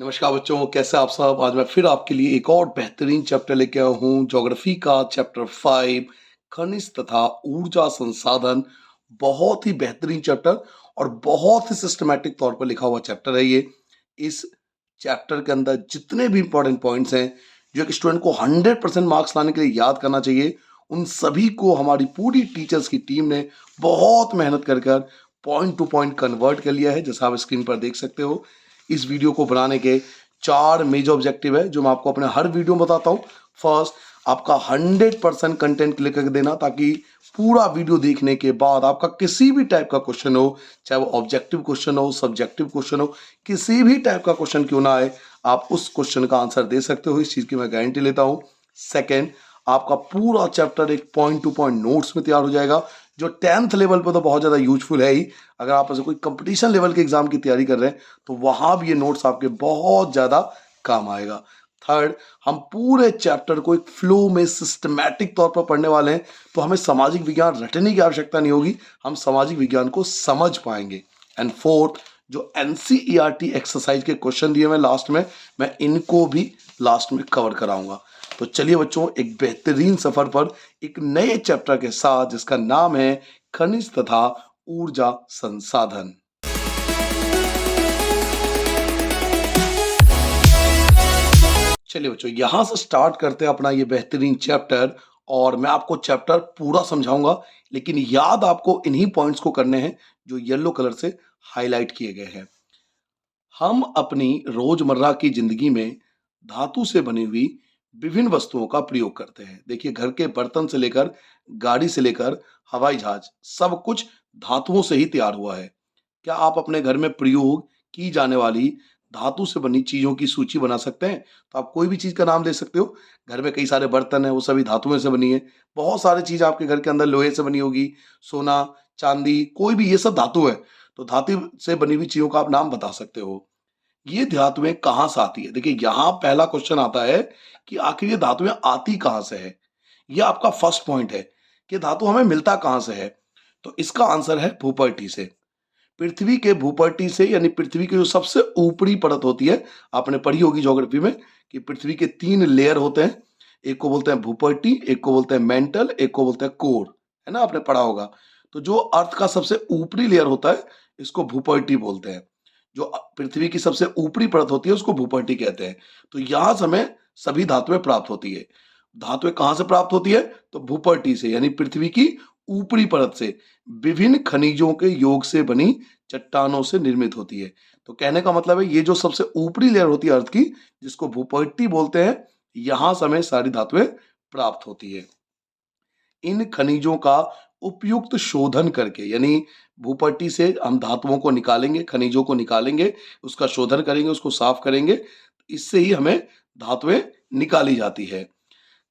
नमस्कार बच्चों, कैसे आप सब। आज मैं फिर आपके लिए एक और बेहतरीन चैप्टर लेके आया हूँ, ज्योग्राफी का चैप्टर 5, खनिज तथा ऊर्जा संसाधन। बहुत ही बेहतरीन चैप्टर और बहुत ही सिस्टमैटिक तौर पर लिखा हुआ चैप्टर है ये। इस चैप्टर के अंदर जितने भी इंपॉर्टेंट पॉइंट्स हैं जो एक स्टूडेंट को 100% मार्क्स लाने के लिए याद करना चाहिए, उन सभी को हमारी पूरी टीचर्स की टीम ने बहुत मेहनत कर कर पॉइंट टू पॉइंट कन्वर्ट कर लिया है, जैसा आप स्क्रीन पर देख सकते हो। इस वीडियो को बनाने के 4 मेजर ऑब्जेक्टिव है जो मैं आपको अपने हर वीडियो में बताता हूँ। फर्स्ट, आपका 100% कंटेंट क्लिक करके देना, ताकि पूरा वीडियो देखने के बाद आपका किसी भी टाइप का क्वेश्चन हो, चाहे वो ऑब्जेक्टिव क्वेश्चन हो, सब्जेक्टिव क्वेश्चन हो, किसी भी टाइप का क्वेश्चन क्यों ना आए, आप उस क्वेश्चन का आंसर दे सकते हो। इस चीज़ की मैं गारंटी लेता हूँ। सेकेंड, आपका पूरा चैप्टर एक पॉइंट टू पॉइंट नोट्स में तैयार हो जाएगा, जो 10th लेवल पर तो बहुत ज़्यादा यूजफुल है ही। अगर आप ऐसे कोई कंपटीशन लेवल के एग्जाम की तैयारी कर रहे हैं तो वहाँ भी ये नोट्स आपके बहुत ज़्यादा काम आएगा। थर्ड, हम पूरे चैप्टर को एक फ्लो में सिस्टमैटिक तौर पर पढ़ने वाले हैं, तो हमें सामाजिक विज्ञान रटने की आवश्यकता नहीं होगी, हम सामाजिक विज्ञान को समझ पाएंगे। एंड फोर्थ, जो एनसीईआरटी एक्सरसाइज के क्वेश्चन दिए मैं लास्ट में, मैं इनको भी लास्ट में कवर कराऊंगा। तो चलिए बच्चों, एक बेहतरीन सफर पर एक नए चैप्टर के साथ, जिसका नाम है खनिज तथा ऊर्जा संसाधन। चलिए बच्चों, यहां से स्टार्ट करते हैं अपना ये बेहतरीन चैप्टर। और मैं आपको चैप्टर पूरा समझाऊंगा, लेकिन याद आपको इन्हीं पॉइंट्स को करने हैं जो येलो कलर से हाईलाइट किए गए हैं। हम अपनी रोजमर्रा की जिंदगी में धातु से बनी हुई विभिन्न वस्तुओं का प्रयोग करते हैं। देखिए, घर के बर्तन से लेकर गाड़ी से लेकर हवाई जहाज, सब कुछ धातुओं से ही तैयार हुआ है। क्या आप अपने घर में प्रयोग की जाने वाली धातु से बनी चीजों की सूची बना सकते हैं? तो आप कोई भी चीज का नाम दे सकते हो। घर में कई सारे बर्तन है, वो सभी धातुओं से बनी है। बहुत सारी चीज आपके घर के अंदर लोहे से बनी होगी, सोना, चांदी, कोई भी, ये सब धातु है। तो धातु से बनी हुई चीजों का आप नाम बता सकते हो। ये धातुएं कहाँ से आती है? देखिए, यहाँ पहला क्वेश्चन आता है कि आखिर ये धातुएं आती कहाँ से है। ये आपका फर्स्ट पॉइंट है कि धातु हमें मिलता कहाँ से है। तो इसका आंसर है भूपर्टी से। पृथ्वी के भूपर्टी से, यानी पृथ्वी की जो सबसे ऊपरी परत होती है, आपने पढ़ी होगी ज्योग्राफी में कि पृथ्वी के 3 लेयर होते हैं। एक को बोलते हैं भूपर्टी, एक को बोलते हैं मेंटल, एक को बोलते हैं कोर, है ना, आपने पढ़ा होगा। तो जो अर्थ का सबसे ऊपरी लेयर होता है, इसको भूपर्टी बोलते हैं। जो पृथ्वी की सबसे ऊपरी परत होती है, उसको भूपर्टी कहते हैं। तो यहां से हमें सभी धातुएं प्राप्त होती है। धातुएं कहाँ से प्राप्त होती है? तो भूपर्टी से, यानी पृथ्वी की ऊपरी परत से विभिन्न खनिजों के योग से बनी चट्टानों से निर्मित होती है। तो कहने का मतलब है, ये जो सबसे ऊपरी लेयर होती है अर्थ की, जिसको भूपर्टी बोलते हैं, यहां से हमें सारी धातुएं प्राप्त होती है। इन खनिजों का उपयुक्त शोधन करके, यानी भूपट्टी से हम धातुओं को निकालेंगे, खनिजों को निकालेंगे, उसका शोधन करेंगे, उसको साफ करेंगे, इससे ही हमें धातुएं निकाली जाती है।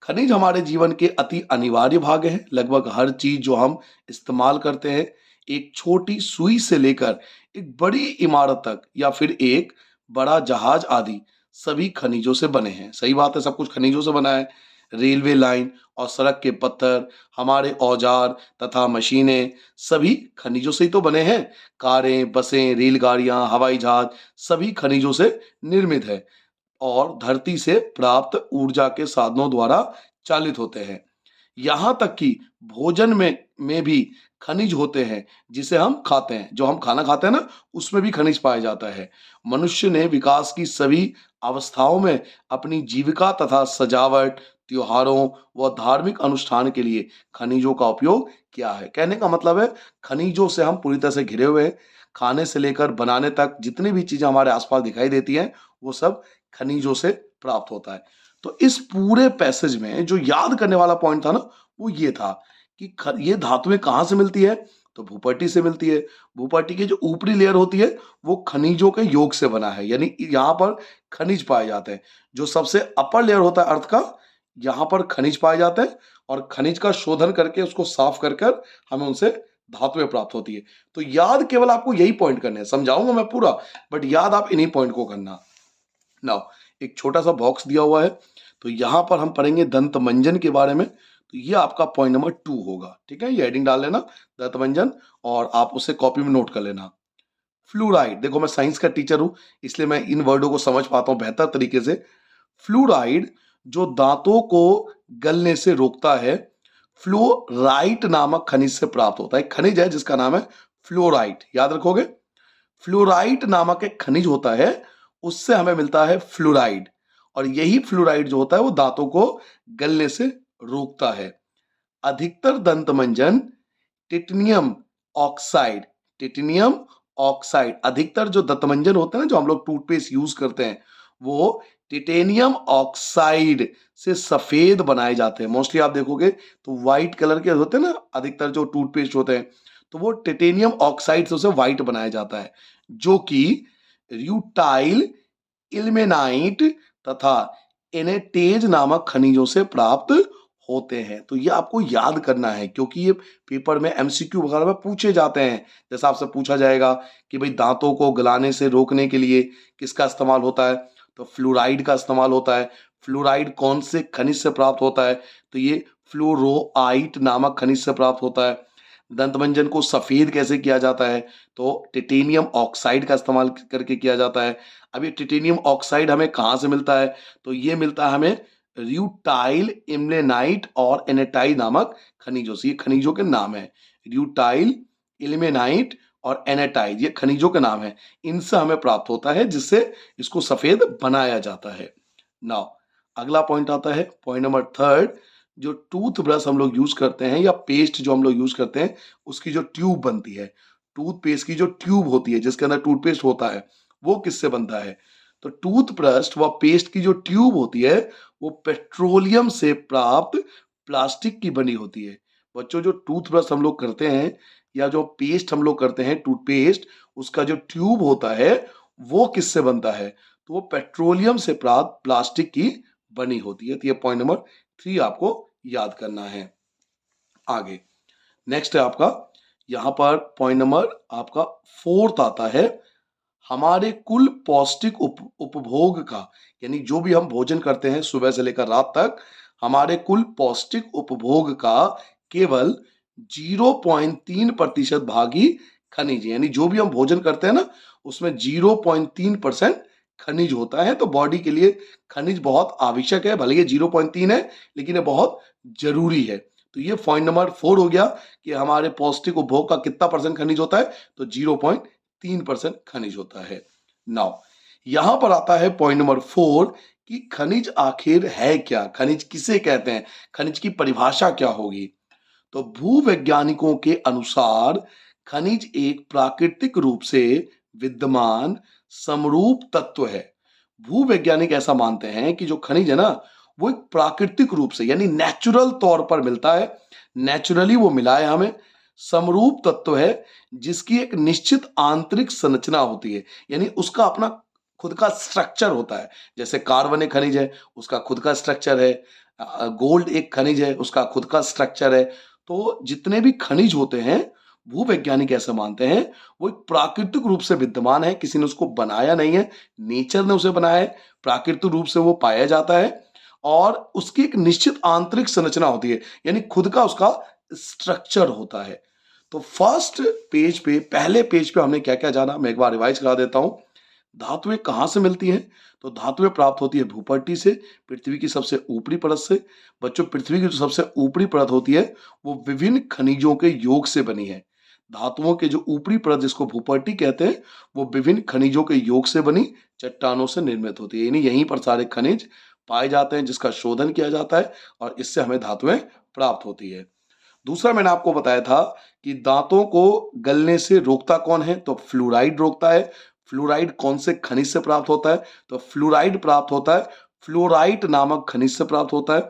खनिज हमारे जीवन के अति अनिवार्य भाग है। लगभग हर चीज जो हम इस्तेमाल करते हैं, एक छोटी सुई से लेकर एक बड़ी इमारत तक, या फिर एक बड़ा जहाज आदि, सभी खनिजों से बने हैं। सही बात है, सब कुछ खनिजों से बना है। रेलवे लाइन और सड़क के पत्थर, हमारे औजार तथा मशीनें, सभी खनिजों से ही तो बने हैं। कारें, बसें, रेलगाड़ियां, हवाई जहाज, सभी खनिजों से निर्मित है और धरती से प्राप्त ऊर्जा के साधनों द्वारा चालित होते हैं। यहाँ तक कि भोजन में भी खनिज होते हैं, जिसे हम खाते हैं। जो हम खाना खाते हैं ना, उसमें भी खनिज पाया जाता है। मनुष्य ने विकास की सभी अवस्थाओं में अपनी जीविका तथा सजावट, त्योहारों व धार्मिक अनुष्ठान के लिए खनिजों का उपयोग किया है। कहने का मतलब है, खनिजों से हम पूरी तरह से घिरे हुए हैं। खाने से लेकर बनाने तक जितनी भी चीजें हमारे आसपास दिखाई देती हैं, वो सब खनिजों से प्राप्त होता है। तो इस पूरे पैसेज में जो याद करने वाला पॉइंट था ना, वो ये था कि ये धातुएं कहाँ से मिलती है? तो भूपर्टी से मिलती है। भूपर्टी की जो ऊपरी लेयर होती है, वो खनिजों के योग से बना है, यानी यहाँ पर खनिज पाए जाते हैं। जो सबसे अपर लेयर होता है अर्थ का, यहाँ पर खनिज पाए जाते हैं, और खनिज का शोधन करके उसको साफ कर कर हमें उनसे धातुएं प्राप्त होती है। तो याद केवल आपको यही पॉइंट करने हैं, समझाऊंगा मैं पूरा, बट याद आप इन्हीं पॉइंट को करना। नाउ, एक छोटा सा बॉक्स दिया हुआ है, तो यहां पर हम पढ़ेंगे दंत मंजन के बारे में। तो ये आपका पॉइंट नंबर 2 होगा। ठीक है, ये हेडिंग डाल लेना, दंत मंजन, और आप उसे कॉपी में नोट कर लेना। फ्लूराइड, देखो मैं साइंस का टीचर हूं इसलिए मैं इन वर्डों को समझ पाता हूं बेहतर तरीके से। फ्लूराइड जो दांतों को गलने से रोकता है, फ्लोराइट नामक खनिज से प्राप्त होता है। एक खनिज है जिसका नाम है फ्लोराइट, याद रखोगे। फ्लोराइट नामक एक खनिज होता है, उससे हमें मिलता है फ्लोराइड, और यही फ्लोराइड जो होता है वो दांतों को गलने से रोकता है। अधिकतर दंत मंजन टिटेनियम ऑक्साइड, टिटेनियम ऑक्साइड, अधिकतर जो दंतमंजन होते हैं ना, जो हम लोग टूथपेस्ट यूज करते हैं, वो टिटेनियम ऑक्साइड से सफेद बनाए जाते हैं। मोस्टली आप देखोगे तो व्हाइट कलर के होते हैं ना अधिकतर जो टूथपेस्ट होते हैं, तो वो टिटेनियम ऑक्साइड से उसे व्हाइट बनाया जाता है, जो कि र्यूटाइल, इल्मेनाइट तथा एनेटेज नामक खनिजों से प्राप्त होते हैं। तो ये आपको याद करना है क्योंकि ये पेपर में एमसीक्यू वगैरह में पूछे जाते हैं। जैसा आपसे पूछा जाएगा कि भाई दांतों को गलाने से रोकने के लिए किसका इस्तेमाल होता है, तो फ्लोराइड का इस्तेमाल होता है। फ्लोराइड कौन से खनिज से प्राप्त होता है, तो ये फ्लोरोआइट नामक खनिज से प्राप्त होता है। दंतमंजन को सफेद कैसे किया जाता है, तो टिटेनियम ऑक्साइड का इस्तेमाल करके किया जाता है। अब ये टिटेनियम ऑक्साइड हमें कहाँ से मिलता है, तो ये मिलता है हमें र्यूटाइल, इल्मेनाइट और एनेटाइट नामक खनिजों से। ये खनिजों के नाम है, र्यूटाइल, इल्मेनाइट और एनेटाइट, ये खनिजों के नाम है। इनसे हमें प्राप्त होता है जिससे इसको सफेद बनाया जाता है। नाउ अगला पॉइंट आता है, पॉइंट नंबर थर्ड। जो टूथ ब्रश हम लोग यूज करते हैं या पेस्ट जो हम लोग यूज करते हैं, उसकी जो ट्यूब बनती है, टूथपेस्ट की जो ट्यूब होती है जिसके अंदर टूथपेस्ट होता है, वो किससे बनता है, तो टूथब्रश व पेस्ट की जो ट्यूब होती है वो पेट्रोलियम से प्राप्त प्लास्टिक की बनी होती है। बच्चों जो टूथब्रश हम लोग करते हैं या जो पेस्ट हम लोग करते हैं टूथपेस्ट, उसका जो ट्यूब होता है वो किससे बनता है, तो वो पेट्रोलियम से प्राप्त प्लास्टिक की बनी होती है। तो ये पॉइंट नंबर 3 आपको याद करना है। आगे नेक्स्ट है आपका, यहां पर पॉइंट नंबर आपका 4 आता है। हमारे कुल पौष्टिक उपभोग का, यानी जो भी हम भोजन करते हैं सुबह से लेकर रात तक, हमारे कुल पौष्टिक उपभोग का केवल 0.3% भाग ही खनिज है। यानी जो भी हम भोजन करते हैं ना, उसमें 0.3% खनिज होता है। तो बॉडी के लिए खनिज बहुत आवश्यक है, भले ये 0.3 है लेकिन ये बहुत जरूरी है। तो ये पॉइंट नंबर 4 हो गया कि हमारे पौष्टिक उपभोग का कितना परसेंट खनिज होता है, तो 0.3% खनिज होता है। नाउ यहां पर आता है पॉइंट नंबर 4 कि खनिज आखिर है क्या, खनिज किसे कहते हैं, खनिज की परिभाषा क्या होगी। तो भूवैज्ञानिकों के अनुसार खनिज एक प्राकृतिक रूप से विद्यमान समरूप तत्व है। भूवैज्ञानिक ऐसा मानते हैं कि जो खनिज है ना, वो एक प्राकृतिक रूप से यानी नेचुरल तौर पर मिलता है, नेचुरली वो मिला है हमें, समरूप तत्व है जिसकी एक निश्चित आंतरिक संरचना होती है, यानी उसका अपना खुद का स्ट्रक्चर होता है। जैसे कार्बन एक खनिज है, उसका खुद का स्ट्रक्चर है। गोल्ड एक खनिज है, उसका खुद का स्ट्रक्चर है। तो जितने भी खनिज होते हैं, भूवैज्ञानिक ऐसे मानते हैं, वो एक प्राकृतिक रूप से विद्यमान है, किसी ने उसको बनाया नहीं है, नेचर ने उसे बनाया है, प्राकृतिक रूप से वो पाया जाता है और उसकी एक निश्चित आंतरिक संरचना होती है, यानी खुद का उसका स्ट्रक्चर होता है। तो फर्स्ट पेज पे, पहले पेज पे हमने क्या क्या जाना, मैं एक बार रिवाइज करा देता हूं। धातुएं कहाँ से मिलती हैं, तो धातुएं प्राप्त होती है भूपट्टी से, पृथ्वी की सबसे ऊपरी परत से। बच्चों पृथ्वी की जो सबसे ऊपरी परत होती है वो विभिन्न खनिजों के योग से बनी है। धातुओं के जो ऊपरी परत जिसको भूपट्टी कहते हैं, वो विभिन्न खनिजों के योग से बनी चट्टानों से निर्मित होती है, यानी यहीं पर सारे खनिज पाए जाते हैं जिसका शोधन किया जाता है और इससे हमें धातुएं प्राप्त होती है। दूसरा मैंने आपको बताया था कि दांतों को गलने से रोकता कौन है, तो फ्लूराइड रोकता है। फ्लूराइड कौन से खनिज से प्राप्त होता है, तो फ्लूराइड प्राप्त होता है फ्लोराइट नामक खनिज से प्राप्त होता है।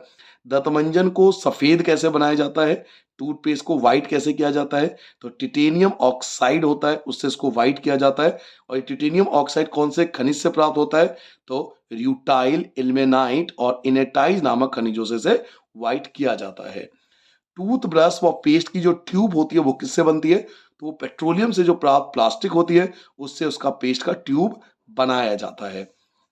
दंतमंजन को सफेद कैसे बनाया जाता है, टूथपेस्ट को व्हाइट कैसे किया जाता है, तो टिटेनियम ऑक्साइड होता है, उससे इसको व्हाइट किया जाता है। और टिटेनियम ऑक्साइड कौन से खनिज से प्राप्त होता है, तो र्यूटाइल, इल्मेनाइट और इनेटाइज नामक खनिजों से इसे व्हाइट किया जाता है। टूथब्रश व पेस्ट की जो ट्यूब होती है वो किससे बनती है, तो वो पेट्रोलियम से जो प्राप्त प्लास्टिक होती है उससे उसका पेस्ट का ट्यूब बनाया जाता है।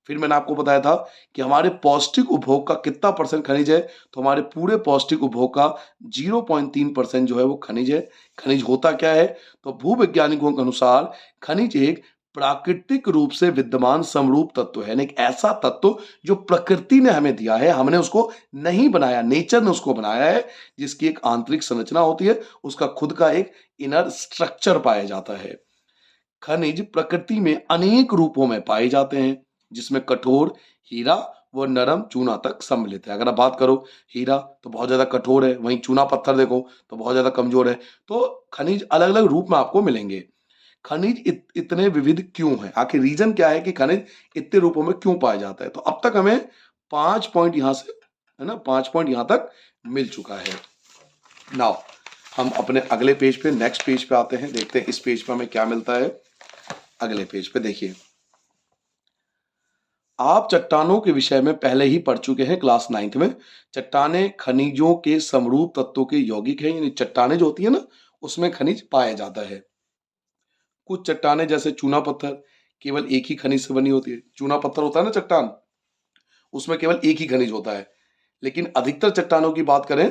फिर मैंने आपको बताया था कि हमारे पौष्टिक उपभोग का कितना परसेंट खनिज है, तो हमारे पूरे पौष्टिक उपभोग का 0.3% जो है वो खनिज है। खनिज होता क्या है, तो भूवैज्ञानिकों के अनुसार खनिज एक प्राकृतिक रूप से विद्यमान समरूप तत्व है, यानी एक ऐसा तत्व जो प्रकृति ने हमें दिया है, हमने उसको नहीं बनाया, नेचर ने उसको बनाया है, जिसकी एक आंतरिक संरचना होती है, उसका खुद का एक इनर स्ट्रक्चर पाया जाता है। खनिज प्रकृति में अनेक रूपों में पाए जाते हैं, जिसमें कठोर, हीरा व नरम चूना तक सम्मिलित है। अगर आप बात करो हीरा तो बहुत ज्यादा कठोर है, वहीं चूना पत्थर देखो तो बहुत ज्यादा कमजोर है। तो खनिज अलग अलग रूप में आपको मिलेंगे। खनिज इतने विविध क्यों हैं, आखिर रीजन क्या है कि खनिज इतने रूपों में क्यों पाया जाता है। तो अब तक हमें 5 पॉइंट यहां से, है ना, 5 पॉइंट यहां तक मिल चुका है। नाउ हम अपने अगले पेज पे, नेक्स्ट पेज पे आते हैं, देखते हैं इस पेज पे हमें क्या मिलता है। अगले पेज पे देखिए, आप चट्टानों के विषय में पहले ही पढ़ चुके हैं क्लास 9th में। चट्टाने खनिजों के समरूप तत्वों के यौगिक हैं, यानी चट्टाने जो होती है ना, उसमें खनिज पाया जाता है। कुछ चट्टाने जैसे चूना पत्थर केवल एक ही खनिज से बनी होती है। चूना पत्थर होता है ना चट्टान, उसमें केवल एक ही खनिज होता है। लेकिन अधिकतर चट्टानों की बात करें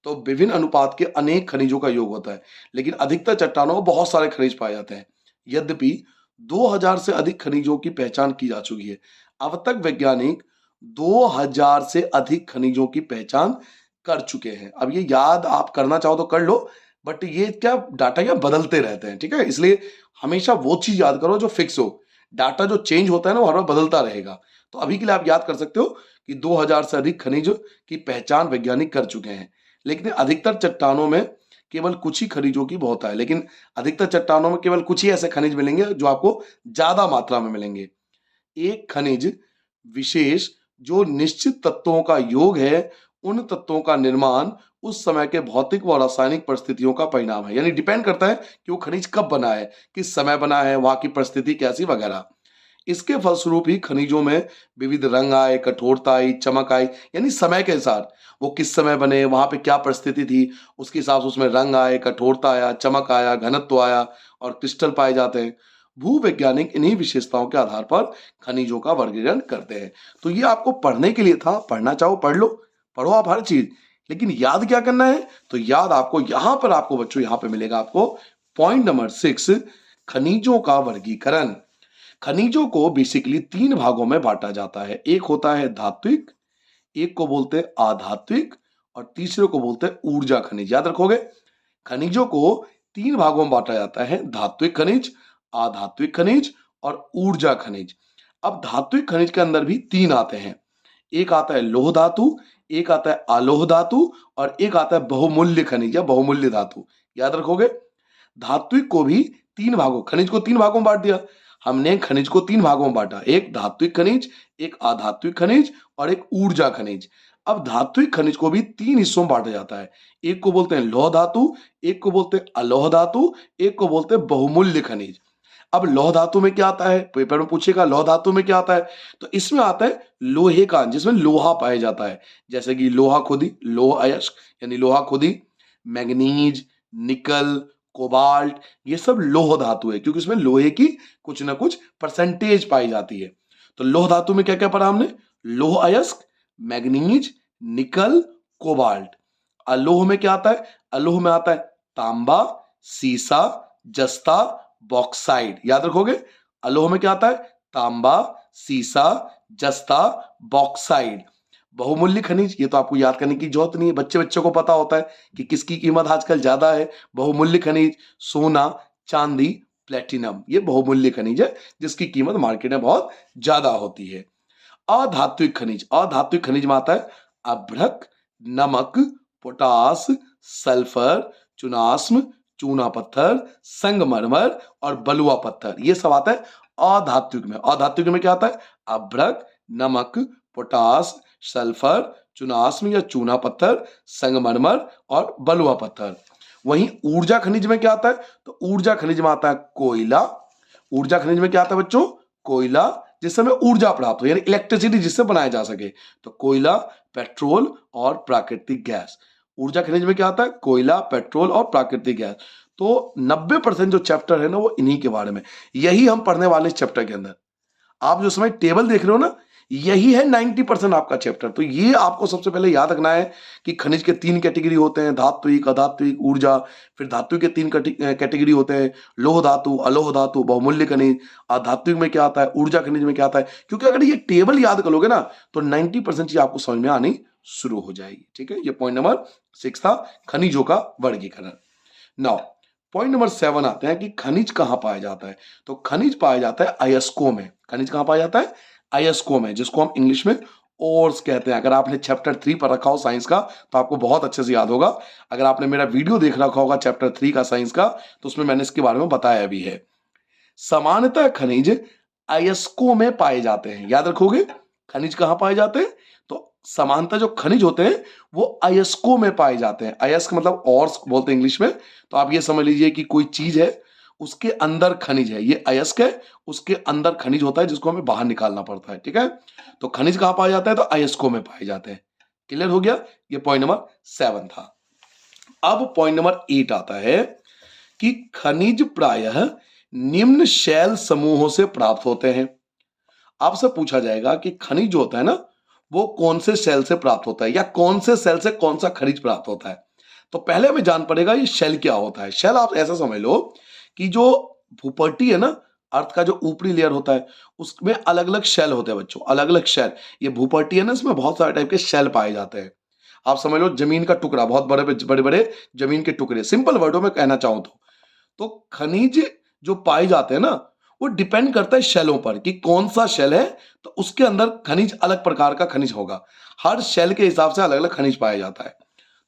तो विभिन्न अनुपात के अनेक खनिजों का योग होता है, लेकिन अधिकतर चट्टानों में बहुत सारे खनिज पाए जाते हैं। यद्यपि 2000 से अधिक खनिजों की पहचान की जा चुकी है। अब तक वैज्ञानिक 2000 से अधिक खनिजों की पहचान कर चुके हैं। अब ये याद आप करना चाहो तो कर लो, बट ये क्या डाटा क्या बदलते रहते हैं, ठीक है, इसलिए हमेशा वो चीज याद करो जो फिक्स हो। डाटा जो चेंज होता है ना वो हर बार बदलता रहेगा। तो अभी के लिए आप याद कर सकते हो कि 2000 से अधिक खनिज की पहचान वैज्ञानिक कर चुके हैं। लेकिन अधिकतर चट्टानों में केवल कुछ ही खनिजों की बहुता है, लेकिन अधिकतर चट्टानों में केवल कुछ ही ऐसे खनिज मिलेंगे जो आपको ज्यादा मात्रा में मिलेंगे। एक खनिज विशेष जो निश्चित तत्वों का योग है, उन तत्वों का निर्माण उस समय के भौतिक व रासायनिक परिस्थितियों का परिणाम है। यानी डिपेंड करता है कि वो खनिज कब बना है, किस समय बना है, वहां की परिस्थिति कैसी वगैरह। इसके फलस्वरूप ही खनिजों में विविध रंग आए, कठोरता आई, चमक आई, यानी समय के अनुसार वो किस समय बने, वहां पे क्या परिस्थिति थी, उसके हिसाब से उसमें रंग आए, कठोरता आया, चमक आया, घनत्व आया और क्रिस्टल पाए जाते हैं। भूवैज्ञानिक इन्हीं विशेषताओं के आधार पर खनिजों का वर्गीकरण करते हैं। तो ये आपको पढ़ने के लिए था, पढ़ना चाहो पढ़ लो, पढ़ो आप हर चीज, लेकिन याद क्या करना है, तो याद आपको यहां पर, आपको बच्चों यहां पे मिलेगा आपको पॉइंट नंबर 6, खनिजों का वर्गीकरण। खनिजों को बेसिकली 3 भागों में बांटा जाता है। एक होता है धात्विक, एक को बोलते हैं आधात्विक और तीसरे को बोलते हैं ऊर्जा खनिज। याद रखोगे, खनिजों को 3 भागों में बांटा जाता है, धात्विक खनिज, आधात्विक खनिज और ऊर्जा खनिज। अब धात्विक खनिज के अंदर भी 3 आते हैं। एक आता है लोह धातु, एक आता है अलोह धातु और एक आता है बहुमूल्य खनिज या बहुमूल्य धातु। याद रखोगे, धात्विक को भी 3 भागों, खनिज को 3 भागों में बांट दिया हमने। खनिज को 3 भागों में बांटा, एक धात्विक खनिज, एक आधात्विक खनिज और एक ऊर्जा खनिज। अब धात्विक खनिज को भी 3 हिस्सों में बांटा जाता है। एक को बोलते हैं लौह धातु, एक को बोलते हैं अलोह धातु, एक को बोलते हैं बहुमूल्य खनिज। अब लौह धातु में क्या आता है, पेपर में पूछेगा लौह धातु में क्या आता है, तो इसमें आता है लोहे का, जिसमें लोहा पाया जाता है, जैसे कि लोहा खुदी, लोह अयस्क यानी लोहा खुदी, मैग्नीज, निकल, कोबाल्ट, ये सब लोह धातु है, क्योंकि इसमें लोहे की कुछ ना कुछ परसेंटेज पाई जाती है। तो लोह धातु में क्या क्या पढ़ा हमने, लोह अयस्क, मैग्नीज, निकल, कोबाल्ट। अलोह में क्या आता है, अलोह में आता है तांबा, सीसा, जस्ता, बॉक्साइड। याद रखोगे, अलोह में क्या आता है, तांबा, सीसा, जस्ता, बॉक्साइड। बहुमूल्य खनिज, ये तो आपको याद करने की जरूरत नहीं है, बच्चे बच्चों को पता होता है कि किसकी कीमत आजकल ज्यादा है। बहुमूल्य खनिज सोना, चांदी, प्लेटिनम, ये बहुमूल्य खनिज है जिसकी कीमत मार्केट में बहुत ज्यादा होती है। अधात्विक खनिज, अधात्विक खनिज में आता है अभ्रक, नमक, पोटास, सल्फर, चुनास्म, चूना पत्थर, संगमरमर और बलुआ पत्थर, ये सब आता है अधात्विक में। अधात्विक में क्या आता है, अभ्रक, नमक, पोटास, सल्फर, चुनास्म या चूना पत्थर, संगमरमर और बलुआ पत्थर। वहीं ऊर्जा खनिज में क्या आता है, तो ऊर्जा खनिज में आता है कोयला। ऊर्जा खनिज में क्या आता है बच्चों, कोयला, जिससे हमें ऊर्जा प्राप्त हो, यानी इलेक्ट्रिसिटी जिससे बनाया जा सके। तो कोयला, पेट्रोल और प्राकृतिक गैस। ऊर्जा खनिज में क्या आता है, कोयला, पेट्रोल और प्राकृतिक गैस। तो 90% जो चैप्टर है ना वो इन्हीं के बारे में, यही हम पढ़ने वाले इस चैप्टर के अंदर। आप जो समय टेबल देख रहे हो ना, यही है 90% आपका चैप्टर। तो ये आपको सबसे पहले याद रखना है कि खनिज के 3 कैटेगरी होते हैं, धात्विक, अधात्विक, ऊर्जा। फिर धात्विक के 3 कैटेगरी होते हैं, लोह धातु, अलोह धातु, बहुमूल्य खनिज। अधात्विक में क्या आता है, ऊर्जा खनिज में क्या आता है। क्योंकि अगर ये टेबल याद कर लोगे ना, तो 90% चीज आपको समझ में आनी शुरू हो जाएगी। ठीक है, ये पॉइंट नंबर 6 था, खनिजों का वर्गीकरण। नाउ पॉइंट नंबर 7 आते हैं कि खनिज कहां पाया जाता है। तो खनिज पाया जाता है अयस्कों में। खनिज कहां पाया जाता है, अयस्कों में, जिसको हम इंग्लिश में ओर्स कहते हैं। अगर आपने चैप्टर 3 पर रखा हो साइंस का, तो आपको बहुत अच्छे से याद होगा। अगर आपने मेरा वीडियो देख रखा होगा चैप्टर 3 का साइंस का, तो उसमें मैंने इसके बारे में बताया भी है। सामान्यतः खनिज अयस्कों में पाए जाते हैं। याद रखोगे, खनिज कहां पाए जाते हैं, तो समानता जो खनिज होते हैं वो अयस्कों में पाए जाते हैं। अयस्क मतलब ऑर्स बोलते हैं इंग्लिश में। तो आप ये समझ लीजिए कि कोई चीज है, उसके अंदर खनिज है, ये अयस्क है, उसके अंदर खनिज होता है जिसको हमें बाहर निकालना पड़ता है। ठीक है, तो खनिज कहां पाया जाता है, तो अयस्कों में पाए जाते हैं। क्लियर हो गया, ये पॉइंट नंबर 7 था। अब पॉइंट नंबर 8 आता है कि खनिज प्रायः निम्न शैल समूहों से प्राप्त होते हैं। आपसे पूछा जाएगा कि खनिज जो होता है ना, वो कौन से सेल से प्राप्त होता है, या कौन से सेल से कौन सा खनिज प्राप्त होता है। तो पहले हमें जान पड़ेगा ये शेल क्या होता है। शेल आप ऐसा समझ लो कि जो भूपट्टी है ना, अर्थ का जो ऊपरी लेयर होता है, उसमें अलग अलग शेल होते हैं बच्चों, अलग अलग शेल। ये भूपट्टी है ना, इसमें बहुत सारे टाइप के शेल पाए जाते हैं। आप समझ लो जमीन का टुकड़ा, बहुत बड़े बड़े बड़े जमीन के टुकड़े, सिंपल वर्डों में कहना चाहूं तो खनिज जो पाए जाते हैं ना, वो डिपेंड करता है शेलों पर कि कौन सा शेल है, तो उसके अंदर खनिज अलग प्रकार का खनिज होगा। हर शेल के हिसाब से अलग अलग खनिज पाया जाता है।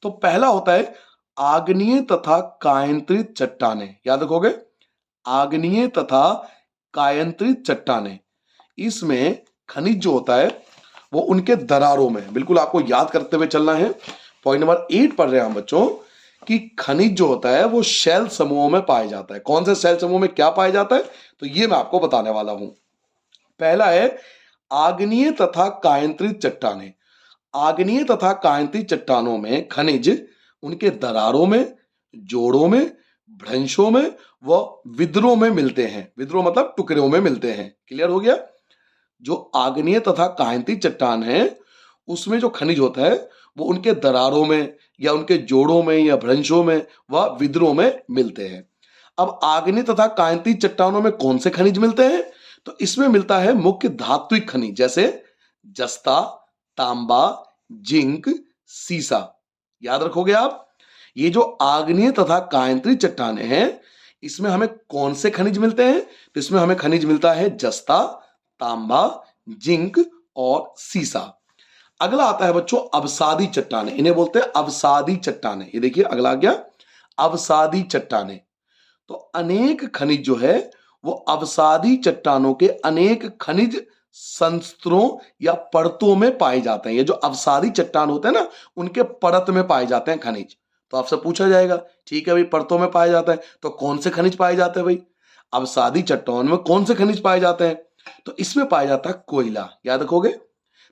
तो पहला होता है आग्नेय तथा कायंत्रित चट्टानें। याद रखोगे, आग्नेय तथा कायंत्रित चट्टानें। इसमें खनिज जो होता है वो उनके दरारों में, बिल्कुल आपको याद करते हुए चलना है। पॉइंट नंबर 8 पढ़ रहे हैं हम बच्चों कि खनिज जो होता है वो शैल समूहों में पाया जाता है। कौन से शैल समूह में क्या पाया जाता है, तो ये मैं आपको बताने वाला हूं। पहला है आग्नेय तथा कायंत्रित चट्टानें। आग्नेय तथा कायंत्रित चट्टानों में खनिज उनके दरारों में, जोड़ों में, भ्रंशों में व विद्रों में मिलते हैं। विद्रोह मतलब टुकड़ों में मिलते हैं। क्लियर हो गया, जो आग्नेय तथा कायंतिक चट्टान है, उसमें जो खनिज होता है वो उनके दरारों में या उनके जोड़ों में या भ्रंशों में व विद्रोह में मिलते हैं। अब आग्नेय तथा कायंतिक चट्टानों में कौन से खनिज मिलते हैं, तो इसमें मिलता है मुख्य धात्विक खनिज, जैसे जस्ता, तांबा, जिंक, सीसा। याद रखोगे आप, ये जो आग्नेय तथा कायंतिक चट्टानें हैं, इसमें हमें कौन से खनिज मिलते हैं, तो इसमें हमें खनिज मिलता है जस्ता, तांबा, जिंक और सीसा। अगला आता है बच्चों अवसादी चट्टानें। इन्हें बोलते हैं अवसादी चट्टानें। ये देखिए अगला आ गया अवसादी चट्टानें। तो अनेक खनिज जो है वो अवसादी चट्टानों के अनेक खनिज संस्तरों या परतों में पाए जाते हैं। ये जो अवसादी चट्टान होते हैं ना, उनके परत में पाए जाते हैं खनिज। तो आपसे पूछा जाएगा, ठीक है भाई, परतों में पाए जाता है तो कौन से खनिज पाए जाते हैं भाई, अवसादी चट्टान में कौन से खनिज पाए जाते हैं, तो इसमें पाया जाता है कोयला। याद रखोगे,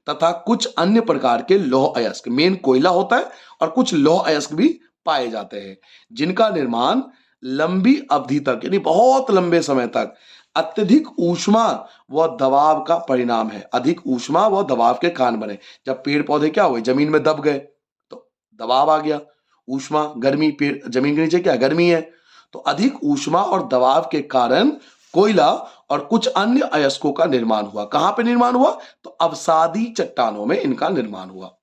तथा कुछ अन्य प्रकार के लौह अयस्क। मेन कोयला होता है और कुछ लौह अयस्क भी पाए जाते हैं, जिनका निर्माण लंबी अवधि तक यानी बहुत लंबे समय तक अत्यधिक ऊष्मा व दबाव का परिणाम है। अधिक ऊष्मा व दबाव के कारण बने। जब पेड़ पौधे क्या हुए, जमीन में दब गए, तो दबाव आ गया, ऊष्मा, गर्मी, पेड़ जमीन के नीचे क्या गर्मी है, तो अधिक ऊष्मा और दबाव के कारण कोयला और कुछ अन्य अयस्कों का निर्माण हुआ। कहां पे निर्माण हुआ, तो अवसादी चट्टानों में इनका निर्माण हुआ।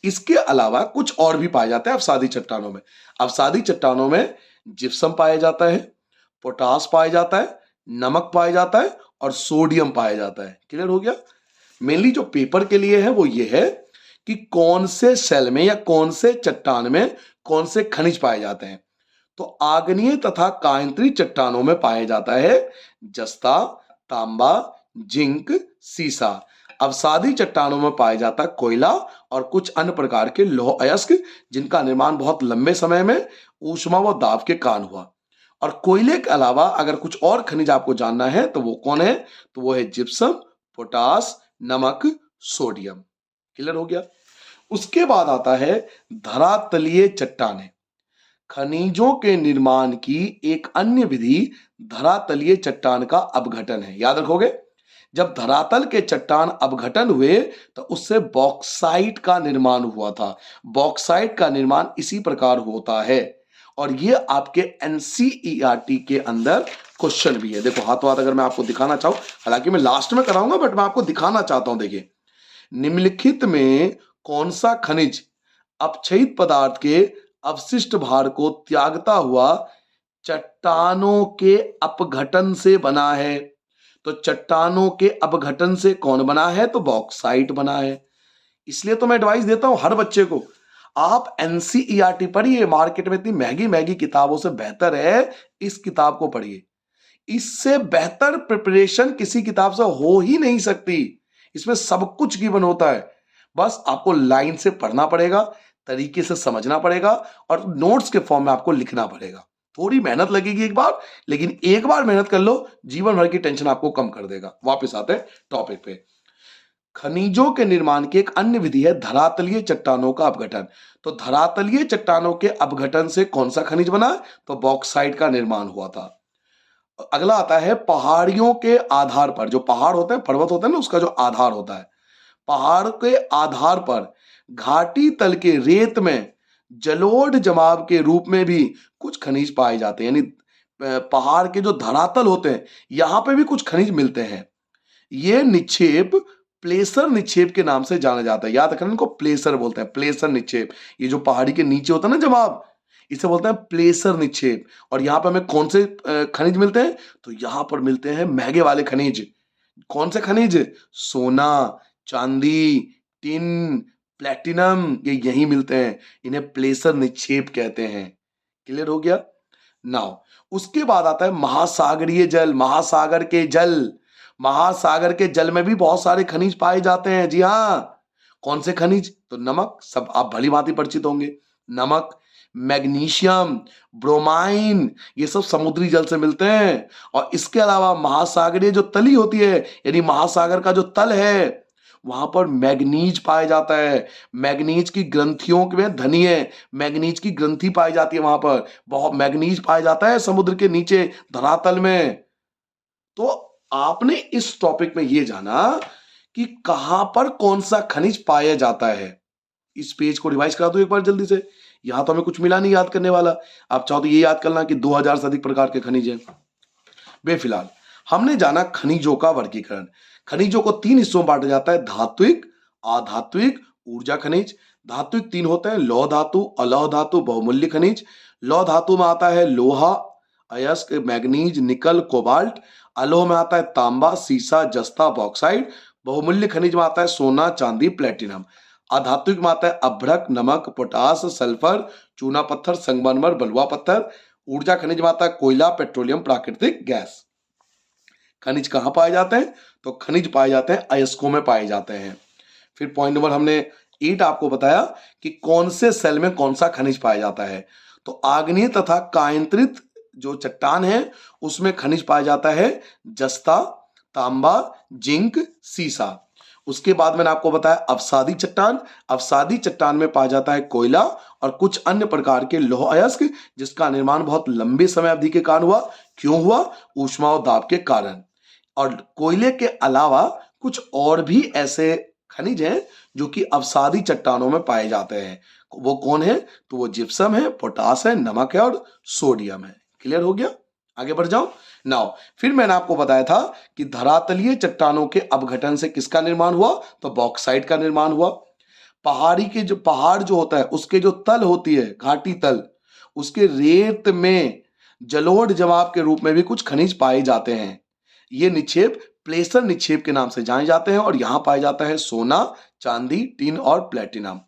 इसके अलावा कुछ और भी पाए जाते हैं अवसादी चट्टानों में। अवसादी चट्टानों में जिप्सम पाया जाता है, पोटास पाया जाता है, नमक पाया जाता है और सोडियम पाया जाता है। क्लियर हो गया। मेनली जो पेपर के लिए है वो ये है कि कौन से सेल में या कौन से चट्टान में कौन से खनिज पाए जाते हैं। तो आग्नेय तथा कायंत्री चट्टानों में पाया जाता है जस्ता, तांबा, जिंक, सीसा। अवसादी चट्टानों में पाया जाता है कोयला और कुछ अन्य प्रकार के लौह अयस्क, जिनका निर्माण बहुत लंबे समय में ऊष्मा व दाब के कारण हुआ। और कोयले के अलावा अगर कुछ और खनिज आपको जानना है तो वो कौन है, तो वो है जिप्सम, पोटास, नमक, सोडियम। क्लियर हो गया। उसके बाद आता है धरातलीय चट्टानें। खनिजों के निर्माण की एक अन्य विधि धरातलीय चट्टान का अपघटन है। याद रखोगे, जब धरातल के चट्टान अपघटन हुए तो उससे बॉक्साइट का निर्माण हुआ था। बॉक्साइट का निर्माण इसी प्रकार होता है और ये आपके एनसीईआरटी के अंदर क्वेश्चन भी है। देखो हाथों हाथ अगर मैं आपको दिखाना चाहूं, हालांकि मैं लास्ट में कराऊंगा बट मैं आपको दिखाना चाहता हूं। देखिए, निम्नलिखित में कौन सा खनिज अपक्षयित पदार्थ के अवशिष्ट भार को त्यागता हुआ चट्टानों के अपघटन से बना है? तो चट्टानों के अपघटन से कौन बना है? तो बॉक्साइट बना है। इसलिए तो मैं एडवाइस देता हूं हर बच्चे को, आप एनसीईआरटी पढ़िए। मार्केट में इतनी महंगी महंगी किताबों से बेहतर है इस किताब को पढ़िए। इससे बेहतर प्रिपरेशन किसी किताब से हो ही नहीं सकती। इसमें सब कुछ गिवन होता है, बस आपको लाइन से पढ़ना पड़ेगा, तरीके से समझना पड़ेगा और नोट्स के फॉर्म में आपको लिखना पड़ेगा। थोड़ी मेहनत लगेगी एक बार, लेकिन एक बार मेहनत कर लो, जीवन भर की टेंशन आपको कम कर देगा। वापस आते हैं टॉपिक पे। खनिजों के निर्माण की एक अन्य विधि है धरातलीय चट्टानों का अपघटन। तो धरातलीय चट्टानों के अपघटन से कौन सा खनिज बना? तो बॉक्साइट का निर्माण हुआ था। अगला आता है पहाड़ियों के आधार पर। जो पहाड़ होते हैं, पर्वत होते हैं ना, उसका जो आधार होता है, पहाड़ के आधार पर घाटी तल के रेत में जलोढ़ जमाव के रूप में भी कुछ खनिज पाए जाते हैं। यानी पहाड़ के जो धरातल होते हैं, यहां पे भी कुछ खनिज मिलते हैं। ये निक्षेप प्लेसर निक्षेप के नाम से जाना जाता है। याद रखना, इनको प्लेसर बोलते हैं, प्लेसर निक्षेप। ये जो पहाड़ी के नीचे होता है ना जमाव, इसे बोलते हैं प्लेसर निक्षेप। और यहां पर हमें कौन से खनिज मिलते हैं? तो यहां पर मिलते हैं महंगे वाले खनिज। कौन से खनिज? सोना, चांदी, टिन, प्लेटिनम, ये यही मिलते हैं। इन्हें प्लेसर निक्षेप कहते हैं। क्लियर हो गया? नाउ उसके बाद आता है महासागरीय जल। महासागर के जल, महासागर के जल में भी बहुत सारे खनिज पाए जाते हैं। जी हाँ, कौन से खनिज? तो नमक, सब आप भली भांति परिचित होंगे। नमक, मैग्नीशियम, ब्रोमाइन, ये सब समुद्री जल से मिलते हैं। और इसके अलावा महासागरीय जो तली होती है, यानी महासागर का जो तल है, वहां पर मैग्नीज पाया जाता है। मैग्नीज की ग्रंथियों में धनी है, मैग्नीज की ग्रंथि पाई जाती है। वहां पर बहुत मैग्नीज पाया जाता है समुद्र के नीचे धरातल में। तो आपने इस टॉपिक में यह जाना कि कहां पर कौन सा खनिज पाया जाता है। इस पेज को रिवाइज करा दो एक बार जल्दी से। यहां तो हमें कुछ मिला नहीं याद करने वाला। आप चाहो तो ये याद करना कि 2000 से अधिक प्रकार के खनिज हैं। बेफिलहाल हमने जाना खनिजों का वर्गीकरण। खनिजों को तीन हिस्सों में बांटा जाता है, धात्विक, अधात्विक, ऊर्जा खनिज। धात्विक तीन होते हैं, लौह धातु, अलौह धातु, बहुमूल्य खनिज। लौह धातु में आता है लोहा, अयस्क, मैग्नीज, निकल, कोबाल्ट। अलौह में आता है तांबा, सीसा, जस्ता, बॉक्साइट। बहुमूल्य खनिज में आता है सोना, चांदी, प्लेटिनम। अधात्विक में आता है अभ्रक, नमक, पोटास, सल्फर, चूना पत्थर, संगमरमर, बलुआ पत्थर। ऊर्जा खनिज में आता है कोयला, पेट्रोलियम, प्राकृतिक गैस। खनिज कहां पाए जाते हैं? तो खनिज पाए जाते हैं अयस्कों में पाए जाते हैं। फिर पॉइंट नंबर हमने 8 आपको बताया कि कौन से सेल में कौन सा खनिज पाया जाता है। तो आग्नेय तथा कायंत्रित जो चट्टान है उसमें खनिज पाया जाता है जस्ता, तांबा, जिंक, सीसा। उसके बाद मैंने आपको बताया अवसादी चट्टान। अवसादी चट्टान में पाया जाता है कोयला और कुछ अन्य प्रकार के लौह अयस्क, जिसका निर्माण बहुत लंबे समय अवधि के कारण हुआ। क्यों हुआ? ऊष्मा और दाब के कारण। और कोयले के अलावा कुछ और भी ऐसे खनिज हैं जो कि अवसादी चट्टानों में पाए जाते हैं। वो कौन है? तो वो जिप्सम है, पोटास है, नमक है और सोडियम है। क्लियर हो गया? आगे बढ़ जाओ। नाउ फिर मैंने आपको बताया था कि धरातलीय चट्टानों के अपघटन से किसका निर्माण हुआ? तो बॉक्साइट का निर्माण हुआ। पहाड़ी के जो पहाड़ जो होता है उसके जो तल होती है, घाटी तल, उसके रेत में जलोढ़ जमाव के रूप में भी कुछ खनिज पाए जाते हैं। ये निक्षेप प्लेसर निक्षेप के नाम से जाने जाते हैं और यहां पाया जाता है सोना, चांदी, टिन और प्लेटिनम।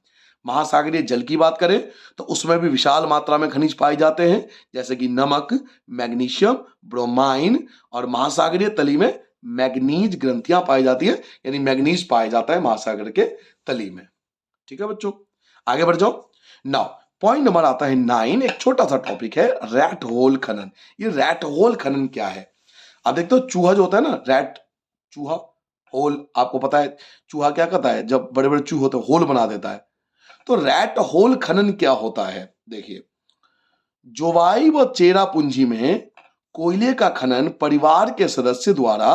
महासागरीय जल की बात करें तो उसमें भी विशाल मात्रा में खनिज पाए जाते हैं, जैसे कि नमक, मैग्नीशियम, ब्रोमाइन। और महासागरीय तली में मैग्नीज ग्रंथियां पाई जाती है, यानी मैग्नीज पाया जाता है महासागर के तली में। ठीक है बच्चों, आगे बढ़ जाओ। नाउ पॉइंट नंबर आता है 9। एक छोटा सा टॉपिक है, रैट होल खनन। ये रैट होल खनन क्या है? आप देखते हो चूहा जो होता है ना, रैट, चूहा, होल, आपको पता है चूहा क्या करता है? जब बड़े बड़े चूहे होते हैं होल बना देता है। तो रैट होल खनन क्या होता है? देखिए, जोवाई व चेरा पूंजी में कोयले का खनन परिवार के सदस्य द्वारा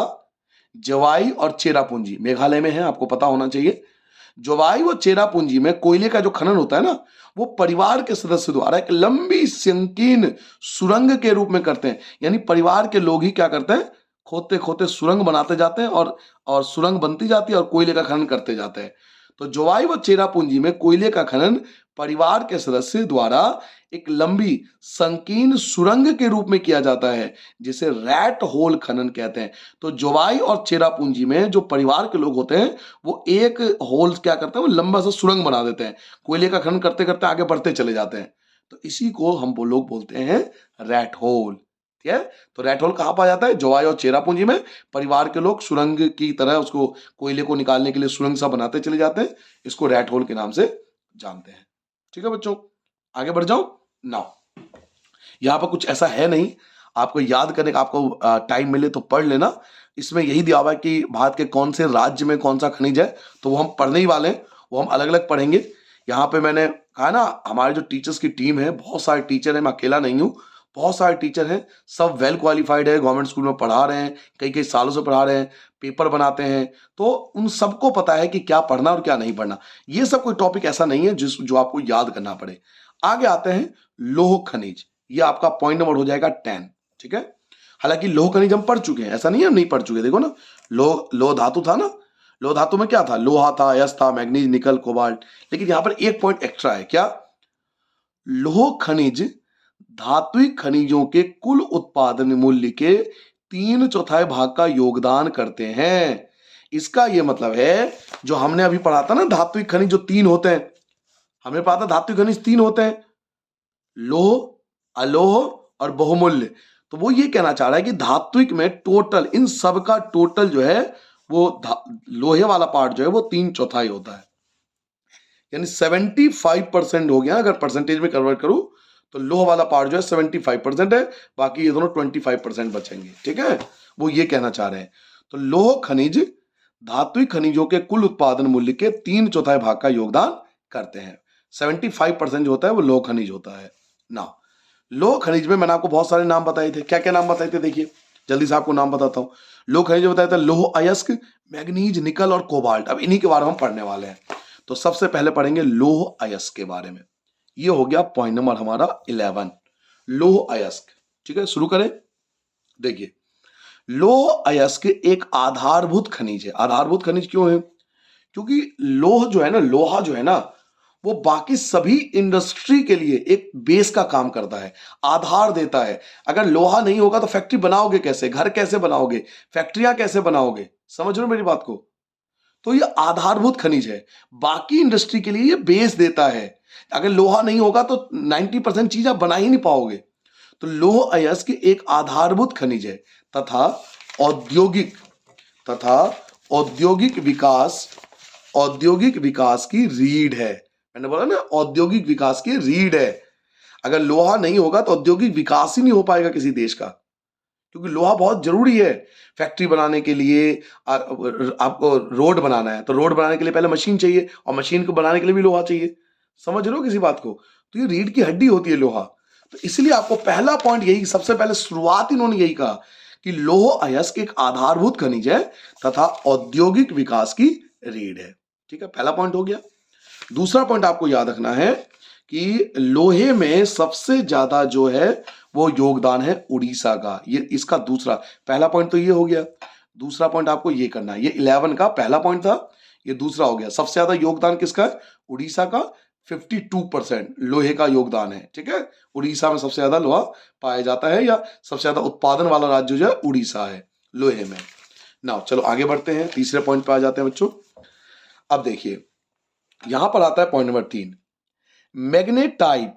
जवाई और चेरापूंजी मेघालय में है, आपको पता होना चाहिए। जवाई व चेरापूंजी में कोयले का जो खनन होता है ना, वो परिवार के सदस्य द्वारा एक लंबी संकीर्ण सुरंग के रूप में करते हैं। यानी परिवार के लोग ही क्या करते हैं, खोदते खोदते सुरंग बनाते जाते हैं और सुरंग बनती जाती है और कोयले का खनन करते जाते हैं। तो जवाई व चेरापूंजी में कोयले का खनन परिवार के सदस्य द्वारा एक लंबी संकीर्ण सुरंग के रूप में किया जाता है, जिसे रैट होल खनन कहते हैं। तो जोवाई और चेरापूंजी में जो परिवार के लोग होते हैं, वो एक होल क्या करते हैं, वो लंबा सा सुरंग बना देते हैं, कोयले का खनन करते करते आगे बढ़ते चले जाते हैं। तो इसी को हम वो लोग बोलते हैं रैट होल। ठीक है, तो रैट होल कहाँ पाया जाता है, जोवाई और चेरापूंजी में। परिवार के लोग सुरंग की तरह उसको, कोयले को निकालने के लिए सुरंग सा बनाते चले जाते हैं। इसको रैट होल के नाम से जानते हैं। ठीक है बच्चों, आगे बढ़ जाओ। नाउ यहाँ पर कुछ ऐसा है नहीं, आपको याद करने का, आपको टाइम मिले तो पढ़ लेना। इसमें यही दिया हुआ है कि भारत के कौन से राज्य में कौन सा खनिज है, तो वो हम पढ़ने ही वाले हैं, वो हम अलग अलग पढ़ेंगे। यहाँ पे मैंने कहा ना, हमारे जो टीचर्स की टीम है, बहुत सारे टीचर हैं, मैं अकेला नहीं हूँ, बहुत सारे टीचर हैं, सब वेल क्वालिफाइड है, गवर्नमेंट स्कूल में पढ़ा रहे हैं, कई कई सालों से पढ़ा रहे हैं, पेपर बनाते हैं। तो उन सबको पता है कि क्या पढ़ना और क्या नहीं पढ़ना। ये सब कोई टॉपिक ऐसा नहीं है जो आपको याद करना पड़े। आगे आते हैं लौह खनिज, ये आपका पॉइंट नंबर हो जाएगा 10। ठीक है, हालांकि लौह खनिज हम पढ़ चुके हैं, ऐसा नहीं है हम नहीं पढ़ चुके। देखो ना, लौह धातु था ना, लौह धातु में क्या था, लोहा था, यश था, मैग्नीज, निकल, कोबाल्ट। लेकिन यहां पर एक पॉइंट एक्स्ट्रा है, क्या, लौह खनिज धात्विक खनिजों के कुल उत्पादन मूल्य के 3/4 भाग का योगदान करते हैं। इसका यह मतलब है, जो हमने अभी पढ़ा था ना, धात्विक खनिज जो 3 होते हैं, हमने पढ़ा था धात्विक खनिज 3 होते हैं, लोह, अलोह और बहुमूल्य। तो वो ये कहना चाह रहा है कि धात्विक में टोटल, इन सब का टोटल जो है, वो लोहे वाला पार्ट जो है वो 3/4 होता है। यानी 75% हो गया, अगर परसेंटेज में कन्वर्ट करूं तो लोह वाला पार्ट जो है 75% है, बाकी ये दोनों 25% बचेंगे। ठीक है, वो ये कहना चाह रहे हैं। तो लोह खनिज धात्विक खनिजों के कुल उत्पादन मूल्य के 3/4 भाग का योगदान करते हैं। 75% जो होता है वो लोह खनिज होता है ना। लोह खनिज में मैंने आपको बहुत सारे नाम बताए थे, क्या क्या नाम बताए थे, देखिए जल्दी से आपको नाम बताता हूं। लोह खनिज बताया था, लोह अयस्क, मैग्नीज, निकल और कोबाल्ट। अब इन्हीं के बारे में हम पढ़ने वाले हैं। तो सबसे पहले पढ़ेंगे लोह अयस्क के बारे में। ये हो गया पॉइंट नंबर हमारा 11, लोह अयस्क। ठीक है, शुरू करें। देखिए, लोह अयस्क एक आधारभूत खनिज है। आधारभूत खनिज क्यों है, क्योंकि लोह जो है ना, लोहा जो है ना, वो बाकी सभी इंडस्ट्री के लिए एक बेस का काम करता है, आधार देता है। अगर लोहा नहीं होगा तो फैक्ट्री बनाओगे कैसे, घर कैसे बनाओगे, फैक्ट्रियां कैसे बनाओगे, समझ रहे हो मेरी बात को। तो ये आधारभूत खनिज है, बाकी इंडस्ट्री के लिए ये बेस देता है। अगर लोहा नहीं होगा तो 90% चीज आप बना ही नहीं पाओगे। तो लोह अयस्क एक आधारभूत खनिज है तथा औद्योगिक तथा औद्योगिक विकास की रीढ़ है। मैंने बोला ना, औद्योगिक विकास की रीढ़ है। अगर लोहा नहीं होगा तो औद्योगिक विकास ही नहीं हो पाएगा किसी देश का, क्योंकि लोहा बहुत जरूरी है फैक्ट्री बनाने के लिए। आपको रोड बनाना है तो रोड बनाने के लिए पहले मशीन चाहिए, और मशीन को बनाने के लिए भी लोहा चाहिए। समझ रहे हो किसी बात को। तो ये रीढ़ की हड्डी होती है लोहा। तो इसलिए आपको पहला पॉइंट यही, सबसे पहले शुरुआत इन्होंने यही कहा कि लौह अयस्क एक आधारभूत खनिज है तथा औद्योगिक विकास की रीढ़ है। ठीक है, पहला पॉइंट हो गया। दूसरा पॉइंट आपको याद रखना है कि लोहे में सबसे ज्यादा जो है वो योगदान है उड़ीसा का। ये इसका दूसरा, पहला पॉइंट तो ये हो गया, दूसरा पॉइंट आपको ये करना है। ये 11 का पहला पॉइंट था, ये दूसरा हो गया। सबसे ज्यादा योगदान किसका है, उड़ीसा का। 52% लोहे का योगदान है। ठीक है, उड़ीसा में सबसे ज्यादा लोहा पाया जाता है, या सबसे ज्यादा उत्पादन वाला राज्य जो है उड़ीसा है लोहे में। ना चलो आगे बढ़ते हैं, तीसरे पॉइंट पे आ जाते हैं बच्चों। अब देखिए, यहां पर आता है पॉइंट नंबर 3, मैग्नेटाइट।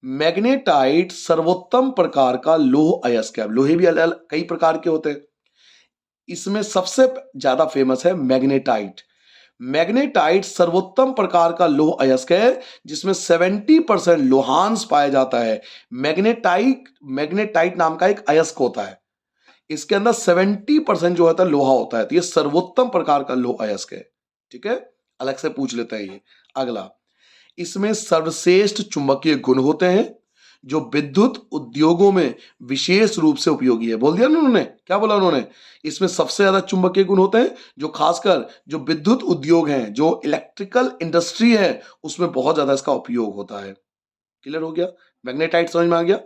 मैग्नेटाइट सर्वोत्तम प्रकार का लोह अयस्क है। लोहे भी अलग अलग कई प्रकार के होते हैं, इसमें सबसे ज्यादा फेमस है मैग्नेटाइट। मैग्नेटाइट सर्वोत्तम प्रकार का लोह अयस्क है, जिसमें 70% लोहांश पाया जाता है। मैग्नेटाइट नाम का एक अयस्क होता है, इसके अंदर 70% जो होता है लोहा होता है। तो ये सर्वोत्तम प्रकार का लोह अयस्क है। ठीक है, अलग से पूछ लेते हैं ये। अगला, इसमें सर्वश्रेष्ठ चुंबकीय गुण होते हैं, जो विद्युत उद्योगों में विशेष रूप से उपयोगी है। बोल दिया ना उन्होंने, क्या बोला उन्होंने? इसमें सबसे ज्यादा चुंबकीय गुण होते हैं, जो खासकर जो विद्युत उद्योग हैं, जो इलेक्ट्रिकल इंडस्ट्री है, उसमें बहुत ज्यादा इसका उपयोग होता है। क्लियर हो गया? मैग्नेटाइट समझ में आ गया?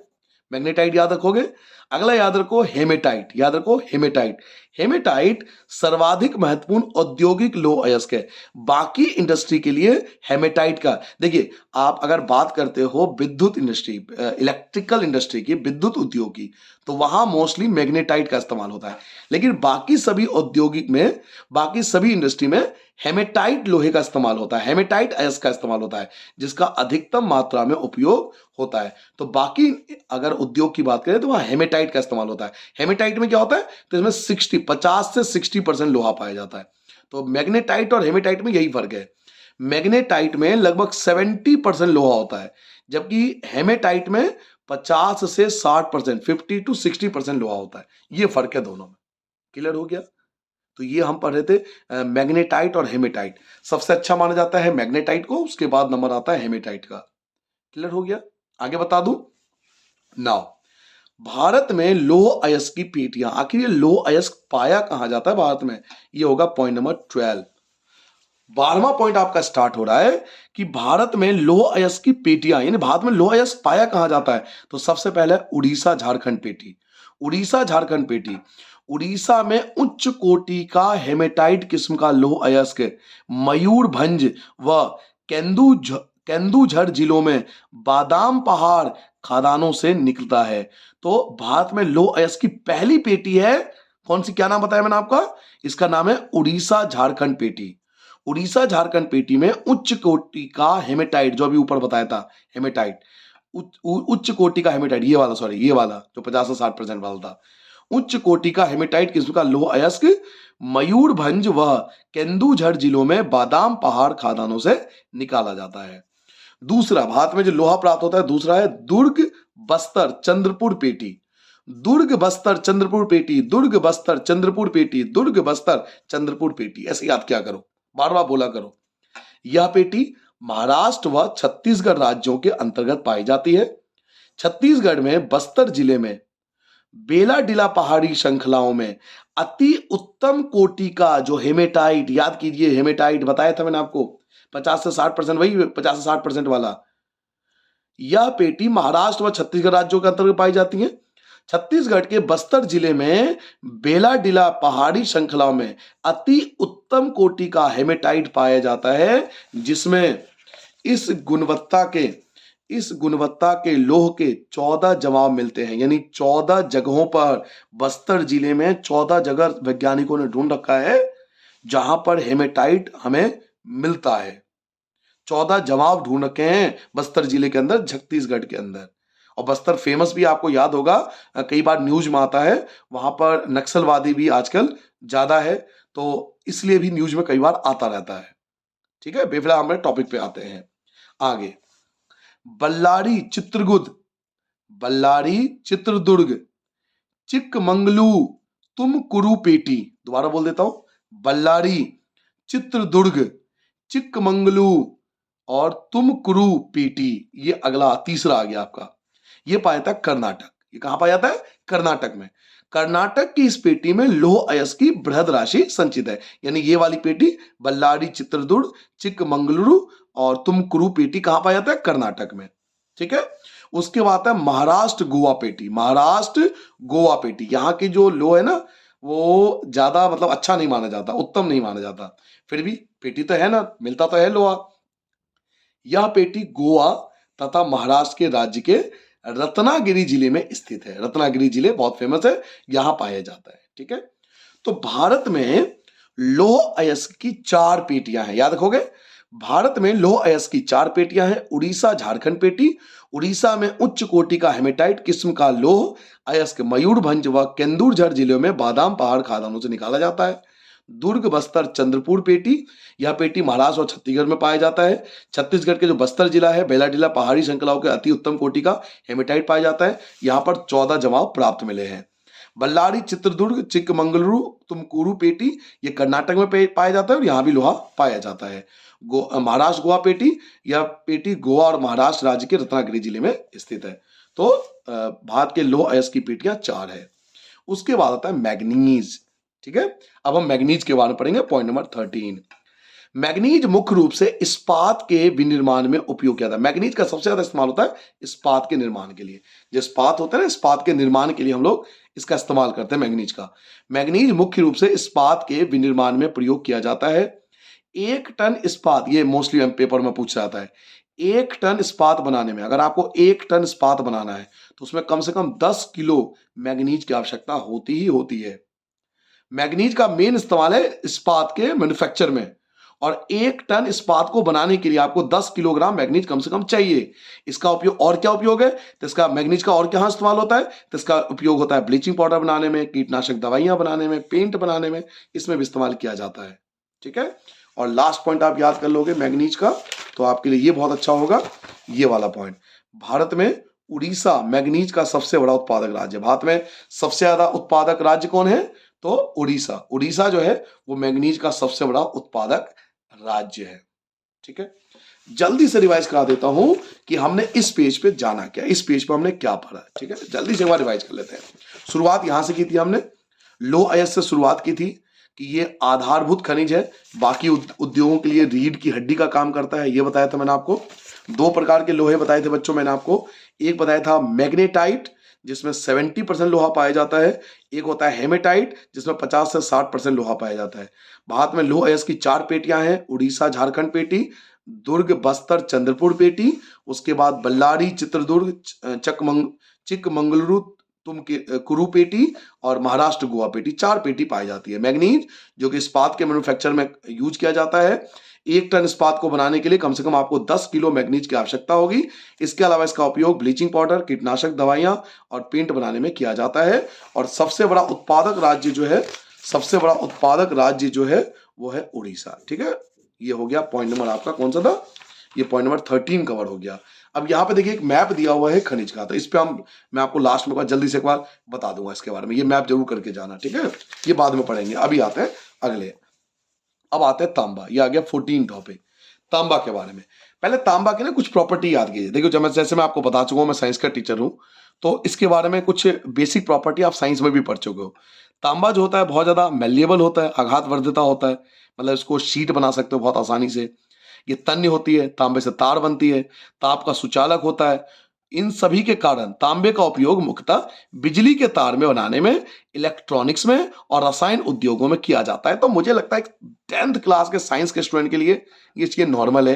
मैग्नेटाइट याद रखोगे। अगला याद रखो हेमेटाइट, याद रखो हेमेटाइट। हेमेटाइट सर्वाधिक महत्वपूर्ण औद्योगिक लौह अयस्क है। बाकी इंडस्ट्री के लिए हेमेटाइट का, देखिए आप अगर बात करते हो विद्युत इंडस्ट्री, इलेक्ट्रिकल इंडस्ट्री की, विद्युत उद्योग की, तो वहां मोस्टली मैग्नेटाइट का इस्तेमाल होता है। लेकिन बाकी सभी औद्योगिक में, बाकी सभी इंडस्ट्री में हेमेटाइट लोहे का इस्तेमाल होता है, हेमेटाइट अयस्क का इस्तेमाल होता है, जिसका अधिकतम मात्रा में उपयोग होता है। तो बाकी अगर उद्योग की बात करें तो वहां हेमेटाइट का इस्तेमाल होता है। हेमेटाइट में क्या होता है? तो इसमें 50 से 60% लोहा पाया जाता है। तो मैग्नेटाइट और हेमेटाइट में यही फर्क है। मैग्नेटाइट में लगभग 70% लोहा होता है, जबकि हेमेटाइट में 50 से 60%, 50 to 60% लोहा होता है। ये फर्क है दोनों में। क्लियर हो गया? तो ये हम पढ़ रहे थे मैग्नेटाइट और हेमेटाइट। सबसे अच्छा माना जाता है मैग्नेटाइट को, उसके बाद नंबर आता है हेमेटाइट का। क्लियर हो गया? आगे बता दूं। नाउ भारत में लौह अयस्क की पेटियां, आखिर ये लौह अयस्क पाया कहां जाता है भारत में? ये होगा पॉइंट नंबर 12। 12वां पॉइंट आपका स्टार्ट हो रहा है कि भारत में लौह अयस्क की पेटियां, यानी भारत में लौह अयस्क पाया कहां जाता है? तो सबसे पहले उड़ीसा झारखंड पेटी, उड़ीसा झारखंड पेटी। उड़ीसा में उच्च कोटि का हेमेटाइट किस्म का लौह अयस्क मयूरभंज व केंदुझर जिलों में बादाम पहाड़ खदानों से निकलता है। तो भारत में लौह अयस्क की पहली पेटी है कौन सी? क्या नाम बताया मैंने आपका? इसका नाम है उड़ीसा झारखंड पेटी। उड़ीसा झारखंड पेटी में उच्च कोटि का हेमेटाइट, जो अभी ऊपर बताया था हेमेटाइट, उच्च कोटि का हेमेटाइट, ये वाला, सॉरी ये वाला जो 50 से 60% वाला था, उच्च कोटि का हेमेटाइट किस्म का लौह अयस्क मयूरभंज व केंदुझर जिलों में बादाम पहाड़ खदानों से निकाला जाता है। दूसरा भारत में जो लोहा प्राप्त होता है, दूसरा है दुर्ग बस्तर चंद्रपुर पेटी। दुर्ग बस्तर चंद्रपुर पेटी, दुर्ग बस्तर चंद्रपुर पेटी, दुर्ग बस्तर चंद्रपुर पेटी, ऐसे याद क्या करो, बार बार बोला करो। यह पेटी महाराष्ट्र व छत्तीसगढ़ राज्यों के अंतर्गत पाई जाती है। छत्तीसगढ़ में बस्तर जिले में बेलाडीला पहाड़ी श्रृंखलाओं में अति उत्तम कोटि का जो हेमेटाइट, याद कीजिए हेमेटाइट बताया था मैंने आपको, 50 से 60%, वही 50 से 60% वाला, यह पेटी महाराष्ट्र व छत्तीसगढ़ राज्यों के अंतर्गत पाई जाती है। छत्तीसगढ़ के बस्तर जिले में बेलाडीला पहाड़ी श्रृंखलाओं में अति उत्तम कोटि का हेमेटाइट पाया जाता है, जिसमें इस गुणवत्ता के लोह के 14 जवाब मिलते हैं। यानी 14 जगहों पर, बस्तर जिले में 14 जगह वैज्ञानिकों ने ढूंढ रखा है जहां पर हेमेटाइट हमें मिलता है। 14 जवाब ढूंढ रखे हैं बस्तर जिले के अंदर, छत्तीसगढ़ के अंदर। और बस्तर फेमस भी आपको याद होगा, कई बार न्यूज में आता है, वहां पर नक्सलवादी भी आजकल ज्यादा है, तो इसलिए भी न्यूज में कई बार आता रहता है। ठीक है, बेफिलहाल हमारे टॉपिक पे आते हैं आगे। बल्लारी चित्रगुद, बल्लारी चित्रदुर्ग, चिकमंगलू, तुमकुरुपेटी, दोबारा बोल देता हूं, बल्लारी, चित्रदुर्ग, चिकमंगलू और तुमकुरुपेटी, ये अगला तीसरा आ गया आपका। ये पाया था कर्नाटक। ये कहां पाया जाता है? कर्नाटक में। कर्नाटक की इस पेटी में लौह अयस्क की बृहद राशि संचित है। यानी ये वाली पेटी बल्लारी, चित्रदुर्ग, चिकमंगलुरु और तुमकुरु पेटी कहां पाया जाता है? कर्नाटक में। ठीक है, उसके बाद है महाराष्ट्र गोवा पेटी। महाराष्ट्र गोवा पेटी, यहां की जो लोह है ना, वो ज्यादा मतलब अच्छा नहीं माना जाता, उत्तम नहीं माना जाता, फिर भी पेटी तो है ना, मिलता तो है लोहा। यह पेटी गोवा तथा महाराष्ट्र के राज्य के रत्नागिरी जिले में स्थित है। रत्नागिरी जिले बहुत फेमस है, यहां पाया जाता है। ठीक है, तो भारत में लौह अयस्क की 4 पेटियां हैं, याद रखोगे। भारत में लौह अयस्क की 4 पेटियां हैं। उड़ीसा झारखंड पेटी, उड़ीसा में उच्च कोटि का हेमेटाइट किस्म का लौह अयस्क मयूरभंज व केंदुझर जिलों में बादाम पहाड़ खदानों से निकाला जाता है। दुर्ग बस्तर चंद्रपुर पेटी, यह पेटी महाराष्ट्र और छत्तीसगढ़ में पाया जाता है। छत्तीसगढ़ के जो बस्तर जिला है, बेलाडीला पहाड़ी श्रृंखलाओं के अति उत्तम कोटि का हेमेटाइट पाया जाता है। यहां पर 14 जवाब प्राप्त मिले हैं। बल्लारी, चित्रदुर्ग, चिकमंगलुरु, तुमकुरु पेटी, ये कर्नाटक में पाया जाता है और यहां भी लोहा पाया जाता है। महाराष्ट्र गोवा पेटी, यह पेटी गोवा और महाराष्ट्र राज्य के रत्नागिरी जिले में स्थित है। तो भारत के लौह अयस्क की पेटियां 4 है। उसके बाद आता है मैग्नीज। ठीक है, अब हम मैग्नीज के बारे में पढ़ेंगे, पॉइंट नंबर 13। मैग्नीज मुख्य रूप से इस्पात के विनिर्माण में उपयोग किया जाता है। मैग्नीज का सबसे ज्यादा इस्तेमाल होता है इस्पात के निर्माण के लिए। जो इस्पात होता है ना, इस्पात के निर्माण के लिए हम लोग इसका इस्तेमाल करते हैं मैग्नीज का। मैग्नीज मुख्य रूप से इस्पात के विनिर्माण में प्रयोग किया जाता है। 1 टन इस्पात, ये मोस्टली पेपर में पूछा जाता है, 1 टन इस्पात बनाने में, अगर आपको 1 टन इस्पात बनाना है तो उसमें कम से कम 10 किलो मैग्नीज की आवश्यकता होती ही होती है। मैग्नीज का मेन इस्तेमाल है इस्पात के मैन्युफैक्चर में, और 1 टन इस्पात को बनाने के लिए आपको 10 किलोग्राम मैग्नीज कम से कम चाहिए। इसका उपयोग और क्या उपयोग है, तो इसका मैग्नीज का और क्या इस्तेमाल होता है, तो इसका उपयोग होता है ब्लीचिंग पाउडर बनाने में, कीटनाशक दवाइयां बनाने में, पेंट बनाने में, इसमें भी इस्तेमाल किया जाता है। ठीक है, और लास्ट पॉइंट आप याद कर लोगे मैग्नीज का, तो आपके लिए ये बहुत अच्छा होगा, ये वाला पॉइंट। भारत में उड़ीसा मैग्नीज का सबसे बड़ा उत्पादक राज्य। भारत में सबसे ज्यादा उत्पादक राज्य कौन है, तो उड़ीसा। उड़ीसा जो है वो मैग्नीज का सबसे बड़ा उत्पादक राज्य है। ठीक है, जल्दी से रिवाइज करा देता हूं कि हमने इस पेज पे जाना क्या, इस पेज पे हमने क्या पढ़ा। ठीक है, जल्दी से एक बार रिवाइज कर लेते हैं। शुरुआत यहां से की थी हमने, लौह अयस्क से शुरुआत की थी कि ये आधारभूत खनिज है, बाकी उद्योगों के लिए रीढ़ की हड्डी का काम करता है, ये बताया था मैंने आपको। 2 प्रकार के लोहे बताए थे बच्चों मैंने आपको, एक बताया था मैग्नेटाइट जिसमें 70% लोहा पाया जाता है, एक होता है हेमेटाइट जिसमें 50 से 60% लोहा पाया जाता है। भारत में लौह अयस्क की 4 पेटियां हैं, उड़ीसा झारखंड पेटी, दुर्ग बस्तर चंद्रपुर पेटी, उसके बाद बल्लारी चित्रदुर्ग चिकमंगलुरु कुरु पेटी, और महाराष्ट्र गोवा पेटी, 4 पेटी पाई जाती है। मैग्नीज जो कि इस्पात के मैन्युफैक्चर में यूज किया जाता है, 1 टन इस्पात को बनाने के लिए कम से कम आपको 10 किलो मैग्नीज की आवश्यकता होगी। इसके अलावा इसका उपयोग ब्लीचिंग पाउडर, कीटनाशक दवाइयां और पेंट बनाने में किया जाता है। और सबसे बड़ा उत्पादक राज्य जो है, सबसे बड़ा उत्पादक राज्य जो है वो है उड़ीसा। ठीक है, ये हो गया पॉइंट नंबर आपका कौन सा था, ये पॉइंट नंबर 13 कवर हो गया। अब यहाँ पे देखिए एक मैप दिया हुआ है खनिज का, तो इस पे मैं आपको लास्ट में जल्दी से एक बार बता दूंगा इसके बारे में, ये मैप जरूर करके जाना। ठीक है, ये बाद में पढ़ेंगे, अभी आते हैं अगले। अब आते हैं तांबा, ये आ गया 14 टॉपिक तांबा के बारे में। पहले तांबा की ना कुछ प्रॉपर्टी याद कीजिए। देखो जब जैसे मैं आपको बता चुका हूं, मैं साइंस का टीचर हूं, तो इसके बारे में कुछ बेसिक प्रॉपर्टी आप साइंस में भी पढ़ चुके हो। तांबा जो होता है बहुत ज्यादा मेल्येबल होता है, आघात वर्धिता होता है, मतलब इसको शीट बना सकते हो बहुत आसानी से। ये तन्य होती है, तांबे से तार बनती है, ताप का सुचालक होता है। इन सभी के कारण तांबे का उपयोग मुख्यतः बिजली के तार में बनाने में, इलेक्ट्रॉनिक्स में और रसायन उद्योगों में किया जाता है। तो मुझे लगता है 10th क्लास के साइंस के स्टूडेंट के लिए ये चीज नॉर्मल है,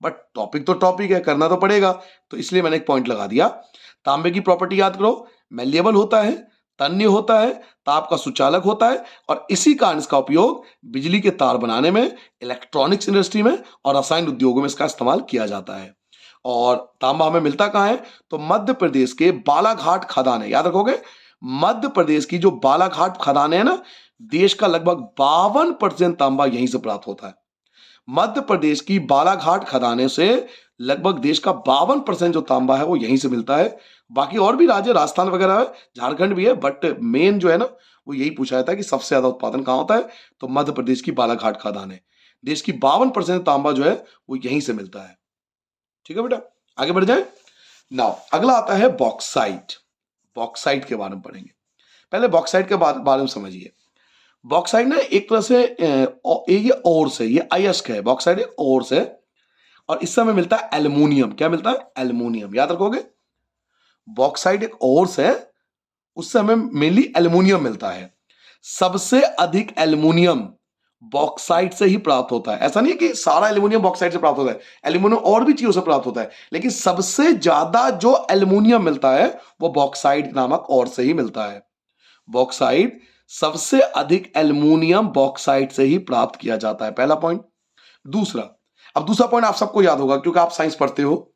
बट टॉपिक तो टॉपिक है, करना तो पड़ेगा, तो इसलिए मैंने एक पॉइंट लगा दिया। तांबे की प्रॉपर्टी याद करो, मेल्येबल होता है, तन्य होता है, ताप का सुचालक होता है, और इसी कारण इसका उपयोग बिजली के तार बनाने में, इलेक्ट्रॉनिक्स इंडस्ट्री में और रसायन उद्योगों में इसका इस्तेमाल किया जाता है। और तांबा हमें मिलता कहां है, तो मध्य प्रदेश के बालाघाट खदान है, याद रखोगे। मध्य प्रदेश की जो बालाघाट खदान है ना, देश का लगभग 52% तांबा यहीं से प्राप्त होता है। मध्य प्रदेश की बालाघाट खदाने से लगभग देश का 52% जो तांबा है वो यहीं से मिलता है। बाकी और भी राज्य, राजस्थान वगैरह है, झारखंड भी है, बट मेन जो है ना वो यही पूछा जाता है कि सबसे ज्यादा उत्पादन कहां होता है, तो मध्य प्रदेश की बालाघाट खदान है। देश की 52% तांबा जो है वो यहीं से मिलता है। ठीक है बेटा, आगे बढ़ जाए। नाउ अगला आता है बॉक्साइट। बॉक्साइट के बारे में पढ़ेंगे। पहले बॉक्साइट के बारे में समझिए। बॉक्साइट ना एक तरह से ये ओर्स है, ये अयस्क है। बॉक्साइट एक ओर्स है, और इससे हमें मिलता है एल्युमिनियम। क्या मिलता है, एल्युमिनियम, याद रखोगे। बॉक्साइट एक ओर्स है, उससे हमें मेनली एल्युमिनियम मिलता है। सबसे अधिक एल्युमिनियम बॉक्साइट से ही प्राप्त होता है। ऐसा नहीं है कि सारा एल्युमिनियम बॉक्साइट से प्राप्त होता है, एल्युमिनियम और भी चीजों से प्राप्त होता है, लेकिन सबसे ज्यादा जो एल्युमिनियम मिलता है वो बॉक्साइट नामक और से ही मिलता है। बॉक्साइट, सबसे अधिक एल्युमिनियम बॉक्साइट से ही प्राप्त किया जाता है, पहला पॉइंट। दूसरा, अब दूसरा पॉइंट आप सबको याद होगा क्योंकि आप साइंस पढ़ते हो।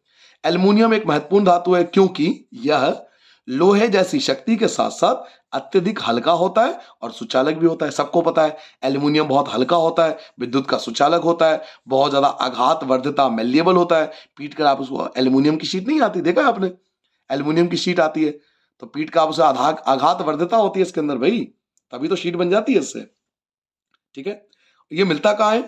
एल्युमिनियम एक महत्वपूर्ण धातु है क्योंकि यह लोहे जैसी शक्ति के साथ साथ अत्यधिक हल्का होता है और सुचालक भी होता है। सबको पता है एल्युमिनियम बहुत हल्का होता है, विद्युत का सुचालक होता है, बहुत ज्यादा आघात वर्धिता मेल्येबल होता है। पीट कर आप उसको, एल्युमिनियम की शीट नहीं आती, देखा है आपने, एल्युमिनियम की शीट आती है, तो पीट का आप उसे आघात वर्धिता होती है इसके अंदर भाई, तभी तो शीट बन जाती है इससे। ठीक है, ये मिलता कहाँ है,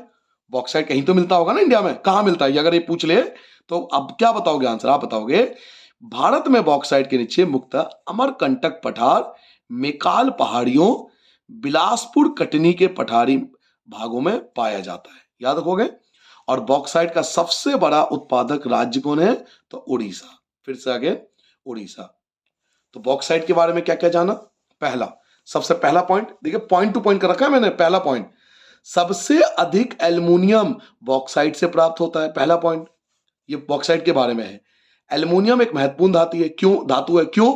बॉक्साइट कहीं तो मिलता होगा ना इंडिया में, कहाँ मिलता है, अगर ये पूछ ले तो अब क्या बताओगे आंसर, आप बताओगे भारत में बॉक्साइट के नीचे मुख्यतः अमरकंटक पठार, मेकाल पहाड़ियों, बिलासपुर कटनी के पठारी भागों में पाया जाता है। याद रखोगे। और बॉक्साइट का सबसे बड़ा उत्पादक राज्य कौन है? तो उड़ीसा। फिर से आगे, उड़ीसा। तो बॉक्साइट के बारे में क्या क्या जाना? पहला, सबसे पहला पॉइंट देखिए, पॉइंट टू पॉइंट कर रखा है मैंने। पहला पॉइंट, सबसे अधिक एल्युमिनियम बॉक्साइट से प्राप्त होता है। पहला पॉइंट ये बॉक्साइट के बारे में है। एल्युमिनियम एक महत्वपूर्ण धातु है। क्यों?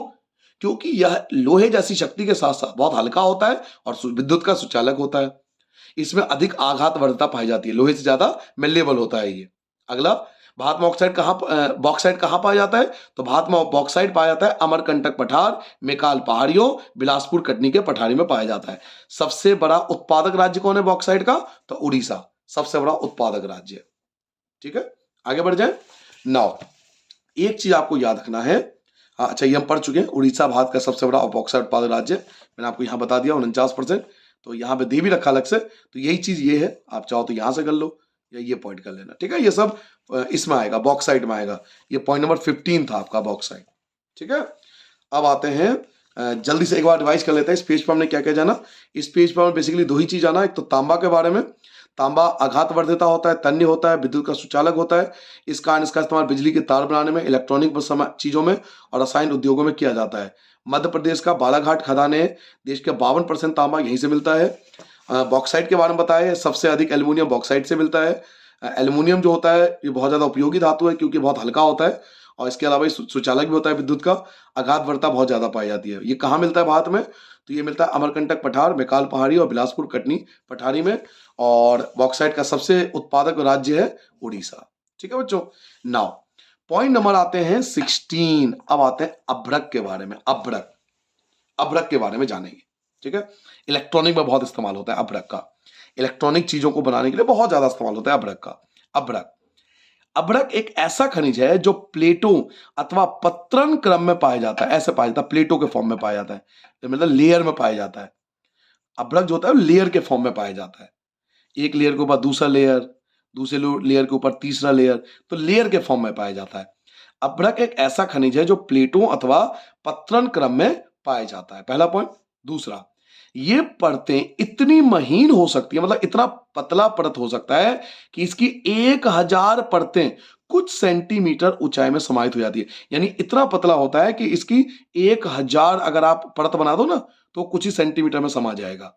क्योंकि यह लोहे जैसी शक्ति के साथ साथ बहुत हल्का होता है और विद्युत का सुचालक होता है। इसमें अधिक आघात वर्धता पाई जाती है, लोहे से ज्यादा मेलेबल होता है ये। अगला, भारत में बॉक्साइट कहां पाया जाता है? तो भारत में बॉक्साइट पाया जाता है अमरकंटक पठार, मेकाल पहाड़ियों, बिलासपुर कटनी के पठारी में पाया जाता है। सबसे बड़ा उत्पादक राज्य कौन है बॉक्साइट का? तो उड़ीसा सबसे बड़ा उत्पादक राज्य है। ठीक है, आगे बढ़ जाए। नाउ एक चीज आपको याद रखना है। हाँ, अच्छा, ये हम पढ़ चुके हैं। उड़ीसा भारत का सबसे बड़ा बॉक्साइट उत्पादक राज्य, मैंने आपको यहाँ बता दिया 49%। तो यहाँ पे दे भी रखा अलग से, तो यही चीज ये है। आप चाहो तो यहाँ से कर लो या ये पॉइंट कर लेना। ठीक है, ये सब इसमें आएगा, बॉक्साइट में आएगा। ये पॉइंट नंबर 15 था आपका, बॉक्साइट। ठीक है, अब आते हैं जल्दी से एक बार रिवाइज कर लेते हैं। इस पेज पर हमने क्या क्या जाना? इस पेज पर हमें बेसिकली दो ही चीज जाना। एक तो तांबा के बारे में। तांबा आघात वर्धिता होता है, तन्य होता है, विद्युत का सुचालक होता है। इस कारण इसका इस्तेमाल बिजली के तार बनाने में, इलेक्ट्रॉनिक चीजों में और रसायन उद्योगों में किया जाता है। मध्य प्रदेश का बालाघाट खदान है, देश के 52% तांबा यहीं से मिलता है। बॉक्साइट के बारे में बताया, सबसे अधिक एल्यूमिनियम बॉक्साइट से मिलता है। एल्यूमिनियम जो होता है ये बहुत ज्यादा उपयोगी धातु है, क्योंकि बहुत हल्का होता है और इसके अलावा ये सुचालक भी होता है विद्युत का। आघात वर्ता बहुत ज्यादा पाई जाती है। ये कहाँ मिलता है भारत में? तो ये मिलता है अमरकंटक पठार, मेकाल पहाड़ी और बिलासपुर कटनी पठारी में। और बॉक्साइट का सबसे उत्पादक राज्य है उड़ीसा। ठीक है बच्चों। नाउ पॉइंट नंबर आते हैं 16। अब आते हैं अभ्रक के बारे में। अभ्रक के बारे में जानेंगे। ठीक है, इलेक्ट्रॉनिक में बहुत इस्तेमाल होता है अभ्रक का। इलेक्ट्रॉनिक चीजों को बनाने के लिए बहुत ज्यादा इस्तेमाल होता है अभ्रक का। अभ्रक अभ्रक एक ऐसा खनिज है जो प्लेटों अथवा पत्रन क्रम में पाया जाता है। ऐसे पाया जाता है, प्लेटों के फॉर्म में पाया जाता है, तो मतलब लेयर में पाया जाता है। अभ्रक जो होता है लेयर के फॉर्म में पाया जाता है। एक लेयर के ऊपर दूसरा लेयर, दूसरे लेयर के ऊपर तीसरा लेयर, तो लेयर के फॉर्म में पाया जाता है। अभ्रक एक ऐसा खनिज है जो प्लेटों अथवा पत्रन क्रम में पाया जाता है। पहला पॉइंट। दूसरा, ये परतें इतनी महीन हो सकती है, मतलब इतना पतला परत हो सकता है कि इसकी 1000 परतें कुछ सेंटीमीटर ऊंचाई में समाहित हो जाती है। यानी इतना पतला होता है कि इसकी 1000 अगर आप परत बना दो ना, तो कुछ ही सेंटीमीटर में समा जाएगा।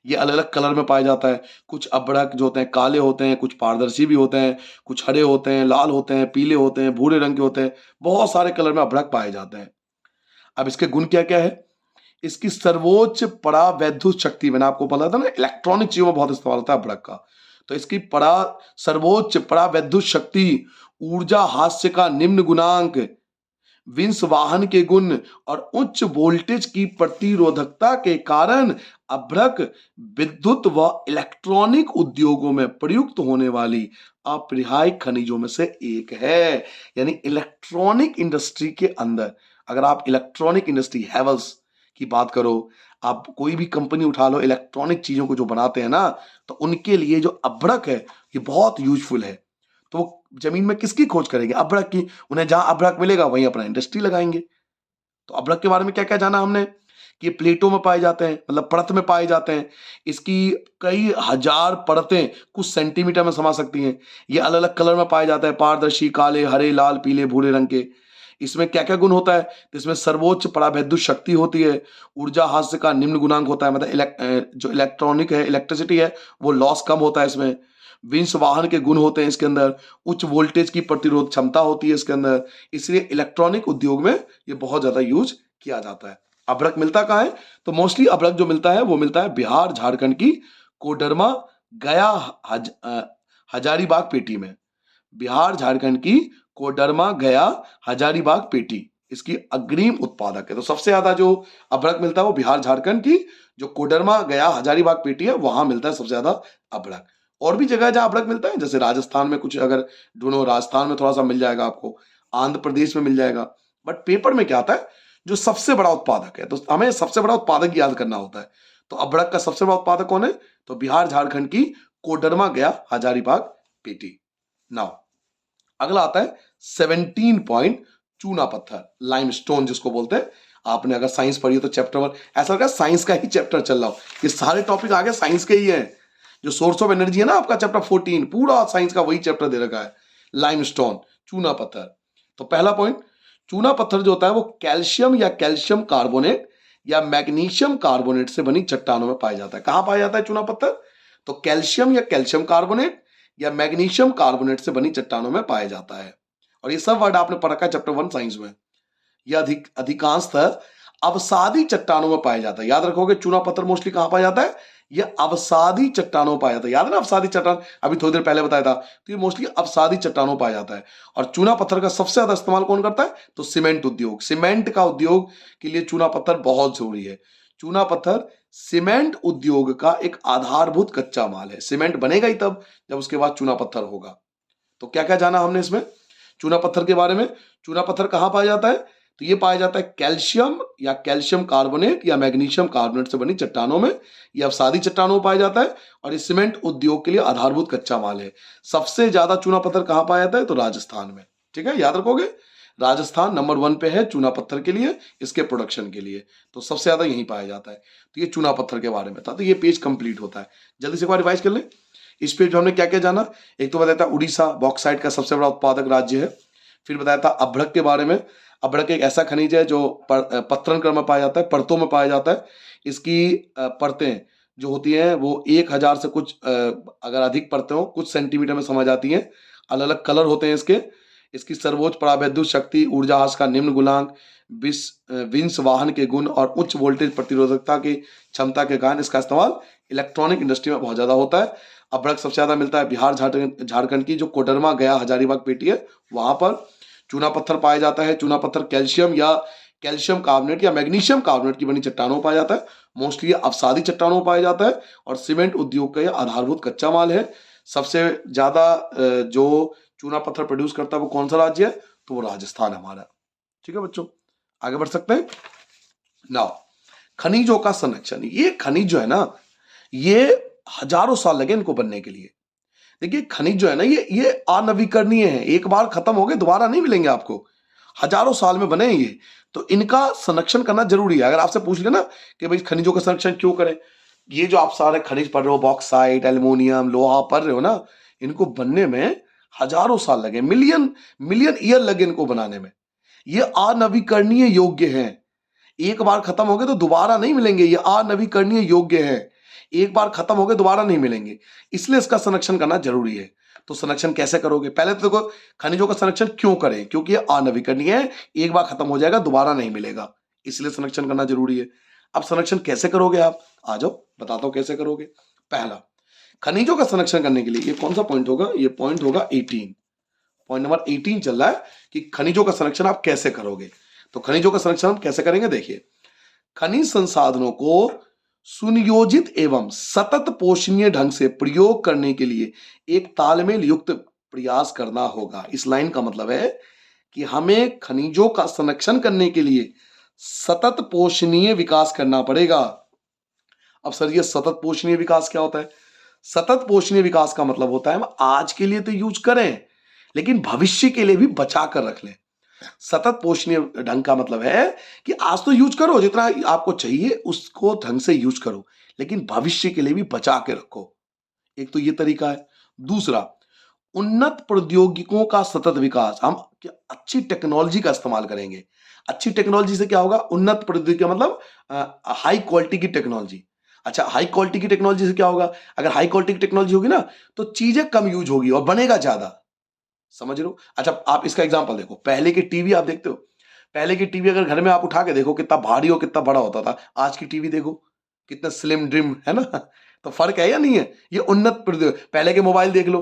ये अलग अलग कलर में पाया जाता है। कुछ अभ्रक जो होते हैं काले होते हैं, कुछ पारदर्शी भी होते हैं, कुछ हरे होते हैं, लाल होते हैं, पीले होते हैं, भूरे रंग के होते हैं। बहुत सारे कलर में अभ्रक पाए जाते हैं। अब इसके गुण क्या क्या है? इसकी सर्वोच्च परावैद्युत शक्ति, मैंने आपको बोला था ना इलेक्ट्रॉनिक चीजों में बहुत इस्तेमाल होता है अभ्रक का। तो इसकी सर्वोच्च परावैद्युत शक्ति, ऊर्जा हास्य का निम्न गुणांक, विंस वाहन के गुण और उच्च वोल्टेज की प्रतिरोधकता के कारण अभ्रक विद्युत व इलेक्ट्रॉनिक उद्योगों में प्रयुक्त होने वाली अपरिहार्य खनिजों में से एक है। यानी इलेक्ट्रॉनिक इंडस्ट्री के अंदर, अगर आप इलेक्ट्रॉनिक इंडस्ट्री हैवेल्स की बात करो, आप कोई भी कंपनी उठा लो, इलेक्ट्रॉनिक चीजों को जो बनाते हैं ना, तो उनके लिए जो अभ्रक है ये बहुत यूजफुल है। तो वो जमीन में किसकी खोज करेंगे? अभ्रक की। उन्हें जहां अभ्रक मिलेगा वहीं अपना इंडस्ट्री लगाएंगे। तो अभ्रक के बारे में क्या क्या जाना हमने? कि प्लेटों में पाए जाते हैं, मतलब परत में पाए जाते हैं। इसकी कई हजार परतें कुछ सेंटीमीटर में समा सकती हैं। ये अलग अलग कलर में पाया जाता है, पारदर्शी, काले, हरे, लाल, पीले, भूरे रंग के। इसमें क्या क्या गुण होता है? तो इसमें सर्वोच्च परावैद्युत शक्ति होती है, ऊर्जा हास्य का निम्न गुणांक होता है, मतलब जो इलेक्ट्रॉनिक है, इलेक्ट्रिसिटी है, वो लॉस कम होता है इसमें। विंस वाहन के गुण होते हैं इसके अंदर, उच्च वोल्टेज की प्रतिरोध क्षमता होती है इसके अंदर। इसलिए इलेक्ट्रॉनिक उद्योग में ये बहुत ज्यादा यूज किया जाता है। अभ्रक मिलता कहाँ है? तो मोस्टली अभ्रक जो मिलता है वो मिलता है बिहार झारखंड की कोडरमा, गया, हजारीबाग पेटी में। बिहार झारखंड की कोडरमा, गया, हजारीबाग पेटी इसकी अग्रिम उत्पादक है। तो सबसे ज्यादा जो अभ्रक मिलता है वो बिहार झारखंड की जो कोडरमा, गया, हजारीबाग पेटी है, वहां मिलता है सबसे ज्यादा अभ्रक। और भी जगह है जहां अभ्रक मिलता है, जैसे राजस्थान में कुछ अगर ढूंढो, राजस्थान में थोड़ा सा मिल जाएगा आपको, आंध्र प्रदेश में मिल जाएगा। बट पेपर में क्या आता है? जो सबसे बड़ा उत्पादक है, तो हमें सबसे बड़ा उत्पादक याद करना होता है। तो अभ्रक का सबसे बड़ा उत्पादक कौन है? तो बिहार झारखंड की कोडरमा, गया, हजारीबाग पेटी। नाउ अगला आता है 17 पॉइंट, चूना पत्थर, लाइमस्टोन जिसको बोलते हैं। आपने अगर साइंस पढ़ी हो तो चैप्टर 1 ऐसा लगा साइंस का ही चैप्टर चल रहा हो। ये सारे टॉपिक आगे साइंस के ही हैं। जो सोर्स ऑफ एनर्जी है ना आपका चैप्टर 14, पूरा साइंस का वही चैप्टर दे रखा है, लाइमस्टोन, चूना पत्थर। तो पहला पॉइंट, चूना पत्थर जो होता है वो कैल्शियम या कैल्शियम कार्बोनेट या मैग्नीशियम कार्बोनेट से बनी चट्टानों में पाया जाता है। कहां पाया जाता है चूना पत्थर? तो कैल्शियम या कैल्शियम कार्बोनेट या मैग्नीशियम कार्बोनेट से बनी चट्टानों में पाया जाता है। और ये सब वर्ड आपने पढ़ रखा है चैप्टर 1 साइंस में। यह अधिकांशतः अवसादी चट्टानों में पाया जाता है। याद रखोगे चूना पत्थर मोस्टली कहां पाया जाता है? यह अवसादी चट्टानों में पाया जाता है। याद है ना अवसादी चट्टान, अभी थोड़ी देर पहले बताया था। तो ये मोस्टली अवसादी चट्टानों में पाया जाता है। और चूना पत्थर का सबसे ज्यादा इस्तेमाल कौन करता है? तो सीमेंट उद्योग, सीमेंट का उद्योग के लिए चूना पत्थर बहुत जरूरी है। चूना पत्थर सीमेंट उद्योग का एक आधारभूत कच्चा माल है। सीमेंट बनेगा ही तब जब उसके बाद चूना पत्थर होगा। तो क्या क्या जाना हमने इसमें चूना पत्थर के बारे में? चूना पत्थर कहां पाया जाता है? तो ये पाया जाता है कैल्शियम या कैल्शियम कार्बोनेट या मैग्नीशियम कार्बोनेट से बनी चट्टानों में। ये अवसादी चट्टानों में पाया जाता है और ये सीमेंट उद्योग के लिए आधारभूत कच्चा माल है। सबसे ज्यादा चूना पत्थर कहां पाया जाता है? तो राजस्थान में। ठीक है, याद रखोगे राजस्थान नंबर 1 पे है चूना पत्थर के लिए, इसके प्रोडक्शन के लिए। तो सबसे ज्यादा यहीं पाया जाता है। तो ये चूना पत्थर के बारे में था। तो ये पेज कंप्लीट होता है। जल्दी से एक बार रिवाइज कर लें। इस पेज में हमने क्या क्या जाना? एक तो बताया था उड़ीसा बॉक्साइट का सबसे बड़ा उत्पादक राज्य है। फिर बताया था अभ्रक के बारे में। अभ्रक एक ऐसा खनिज है जो पत्तन क्रम में पाया जाता है, परतों में पाया जाता है। इसकी परतें जो होती हैं वो 1000 से कुछ अगर अधिक परतें हो कुछ सेंटीमीटर में समझ आती हैं। अलग अलग कलर होते हैं इसके। इसकी सर्वोच्च परावैद्युत शक्ति, ऊर्जा हास का निम्न गुणांक, विंस वाहन के गुण और उच्च वोल्टेज प्रतिरोधकता की क्षमता के कारण इसका इस्तेमाल इलेक्ट्रॉनिक इंडस्ट्री में बहुत ज्यादा होता है। अभ्रक सबसे ज्यादा मिलता है बिहार झारखंड की जो कोडरमा गया हजारीबाग पेटी है वहां पर चूना पत्थर पाया जाता है। चूना पत्थर कैल्शियम या कैल्शियम कार्बोनेट या मैग्नीशियम कार्बोनेट की बनी चट्टानों में पाया जाता है। मोस्टली अवसादी चट्टानों में पाया जाता है और सीमेंट उद्योग का यह आधारभूत कच्चा माल है। सबसे ज्यादा जो चूना पत्थर प्रोड्यूस करता है वो कौन सा राज्य है? तो वो राजस्थान हमारा। ठीक है बच्चों, आगे बढ़ सकते हैं। नाउ खनिजों का संरक्षण। ये खनिज जो है ना, ये हजारों साल लगे इनको बनने के लिए। देखिए खनिज जो है ना ये अनवीकरणीय है। एक बार खत्म हो गए दोबारा नहीं मिलेंगे आपको। हजारों साल में बने हैं ये। तो इनका संरक्षण करना जरूरी है। अगर आपसे पूछ लेना कि भाई खनिजों का संरक्षण क्यों करें, ये जो आप सारे खनिज पढ़ रहे हो, बॉक्साइट, एल्युमिनियम, लोहा पढ़ रहे हो ना, इनको बनने में हजारों साल लगे, मिलियन मिलियन ईयर लगे इनको बनाने में। ये अनवीकरणीय योग्य हैं। एक बार खत्म हो गए तो दोबारा नहीं मिलेंगे। ये अनवीकरणीय योग्य है। एक बार खत्म हो गए दोबारा नहीं मिलेंगे, इसलिए इसका संरक्षण करना जरूरी है। तो संरक्षण कैसे करोगे? पहले तो देखो खनिजों का संरक्षण क्यों करें? क्योंकि ये अनवीकरणीय है, एक बार खत्म हो जाएगा दोबारा नहीं मिलेगा, इसलिए संरक्षण करना जरूरी है। अब संरक्षण कैसे करोगे आप? आ जाओ बताता हूं कैसे करोगे। पहला, खनिजों का संरक्षण करने के लिए ये कौन सा पॉइंट होगा? ये पॉइंट होगा 18। पॉइंट नंबर 18 चल रहा है कि खनिजों का संरक्षण आप कैसे करोगे। तो खनिजों का संरक्षण हम कैसे करेंगे? देखिए, खनिज संसाधनों को सुनियोजित एवं सतत पोषणीय ढंग से प्रयोग करने के लिए एक तालमेल युक्त प्रयास करना होगा। इस लाइन का मतलब है कि हमें खनिजों का संरक्षण करने के लिए सतत पोषणीय विकास करना पड़ेगा। अब सर ये सतत पोषणीय विकास क्या होता है? सतत पोषणीय विकास का मतलब होता है हम आज के लिए तो यूज करें लेकिन भविष्य के लिए भी बचा कर रख लें। सतत पोषणीय ढंग का मतलब है कि आज तो यूज करो, जितना आपको चाहिए उसको ढंग से यूज करो, लेकिन भविष्य के लिए भी बचा के रखो। एक तो ये तरीका है। दूसरा, उन्नत प्रौद्योगिकों का सतत विकास। हम अच्छी टेक्नोलॉजी का इस्तेमाल करेंगे। अच्छी टेक्नोलॉजी से क्या होगा? उन्नत प्रौद्योगिकी का मतलब हाई क्वालिटी की टेक्नोलॉजी। अच्छा, हाई क्वालिटी की टेक्नोलॉजी से क्या होगा? अगर हाई क्वालिटी की टेक्नोलॉजी होगी ना तो चीजें कम यूज होगी और बनेगा ज्यादा। समझ रहे हो? अच्छा, आप इसका एग्जांपल देखो। पहले के टीवी आप देखते हो, पहले की टीवी अगर घर में आप उठा के देखो कितना भारी और कितना बड़ा होता था। आज की टीवी देखो कितना स्लिम ड्रिम है ना। तो फर्क है या नहीं है? ये उन्नत पहले के मोबाइल देख लो,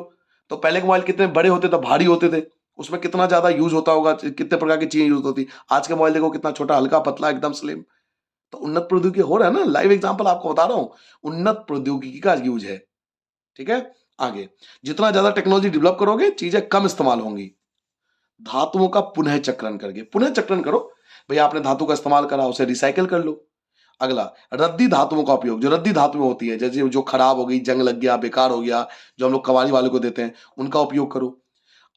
तो पहले के मोबाइल कितने बड़े होते थे, भारी होते थे, उसमें कितना ज्यादा यूज होता होगा, कितने प्रकार की चीजें यूज होती। आज के मोबाइल देखो कितना छोटा, हल्का, पतला, एकदम स्लिम। तो उन्नत प्रौद्योगिकी हो रहा है ना। लाइव एग्जांपल आपको बता रहा हूं, उन्नत प्रौद्योगिकी का यूज है। ठीक है, आगे जितना ज्यादा टेक्नोलॉजी डेवलप करोगे चीजें कम इस्तेमाल होंगी। धातुओं का पुनः चक्रण करके, पुनः चक्रण करो। भैया आपने धातु का इस्तेमाल करा, उसे रिसाइकिल कर लो। अगला, रद्दी धातुओं का उपयोग। जो रद्दी धातुएं होती है, जैसे जो खराब हो गई, जंग लग गया, बेकार हो गया, जो हम लोग कबाड़ी वाले को देते हैं, उनका उपयोग करो।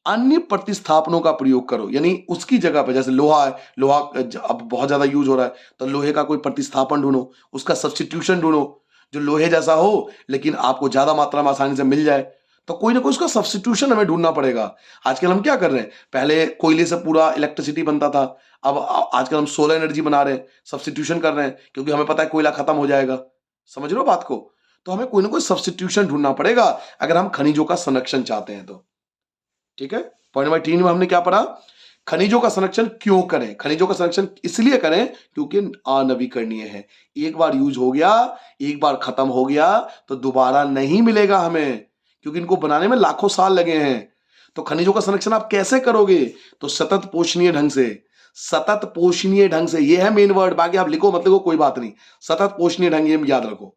अन्य प्रतिस्थापनों का प्रयोग करो, यानी उसकी जगह पे, जैसे लोहा है, लोहा अब बहुत ज्यादा यूज हो रहा है, तो लोहे का कोई प्रतिस्थापन ढूंढो, उसका सब्स्टिट्यूशन ढूंढो जो लोहे जैसा हो लेकिन आपको ज्यादा मात्रा में आसानी से मिल जाए। तो कोई ना कोई उसका सब्स्टिट्यूशन हमें ढूंढना पड़ेगा। आजकल हम क्या कर रहे हैं, पहले कोयले से पूरा इलेक्ट्रिसिटी बनता था, अब आजकल हम सोलर एनर्जी बना रहे हैं, सब्स्टिट्यूशन कर रहे हैं, क्योंकि हमें पता है कोयला खत्म हो जाएगा। समझ रहे हो बात को? तो हमें कोई ना कोई सब्स्टिट्यूशन ढूंढना पड़ेगा अगर हम खनिजों का संरक्षण चाहते हैं तो। ठीक है, पॉइंट नंबर 3 में हमने क्या पढ़ा, खनिजों का संरक्षण क्यों करें। खनिजों का संरक्षण इसलिए करें क्योंकि अनवीकरणीय है, एक बार यूज हो गया, एक बार खत्म हो गया तो दोबारा नहीं मिलेगा हमें, क्योंकि इनको बनाने में लाखों साल लगे हैं। तो खनिजों का संरक्षण आप कैसे करोगे, तो सतत पोषणीय ढंग से। सतत पोषणीय ढंग से, ये है मेन वर्ड, बाकी आप लिखो मत लिखो कोई बात नहीं। सतत पोषणीय ढंग ये याद रखो।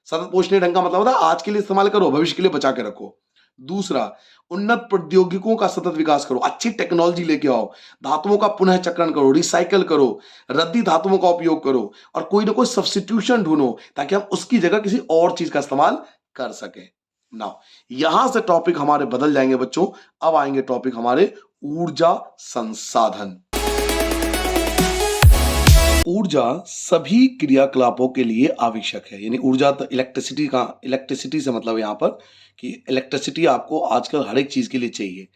सतत पोषणीय ढंग का मतलब होता है आज के लिए इस्तेमाल करो, भविष्य के लिए बचा के रखो। दूसरा, उन्नत प्रौद्योगिकों का सतत विकास करो, अच्छी टेक्नोलॉजी लेके आओ, धातुओं का पुनः चक्रण करो, रिसाइकल करो, रद्दी धातुओं का उपयोग करो, और कोई ना कोई सब्स्टिट्यूशन ढूंढो ताकि हम उसकी जगह किसी और चीज का इस्तेमाल कर सके। नाउ यहां से टॉपिक हमारे बदल जाएंगे बच्चों, अब आएंगे टॉपिक हमारे ऊर्जा संसाधन। ऊर्जा सभी क्रियाकलापों के लिए आवश्यक है, यानी ऊर्जा तो इलेक्ट्रिसिटी का, इलेक्ट्रिसिटी से मतलब यहाँ पर कि इलेक्ट्रिसिटी आपको आजकल हर एक चीज के लिए चाहिए।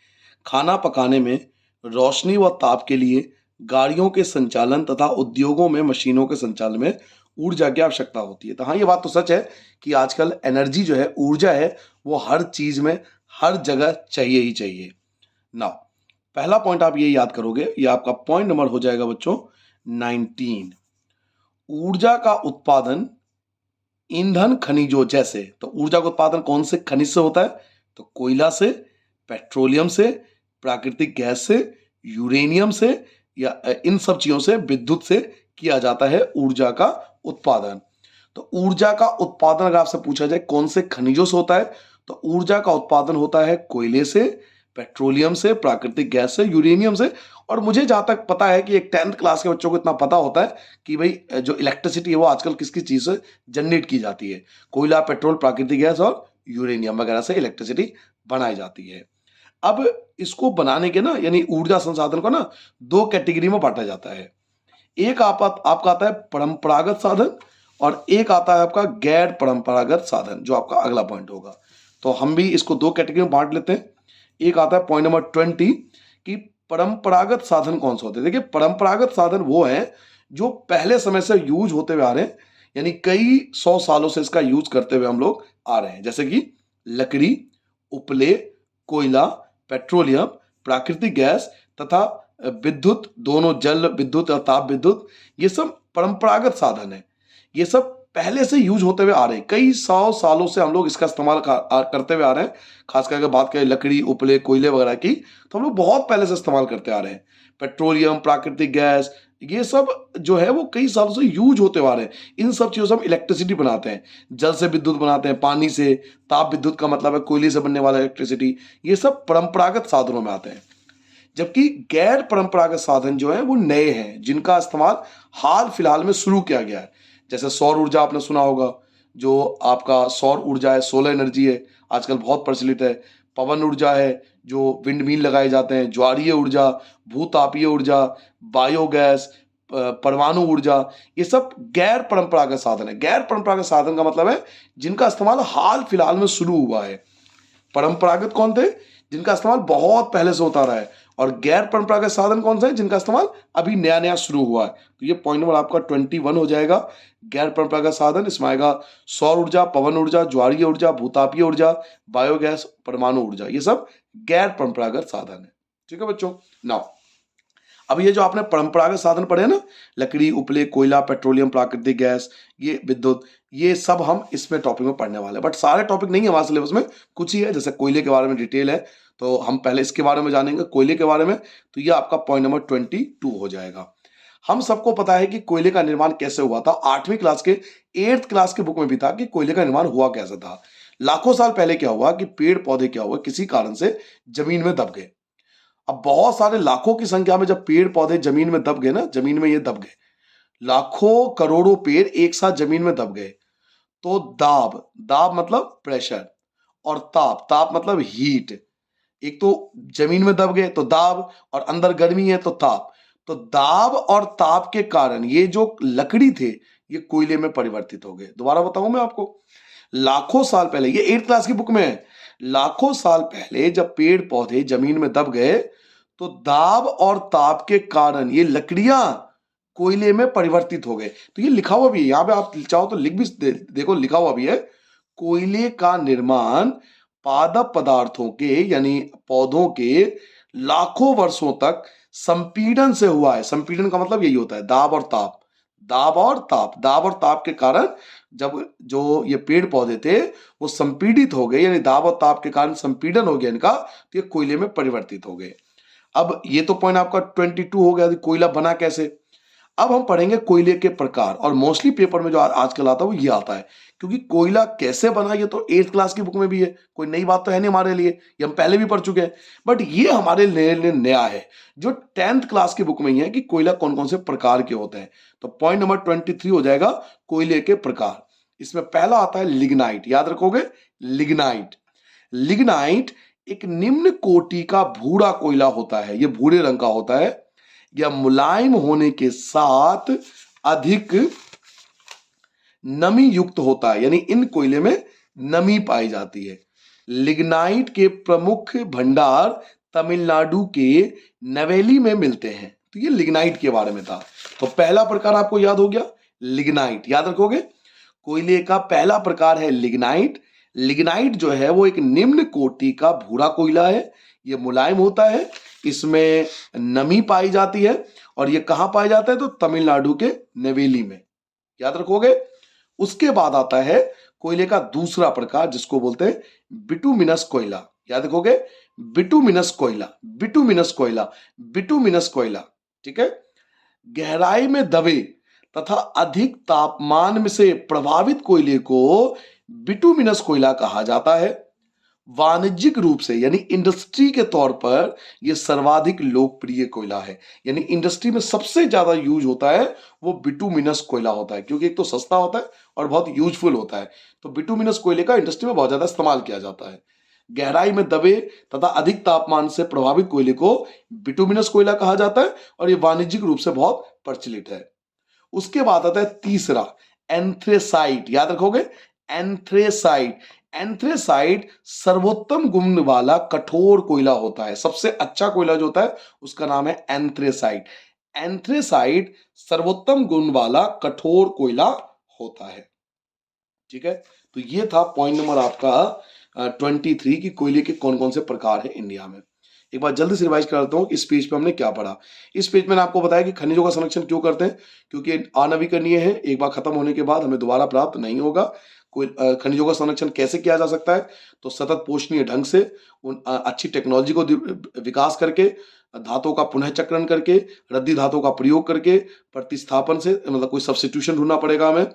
खाना पकाने में, रोशनी व ताप के लिए, गाड़ियों के संचालन तथा उद्योगों में मशीनों के संचालन में ऊर्जा की आवश्यकता होती है। तो हाँ, ये बात तो सच है कि आजकल एनर्जी जो है, ऊर्जा है, वो हर चीज में हर जगह चाहिए ही चाहिए। नाउ पहला पॉइंट आप ये याद करोगे, ये आपका पॉइंट नंबर हो जाएगा बच्चों 19। ऊर्जा का उत्पादन ईंधन खनिजों जैसे, तो ऊर्जा का उत्पादन कौन से खनिज से होता है, तो कोयला से, पेट्रोलियम से, प्राकृतिक गैस से, यूरेनियम से, या इन सब चीजों से, विद्युत से किया जाता है ऊर्जा का उत्पादन। तो ऊर्जा का उत्पादन अगर आपसे पूछा जाए कौन से खनिजों से होता है, तो ऊर्जा का उत्पादन होता है कोयले से, पेट्रोलियम से, प्राकृतिक गैस से, यूरेनियम से। और मुझे जहां तक पता है कि एक 10th क्लास के बच्चों को इतना पता होता है कि भाई जो इलेक्ट्रिसिटी है वो आजकल किस किस चीज से जनरेट की जाती है, कोयला, पेट्रोल, प्राकृतिक गैस और यूरेनियम वगैरह से इलेक्ट्रिसिटी बनाई जाती है। अब इसको बनाने के ना, यानी ऊर्जा संसाधन को ना, दो कैटेगरी में बांटा जाता है। एक आपका आता है परंपरागत साधन, और एक आता है आपका गैर परंपरागत साधन, जो आपका अगला पॉइंट होगा। तो हम भी इसको दो कैटेगरी में बांट लेते हैं। एक आता है पॉइंट नंबर 20 कि परंपरागत साधन कौन से होते हैं। देखिए, परंपरागत साधन वो है जो पहले समय से यूज होते हुए आ रहे हैं, यानी कई 100 सालों से इसका यूज करते हुए हम लोग आ रहे हैं, जैसे कि लकड़ी, उपले, कोयला, पेट्रोलियम, प्राकृतिक गैस तथा विद्युत, दोनों जल विद्युत और ताप विद्युत, ये सब परंपरागत साधन है। ये सब पहले से यूज होते हुए आ रहे हैं, कई 100 सालों से हम लोग इसका इस्तेमाल करते हुए आ रहे हैं। खास करके बात करें लकड़ी, उपले, कोयले वगैरह की, तो हम लोग बहुत पहले से इस्तेमाल करते आ रहे हैं। पेट्रोलियम, प्राकृतिक गैस, ये सब जो है वो कई सालों से यूज होते आ रहे हैं। इन सब चीजों से हम इलेक्ट्रिसिटी बनाते हैं, जल से विद्युत बनाते हैं, पानी से, ताप विद्युत का मतलब है कोयले से बनने वाला इलेक्ट्रिसिटी। ये सब परंपरागत साधनों में आते हैं। जबकि गैर परंपरागत साधन जो है वो नए हैं, जिनका इस्तेमाल हाल फिलहाल में शुरू किया गया है। जैसे सौर ऊर्जा आपने सुना होगा, जो आपका सौर ऊर्जा है, सोलर एनर्जी है, आजकल बहुत प्रचलित है। पवन ऊर्जा है, जो विंड मिल लगाए जाते हैं, ज्वारीय ऊर्जा, भूतापीय ऊर्जा, बायोगैस, परमाणु ऊर्जा, ये सब गैर परंपरागत साधन है। गैर परंपरागत साधन का मतलब है जिनका इस्तेमाल हाल फिलहाल में शुरू हुआ है। परंपरागत कौन थे, जिनका इस्तेमाल बहुत पहले से होता रहा है, और गैर परंपरागत साधन कौन सा है, जिनका इस्तेमाल अभी नया नया शुरू हुआ है। तो ये पॉइंट नंबर आपका 21 हो जाएगा। गैर परंपरागत साधन, इसमें आएगा सौर ऊर्जा, पवन ऊर्जा, ज्वारीय ऊर्जा, भूतापीय ऊर्जा, बायोगैस, परमाणु ऊर्जा, ये सब गैर परंपरागत साधन है। ठीक है बच्चों। नाउ अब ये जो आपने परंपरागत साधन पढ़े ना, लकड़ी, उपले, कोयला, पेट्रोलियम, प्राकृतिक गैस, ये विद्युत, ये सब हम इसमें टॉपिक में पढ़ने वाले हैं। बट सारे टॉपिक नहीं है हमारे सिलेबस में, कुछ ही है। जैसे कोयले के बारे में डिटेल है, तो हम पहले इसके बारे में जानेंगे, कोयले के बारे में। तो ये आपका पॉइंट नंबर 22 हो जाएगा। हम सबको पता है कि कोयले का निर्माण कैसे हुआ था। 8वीं क्लास के 8th क्लास के बुक में भी था कि कोयले का निर्माण हुआ कैसे था। लाखों साल पहले क्या हुआ कि पेड़ पौधे क्या हुआ, किसी कारण से जमीन में दब गए। अब बहुत सारे लाखों की संख्या में जब पेड़ पौधे जमीन में दब गए ना, जमीन में ये दब गए, लाखों करोड़ों पेड़ एक साथ जमीन में दब गए, तो दाब, दाब मतलब प्रेशर, और ताप, ताप मतलब हीट, एक तो जमीन में दब गए तो दाब, और अंदर गर्मी है तो ताप। तो दाब और ताप के कारण ये जो लकड़ी थे ये कोयले में परिवर्तित हो गए। दोबारा बताऊं मैं आपको, लाखों साल पहले, ये 8th क्लास की बुक में है, लाखों साल पहले जब पेड़ पौधे जमीन में दब गए तो दाब और ताप के कारण ये लकड़ियां कोयले में परिवर्तित हो गए। तो ये लिखा हुआ भी है, यहां पे आप चाहो तो लिख भी देखो, लिखा हुआ भी है, कोयले का निर्माण पादप पदार्थों के यानी पौधों के लाखों वर्षों तक संपीड़न से हुआ है। संपीड़न का मतलब यही होता है दाब और ताप, दाब और ताप, दाब और ताप के कारण जब जो ये पेड़ पौधे थे वो संपीड़ित हो गए, यानी दाब और ताप के कारण संपीड़न हो गया इनका, तो ये कोयले में परिवर्तित हो गए। अब ये तो पॉइंट आपका 22 हो गया, कोयला बना कैसे। अब हम पढ़ेंगे कोयले के प्रकार, और मोस्टली पेपर में जो आजकल आता है वो ये आता है, क्योंकि कोयला कैसे बना ये तो 8th क्लास की बुक में भी है, कोई नई बात तो है नहीं हमारे लिए, ये हम पहले भी पढ़ चुके हैं। बट ये हमारे लिए नया है जो 10th क्लास की बुक में ही है कि कोयला कौन कौन से प्रकार के होते हैं। तो पॉइंट नंबर 23 हो जाएगा कोयले के प्रकार। इसमें पहला आता है लिग्नाइट, याद रखोगे, लिग्नाइट। लिग्नाइट एक निम्न कोटि का भूरा कोयला होता है, ये भूरे रंग का होता है, यह मुलायम होने के साथ अधिक नमी युक्त होता है, यानी इन कोयले में नमी पाई जाती है। लिग्नाइट के प्रमुख भंडार तमिलनाडु के नवेली में मिलते हैं। तो ये लिग्नाइट के बारे में था। तो पहला प्रकार आपको याद हो गया, लिग्नाइट, याद रखोगे। कोयले का पहला प्रकार है लिग्नाइट। लिग्नाइट जो है वो एक निम्न कोटि का भूरा कोयला है, ये मुलायम होता है, इसमें नमी पाई जाती है, और ये कहां पाया जाता है तो तमिलनाडु के नवेली में, याद रखोगे। उसके बाद आता है कोयले का दूसरा प्रकार जिसको बोलते हैं बिटुमिनस कोयला, याद रखोगे, बिटुमिनस कोयला, बिटुमिनस कोयला, बिटुमिनस कोयला, ठीक है। गहराई में दबे तथा अधिक तापमान में से प्रभावित कोयले को बिटुमिनस कोयला कहा जाता है। वाणिज्यिक रूप से यानी इंडस्ट्री के तौर पर यह सर्वाधिक लोकप्रिय कोयला है, यानी इंडस्ट्री में सबसे ज्यादा यूज होता है वो बिटुमिनस कोयला होता है, क्योंकि एक तो सस्ता होता है और बहुत यूजफुल होता है। तो बिटुमिनस कोयले का इंडस्ट्री में बहुत ज्यादा इस्तेमाल किया जाता है। गहराई में दबे तथा अधिक तापमान से प्रभावित कोयले को बिटुमिनस कोयला कहा जाता है, और यह वाणिज्यिक रूप से बहुत प्रचलित है। उसके बाद आता है तीसरा, एंथ्रेसाइट, याद रखोगे, एंथ्रेसाइट। एंथ्रेसाइट सर्वोत्तम गुण वाला कठोर कोयला होता है, सबसे अच्छा कोयला जो होता है उसका नाम है एंथ्रेसाइट। एंथ्रेसाइट सर्वोत्तम गुण वाला कठोर कोयला होता है, ठीक है। तो ये था पॉइंट नंबर आपका 23 की कोयले के कौन कौन से प्रकार है इंडिया में। एक बार जल्दी से रिवाइज करता हूँ, इस पेज पे हमने क्या पढ़ा। इस पेज में मैंने आपको बताया कि खनिजों का संरक्षण क्यों करते हैं, क्योंकि अनवीकरणीय है, एक बार खत्म होने के बाद हमें दोबारा प्राप्त नहीं होगा। कोई खनिजों का संरक्षण कैसे किया जा सकता है, तो सतत पोषणीय ढंग से, उन अच्छी टेक्नोलॉजी को विकास करके, धातुओं का पुनः चक्रण करके, रद्दी धातुओं का प्रयोग करके, प्रतिस्थापन से, मतलब कोई सब्स्टिट्यूशन ढूंढना पड़ेगा हमें।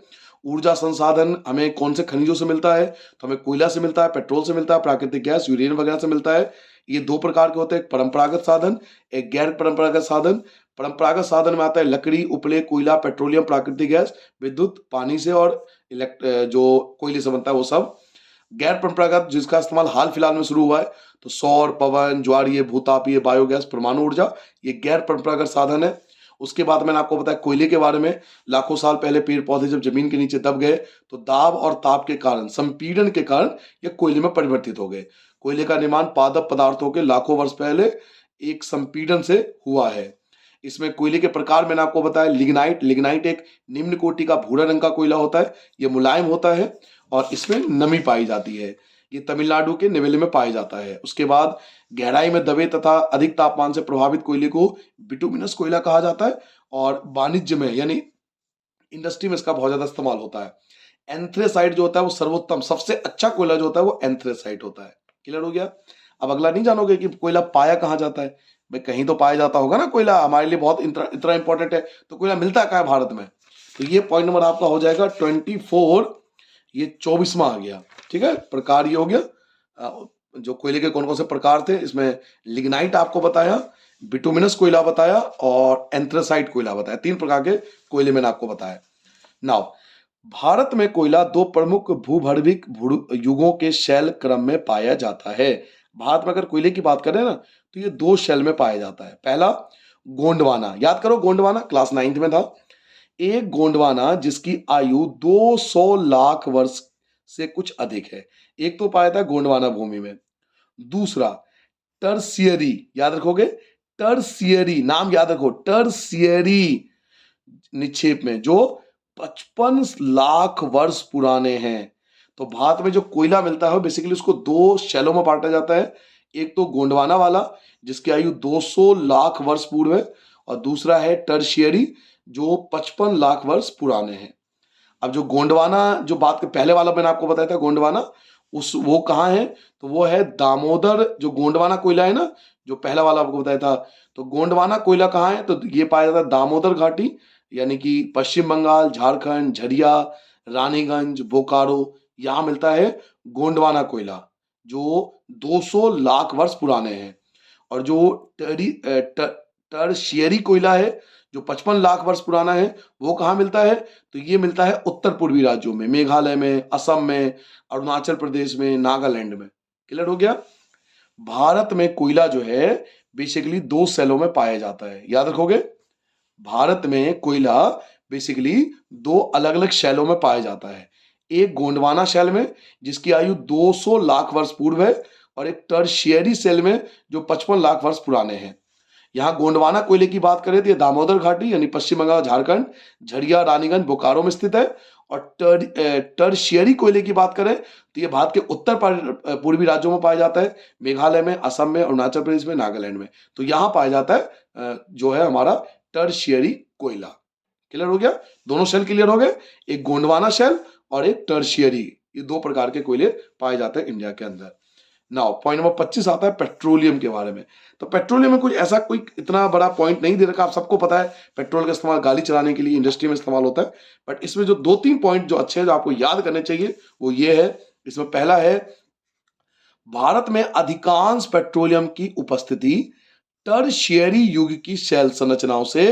ऊर्जा संसाधन हमें कौन से खनिजों से मिलता है, तो हमें कोयला से मिलता है, पेट्रोल से मिलता है, प्राकृतिक गैस यूरेनियम वगैरह से मिलता है। ये दो प्रकार के होते हैं, एक परंपरागत साधन, एक गैर परंपरागत साधन। परंपरागत साधन में आता है लकड़ी, उपले, कोयला, पेट्रोलियम, प्राकृतिक गैस, विद्युत, पानी से, और जो कोयले से बनता है वो सब। गैर परंपरागत जिसका इस्तेमाल हाल फिलहाल में शुरू हुआ है, तो सौर, पवन, ज्वारीय, भूतापीय, बायोगैस, परमाणु ऊर्जा, ये गैर परंपरागत साधन है। उसके बाद मैंने आपको बताया कोयले के बारे में, लाखों साल पहले पेड़ पौधे जब जमीन के नीचे दब गए तो दाब और ताप के कारण, संपीड़न के कारण ये कोयले में परिवर्तित हो गए। कोयले का निर्माण पादप पदार्थों के लाखों वर्ष पहले एक संपीड़न से हुआ है। इसमें कोयले के प्रकार मैंने आपको बताया, लिग्नाइट। लिग्नाइट एक निम्न कोटि का भूरा रंग का कोयला होता है, यह मुलायम होता है और इसमें नमी पाई जाती है। ये तमिलनाडु के नेवेली में पाया जाता है। उसके बाद गहराई में दबे तथा अधिक तापमान से प्रभावित कोयले को बिटुमिनस कोयला कहा जाता है, और वाणिज्य में यानी इंडस्ट्री में इसका बहुत ज्यादा इस्तेमाल होता है। एंथ्रेसाइट जो होता है वो सर्वोत्तम, सबसे अच्छा कोयला जो होता है वो एंथ्रेसाइट होता है। क्लियर हो गया। अब अगला नहीं जानोगे कि कोयला पाया कहाँ जाता है, भाई कहीं तो पाया जाता होगा ना कोयला, हमारे लिए बहुत इतना इंपॉर्टेंट है। तो कोयला मिलता कहाँ है भारत में, तो ये पॉइंट नंबर आपका हो जाएगा 24, ये 24वां आ गया, ठीक है। प्रकार ये हो गया, जो कोयले के कौन कौन से प्रकार थे, इसमें लिग्नाइट आपको बताया, बिटुमिनस कोयला बताया, और एंथ्रेसाइट कोयला बताया। 3 प्रकार के कोयले मैंने आपको बताया। नाउ भारत में कोयला 2 प्रमुख भूगर्भिक युगों के शैल क्रम में पाया जाता है। भारत में अगर कोयले की बात करें ना, तो ये दो शेल में पाया जाता है। पहला गोंडवाना, याद करो गोंडवाना क्लास 9th में था। एक गोंडवाना जिसकी आयु 200 लाख वर्ष से कुछ अधिक है, एक तो पाया था गोंडवाना भूमि में। दूसरा टर्सियरी, याद रखोगे, टर्सियरी नाम याद रखो, टर्सियरी निक्षेप में जो 55 लाख वर्ष पुराने हैं। तो भारत में जो कोयला मिलता है बेसिकली उसको दो शैलों में बांटा जाता है। एक तो गोंडवाना वाला जिसकी आयु 200 लाख वर्ष पूर्व है, और दूसरा है टर्शियरी जो 55 लाख वर्ष पुराने हैं। अब जो गोंडवाना, जो बात के पहले वाला मैंने आपको बताया था गोंडवाना, उस वो कहाँ है, तो वो है दामोदर। जो गोंडवाना कोयला है ना, जो पहला वाला आपको बताया था, तो गोंडवाना कोयला कहाँ है, तो ये पाया जाता है दामोदर घाटी, यानी कि पश्चिम बंगाल, झारखंड, झरिया, रानीगंज, बोकारो, यहाँ मिलता है गोंडवाना कोयला जो 200 लाख वर्ष पुराने हैं। और जो टर्शियरी कोयला है जो 55 लाख वर्ष पुराना है, वो कहाँ मिलता है, तो ये मिलता है उत्तर पूर्वी राज्यों में, मेघालय में, असम में, अरुणाचल प्रदेश में, नागालैंड में। क्लियर हो गया। भारत में कोयला जो है बेसिकली दो सेलों में पाया जाता है, याद रखोगे। भारत में कोयला बेसिकली दो अलग अलग शैलों में पाया जाता है। एक गोंडवाना शैल में जिसकी आयु 200 लाख वर्ष पूर्व है, और एक टर्शियरी सेल में जो 55 लाख वर्ष पुराने हैं। यहाँ गोंडवाना कोयले की बात करें तो ये दामोदर घाटी यानी पश्चिम बंगाल, झारखंड, झरिया, रानीगंज, बोकारो में स्थित है। और टर्शियरी कोयले की बात करें तो ये भारत के उत्तर पूर्वी राज्यों में पाया जाता है, मेघालय में, असम में, अरुणाचल प्रदेश में, नागालैंड में। तो यहाँ पाया जाता है जो है हमारा टर्शियरी कोयला। क्लियर हो गया, दोनों शेल क्लियर हो गए, एक गोंडवाना शेल और एक टर्शियरी, ये दो प्रकार के कोयले पाए जाते हैं इंडिया के अंदर। नाउ पॉइंट नंबर 25 आता है पेट्रोलियम के बारे में। तो पेट्रोलियम में कुछ ऐसा कोई इतना बड़ा पॉइंट नहीं दे रखा, आप सबको पता है पेट्रोल का इस्तेमाल गाड़ी चलाने के लिए इंडस्ट्री में इस्तेमाल होता है। बट इसमें जो दो तीन पॉइंट जो अच्छे हैं जो आपको याद करने चाहिए वो ये है। इसमें पहला है भारत में अधिकांश पेट्रोलियम की उपस्थिति टर्शियरी युग की शैल संरचनाओं से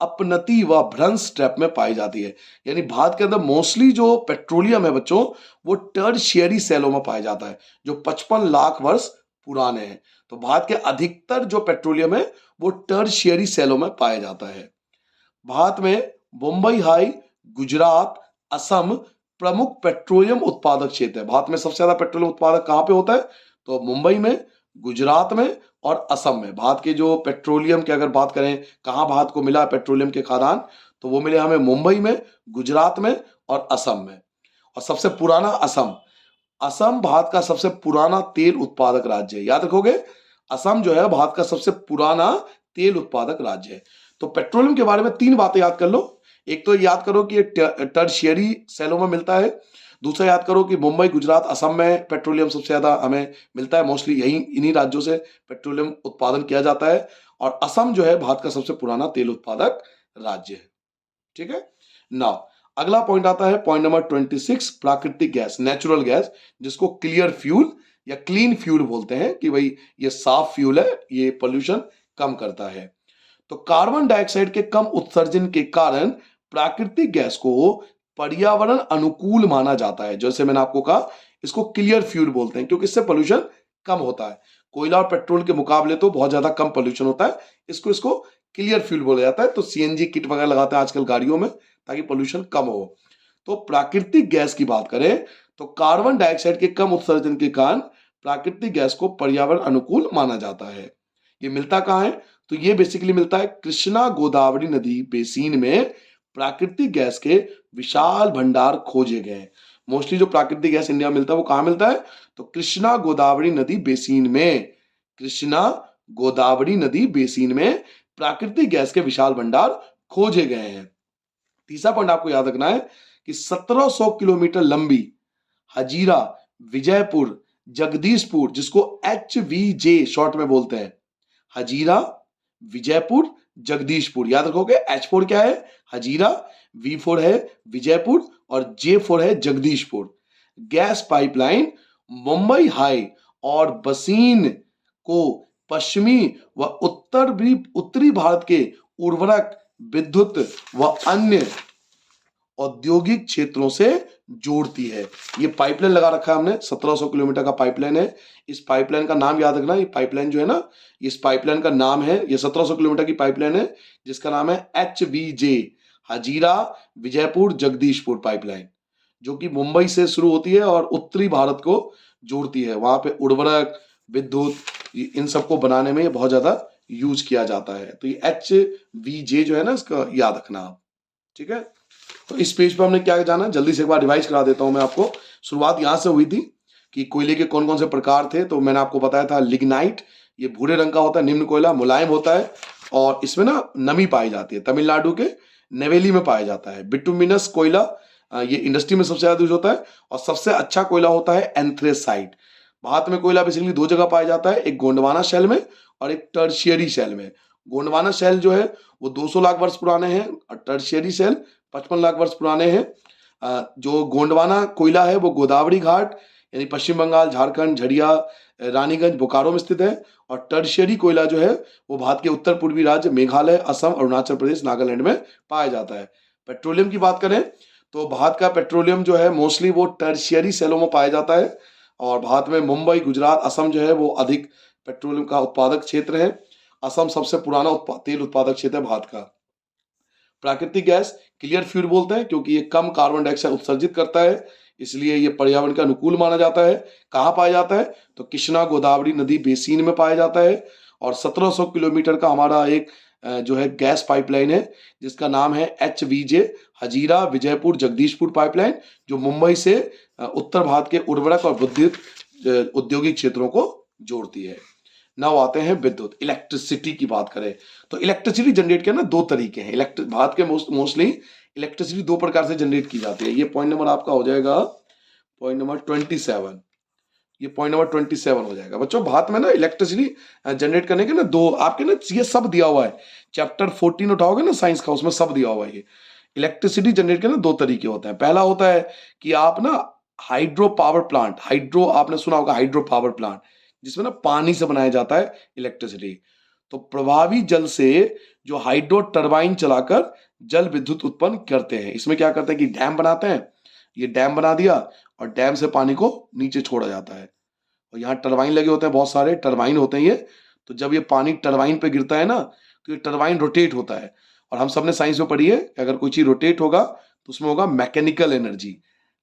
अपनति व भ्रंश ट्रैप में पाई जाती है। यानी भारत के अंदर मोस्टली जो पेट्रोलियम है बच्चों, वो टर्शियरी सेलों में पाया जाता है जो 55 लाख वर्ष पुराने हैं। तो भारत के अधिकतर जो पेट्रोलियम है वो टर्शियरी सेलों में पाया जाता है। भारत में मुंबई हाई, गुजरात, असम प्रमुख पेट्रोलियम उत्पादक क्षेत्र है। भारत में सबसे ज्यादा पेट्रोलियम उत्पादक कहाँ पे होता है, तो मुंबई में, गुजरात में और असम में। भारत के जो पेट्रोलियम की अगर बात करें कहाँ भारत को मिला पेट्रोलियम के खदान, तो वो मिले हमें मुंबई में, गुजरात में और असम में। और सबसे पुराना असम, असम भारत का सबसे पुराना तेल उत्पादक राज्य है, याद रखोगे। असम जो है भारत का सबसे पुराना तेल उत्पादक राज्य है। तो पेट्रोलियम के बारे में तीन बातें याद कर लो। एक तो याद करो कि टर्शियरी सेलों में मिलता है। दूसरा याद करो कि मुंबई, गुजरात, असम में पेट्रोलियम सबसे ज्यादा हमें मिलता है, मोस्टली यही इन्हीं राज्यों से पेट्रोलियम उत्पादन किया जाता है। और असम जो है भारत का सबसे पुराना तेल उत्पादक राज्य है। ठीक है। नाउ अगला पॉइंट आता है पॉइंट नंबर 26, प्राकृतिक गैस, नेचुरल गैस, जिसको क्लियर फ्यूल या क्लीन फ्यूल बोलते हैं कि भाई ये साफ फ्यूल है, ये पोल्यूशन कम करता है। तो कार्बन डाइऑक्साइड के कम उत्सर्जन के कारण प्राकृतिक गैस को पर्यावरण अनुकूल माना जाता है। जैसे मैंने आपको कहा इसको क्लियर फ्यूल बोलते हैं क्योंकि इससे पोल्यूशन कम होता है। कोयला और पेट्रोल के मुकाबले तो बहुत ज्यादा कम पोल्यूशन होता है, इसको क्लियर फ्यूल बोला जाता है। तो सीएनजी किट वगैरह लगाते हैं आजकल गाड़ियों में ताकि पोल्यूशन कम हो। तो प्राकृतिक गैस की बात करें तो कार्बन डाइऑक्साइड के कम उत्सर्जन के कारण प्राकृतिक गैस को पर्यावरण अनुकूल माना जाता है। ये मिलता कहाँ है, तो ये बेसिकली मिलता है कृष्णा गोदावरी नदी बेसिन में। प्राकृतिक गैस के विशाल भंडार खोजे गए हैं। मोस्टली जो प्राकृतिक गैस इंडिया में मिलता है वो कहाँ मिलता है, तो कृष्णा गोदावरी नदी बेसिन में। कृष्णा गोदावरी नदी बेसिन में प्राकृतिक गैस के विशाल भंडार खोजे गए हैं। तीसरा पॉइंट आपको याद रखना है कि 1700 किलोमीटर लंबी हजीरा विजयपुर जगदीशपुर, जिसको HVJ शॉर्ट में बोलते हैं, हजीरा विजयपुर जगदीशपुर, याद रखोगे। H4 क्या है, हजीरा, V4 है विजयपुर और J4 है Jagdishpur. Gas pipeline Mumbai high और बसीन को पश्चिमी व उत्तरी भारत के उर्वरक, विद्युत व अन्य औद्योगिक क्षेत्रों से जोड़ती है। ये पाइपलाइन लगा रखा है हमने, 1700 किलोमीटर का पाइपलाइन है। इस पाइपलाइन का नाम याद रखना, ये पाइपलाइन जो है ना, इस पाइपलाइन का नाम है, ये 1700 किलोमीटर की पाइपलाइन है जिसका नाम है HVJ, हजीरा विजयपुर जगदीशपुर पाइपलाइन, जो कि मुंबई से शुरू होती है और उत्तरी भारत को जोड़ती है। वहां पे उर्वरक, विद्युत, इन सबको बनाने में ये बहुत ज्यादा यूज किया जाता है। तो ये HVJ जो है ना, इसका याद रखना आप, ठीक है। तो इस पेज पे हमने क्या जाना, जल्दी से एक बार रिवाइज करा देता हूं मैं आपको। शुरुआत यहां से हुई थी कि कोयले के कौन कौन से प्रकार थे। तो मैंने आपको बताया था लिग्नाइट, ये भूरे रंग का होता है, निम्न कोयला, मुलायम होता है और इसमें ना नमी पाई जाती है, तमिलनाडु के नेवेली में पाया जाता है। बिटुमिनस कोयला, ये इंडस्ट्री में सबसे ज्यादा यूज होता है और सबसे अच्छा कोयला होता है एंथ्रेसाइट। भारत में कोयला बेसिकली दो जगह पाया जाता है, एक गोंडवाना शेल में और एक टर्शियरी शेल में। गोंडवाना शेल जो है वो 200 लाख वर्ष पुराने हैं और टर्शियरी शेल 55 लाख वर्ष पुराने हैं। जो गोंडवाना कोयला है वो गोदावरी घाट यानी पश्चिम बंगाल, झारखंड, झरिया, रानीगंज, बोकारो में स्थित है। और टर्शियरी कोयला जो है वो भारत के उत्तर पूर्वी राज्य मेघालय, असम, अरुणाचल प्रदेश, नागालैंड में पाया जाता है। पेट्रोलियम की बात करें तो भारत का पेट्रोलियम जो है मोस्टली वो टर्शियरी सेलों में पाया जाता है और भारत में मुंबई, गुजरात, असम जो है वो अधिक पेट्रोलियम का उत्पादक क्षेत्र है। असम सबसे पुराना तेल उत्पादक क्षेत्र है भारत का। प्राकृतिक गैस क्लियर फ्यूल बोलते हैं क्योंकि ये कम कार्बन डाइऑक्साइड उत्सर्जित करता है, इसलिए ये पर्यावरण के अनुकूल माना जाता है। कहाँ पाया जाता है तो कृष्णा गोदावरी नदी बेसिन में पाया जाता है। और 1700 किलोमीटर का हमारा एक जो है गैस पाइपलाइन है जिसका नाम है HVJ, हजीरा विजयपुर जगदीशपुर पाइपलाइन, जो मुंबई से उत्तर भारत के उर्वरक और विद्युत औद्योगिक क्षेत्रों को जोड़ती है। नाउ आते हैं विद्युत, इलेक्ट्रिसिटी की बात करें तो इलेक्ट्रिसिटी जनरेट के ना दो तरीके हैं। भारत के मोस्टली इलेक्ट्रिसिटी दो प्रकार से जनरेट की जाती है। ये पॉइंट नंबर आपका हो जाएगा पॉइंट नंबर 27। ये पॉइंट नंबर 27 हो जाएगा बच्चों। भारत में ना इलेक्ट्रिसिटी जनरेट करने के ना दो आपके ना ये सब दिया हुआ है, चैप्टर 14 उठाओगे ना साइंस का, उसमें सब दिया हुआ है। ये इलेक्ट्रिसिटी जनरेट के ना दो तरीके होते हैं। पहला होता है कि आप ना हाइड्रो पावर प्लांट, हाइड्रो आपने सुना होगा, हाइड्रो पावर प्लांट जिसमें ना पानी से बनाया जाता है इलेक्ट्रिसिटी। तो प्रभावी जल से जो हाइड्रो टरबाइन चलाकर जल विद्युत उत्पन्न करते हैं। इसमें क्या करते हैं कि डैम बनाते हैं, ये डैम बना दिया और डैम से पानी को नीचे छोड़ा जाता है और यहाँ टरबाइन लगे होते हैं, बहुत सारे टरबाइन होते हैं ये। तो जब ये पानी टरबाइन पे गिरता है ना तो ये टरबाइन रोटेट होता है और हम सबने साइंस में पढ़ी है कि अगर कोई चीज रोटेट होगा तो उसमें होगा मैकेनिकल एनर्जी।